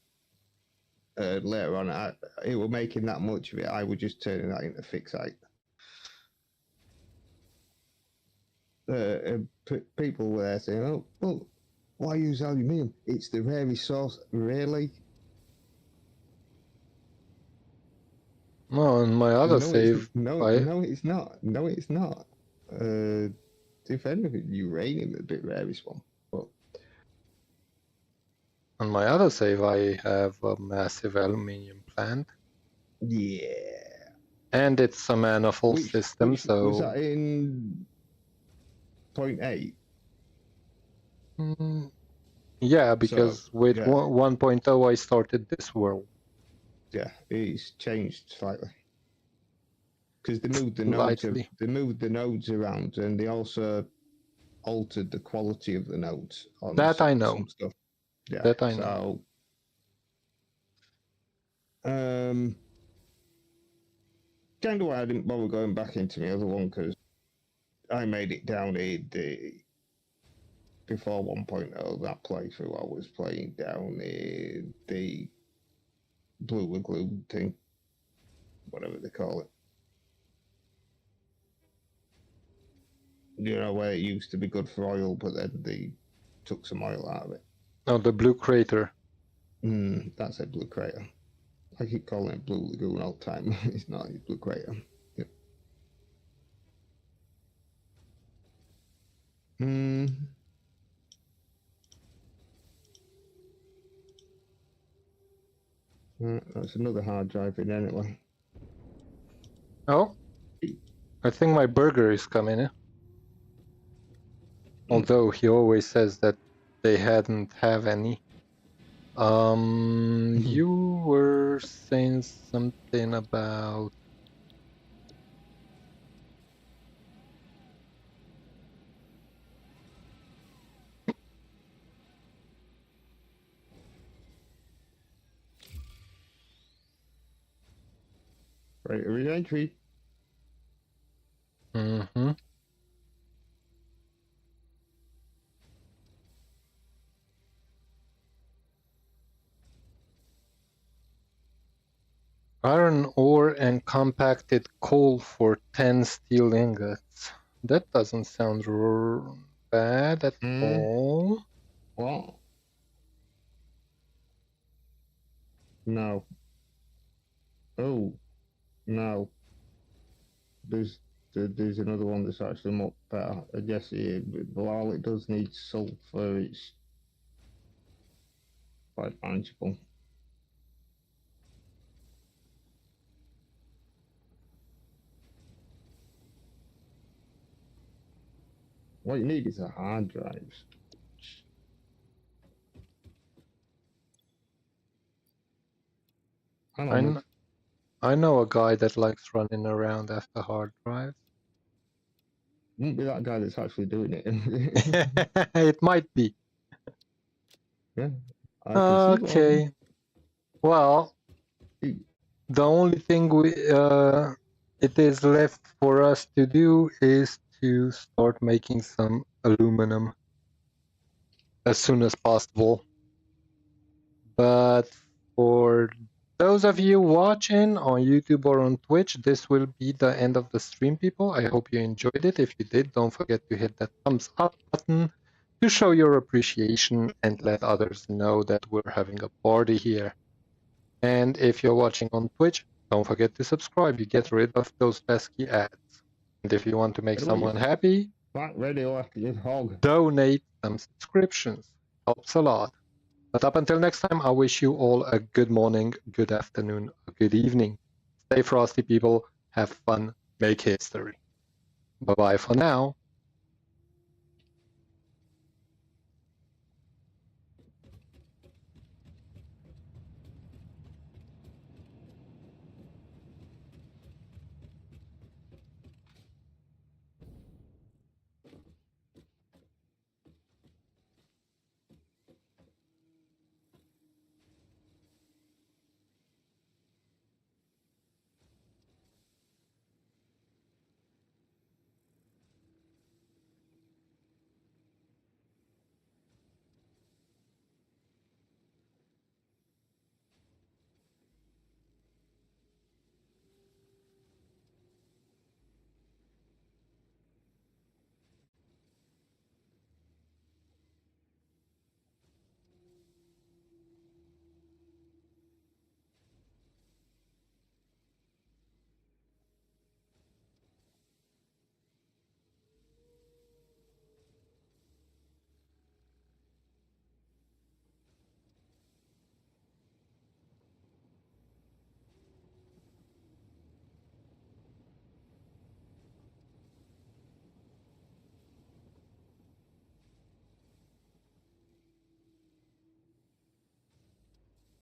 Speaker 2: Later on, it was making that much of it. I was just turning that into Fixite. People were there saying, "Oh, well, why use aluminium? It's the rarest source." Really?
Speaker 1: No, on my other save,
Speaker 2: no, it's not. No, it's not. If anything, uranium is a bit rarest one. But
Speaker 1: on my other save, I have a massive aluminium plant.
Speaker 2: yeah.
Speaker 1: And it's a manifold system, so...
Speaker 2: Was that in 0.8?
Speaker 1: Yeah, because with 1.0 I started this world.
Speaker 2: Yeah, it's changed slightly. Because they moved the nodes around, and they also altered the quality of the nodes on
Speaker 1: that
Speaker 2: some,
Speaker 1: I know.
Speaker 2: Some stuff. Yeah,
Speaker 1: that I know.
Speaker 2: Kind of why I didn't bother going back into my other one, because I made it down before 1.0, that playthrough I was playing down the Blue Lagoon thing, whatever they call it. You know, where it used to be good for oil, but then they took some oil out of it.
Speaker 1: Oh, the Blue Crater.
Speaker 2: That's a Blue Crater. I keep calling it Blue Lagoon all the time. It's not, it's Blue Crater. Yep. That's another hard drive in anyway.
Speaker 1: Oh, I think my burger is coming in. Although he always says that they hadn't have any. You were saying something about...
Speaker 2: Right, re-entry.
Speaker 1: Iron ore and compacted coal for 10 steel ingots. That doesn't sound bad at all.
Speaker 2: What? No. Oh, no. There's another one that's actually much better. I guess while it does need sulfur, it's quite manageable. What you need is a hard drive.
Speaker 1: I know a guy that likes running around after hard drives.
Speaker 2: Won't be that guy that's actually doing it.
Speaker 1: It might be.
Speaker 2: Yeah.
Speaker 1: Okay. Well, the only thing it is left for us to do is to start making some aluminum as soon as possible. But for those of you watching on YouTube or on Twitch, this will be the end of the stream, people. I hope you enjoyed it. If you did, don't forget to hit that thumbs up button to show your appreciation and let others know that we're having a party here. And if you're watching on Twitch, don't forget to subscribe. You get rid of those pesky ads. And if you want to make someone happy, donate some subscriptions. Helps a lot. But up until next time, I wish you all a good morning, good afternoon, a good evening. Stay frosty, people. Have fun. Make history. Bye-bye for now.